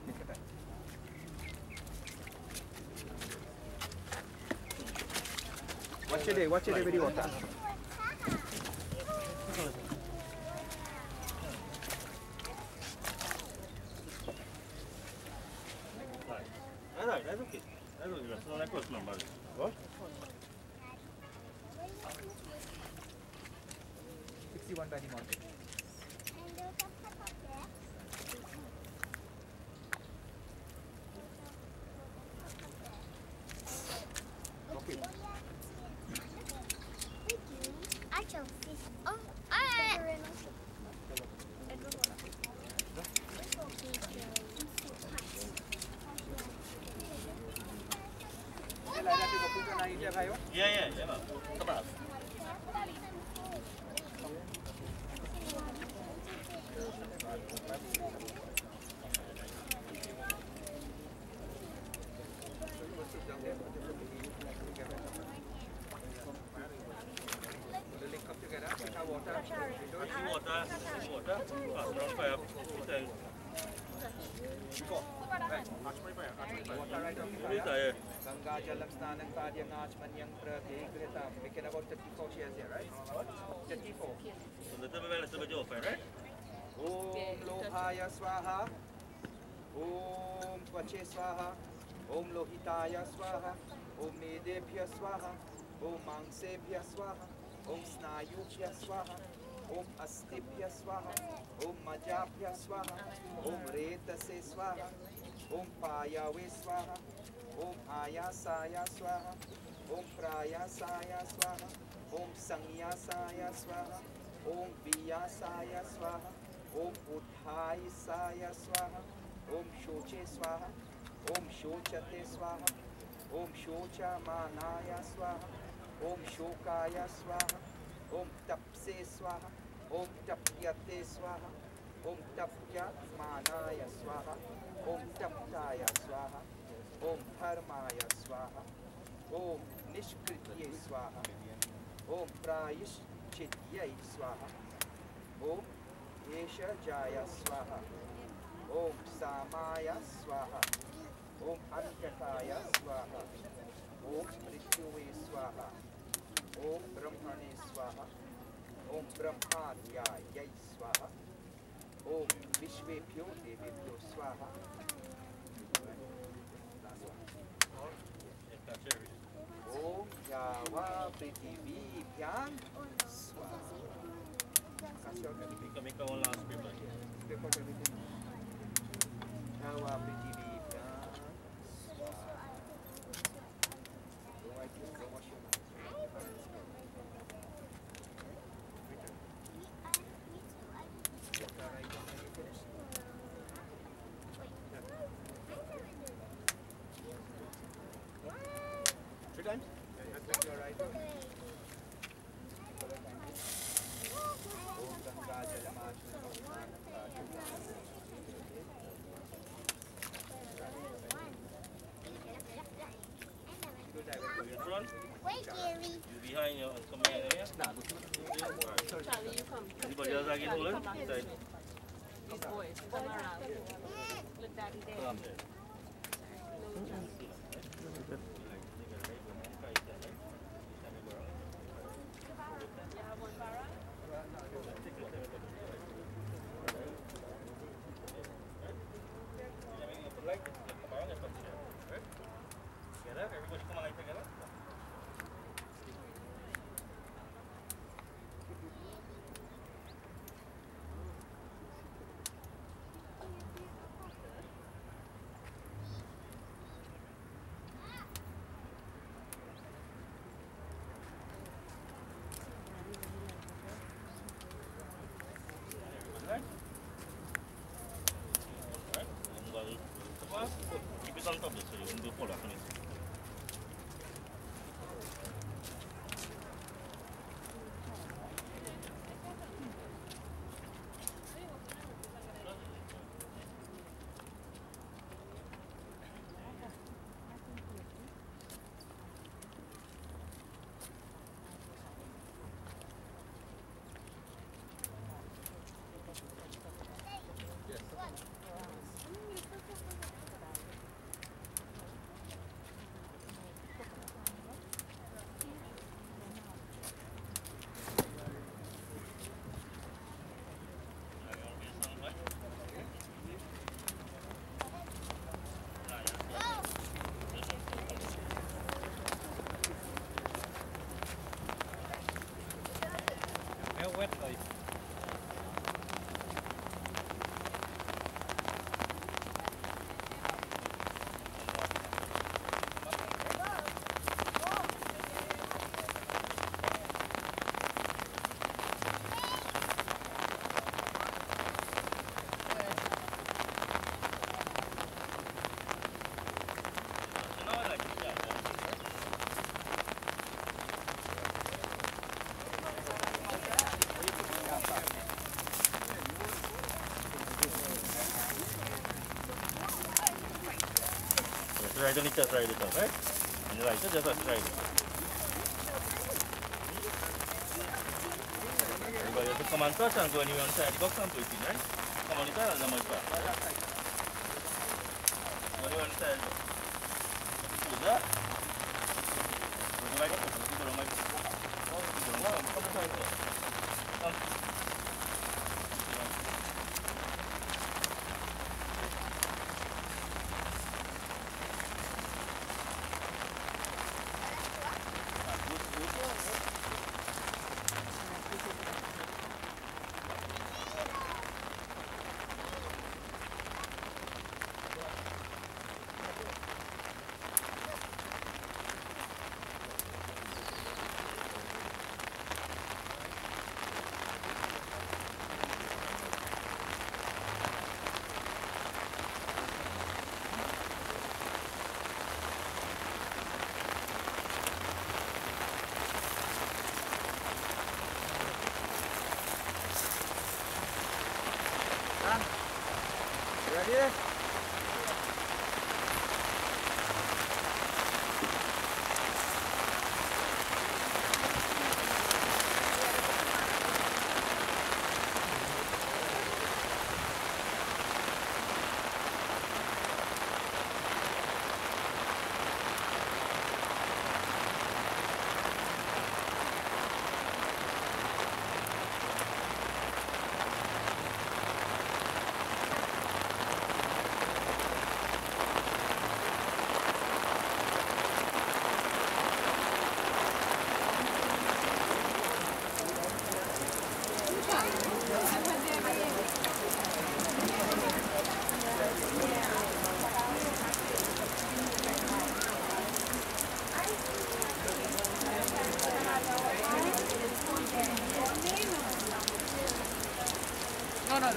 Take your time. Watch your day with the water. That's okay. That's okay. That's not a close number. What? 61 by the mountain. Okay. Yeah. Come on. Link up together, take our water. Water right on the fire. Ganga Jalam Snan and Padya Nachman Yang Prati Greta. Making about 34 shares here, right? 34. So the little bit right? Om Lohaya Swaha. Om Tvache Swaha. Om Lohitaya Swaha. Om Medebhya Swaha. Om Mangsebhya Swaha. Om Snayubhya Swaha. Om Astibhya Swaha. Om Majabhya Swaha. Om Retase Swaha. Om Payave Swaha. Om Ayasaya Swaha. Om Prayasaya Swaha. Om Sangyasaya Swaha. Om Viyasaya Swaha. Om Uddhaisaya Swaha. Om Shoche Swaha. Om Shochate Swaha. Om Shocha Manaya Swaha. Om Shokaya Swaha. Om Tapse Swaha. Om Tapyate Swaha. Om Tapya Manaya Swaha. Om Taptaya Swaha. Om Dharmaya Swaha. Om Nishkritye Swaha. Om Prayish Chityai Swaha. Om Yesha Jaya Swaha. Om Samaya Swaha. Om Antakaya Swaha. Om Mrityuve Swaha. Om Brahmane Swaha. Om Brahmadyaya Swaha. Om Vishvebhyo Devebhyo Swaha. Last one. Om Java Prithivibhyam Swaha. Make our last paper. Record everything. Java Prithivibhyam Swaha. Go right here, go wash your hands. Water right when you finish. 3 times? That's your right one. Om Ganga Wait, Gary. You behind you and come here, yeah? Nah, Charlie, you come. Anybody else again, hold on? These boys, come around. Look, Daddy there. Come there. You have one para? Together, everybody come on together. Keep it on top so you can do follow up on it. Right on the chest, right it up, right? And you like it, just right it. But you have to come and touch and go anywhere on the side. You got some to it, right? Come on the side and the much back. Anywhere on the side. Do that. Would you like to put it on my... Come inside here. Come. Ready?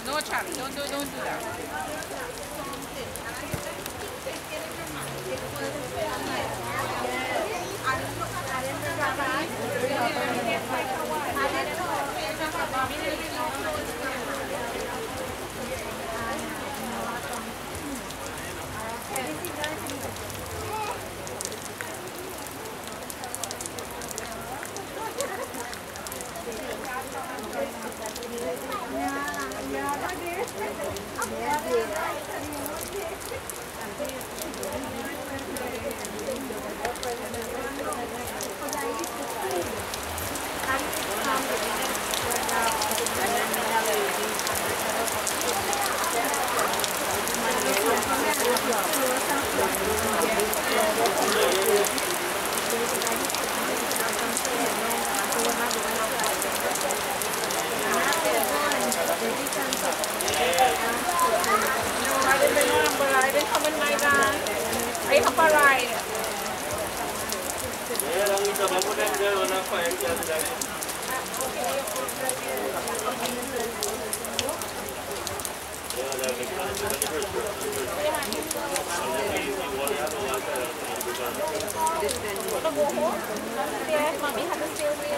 No, Charlie, don't do that. I didn't come in my van. I have a ride. Yes, mommy had to stay with me.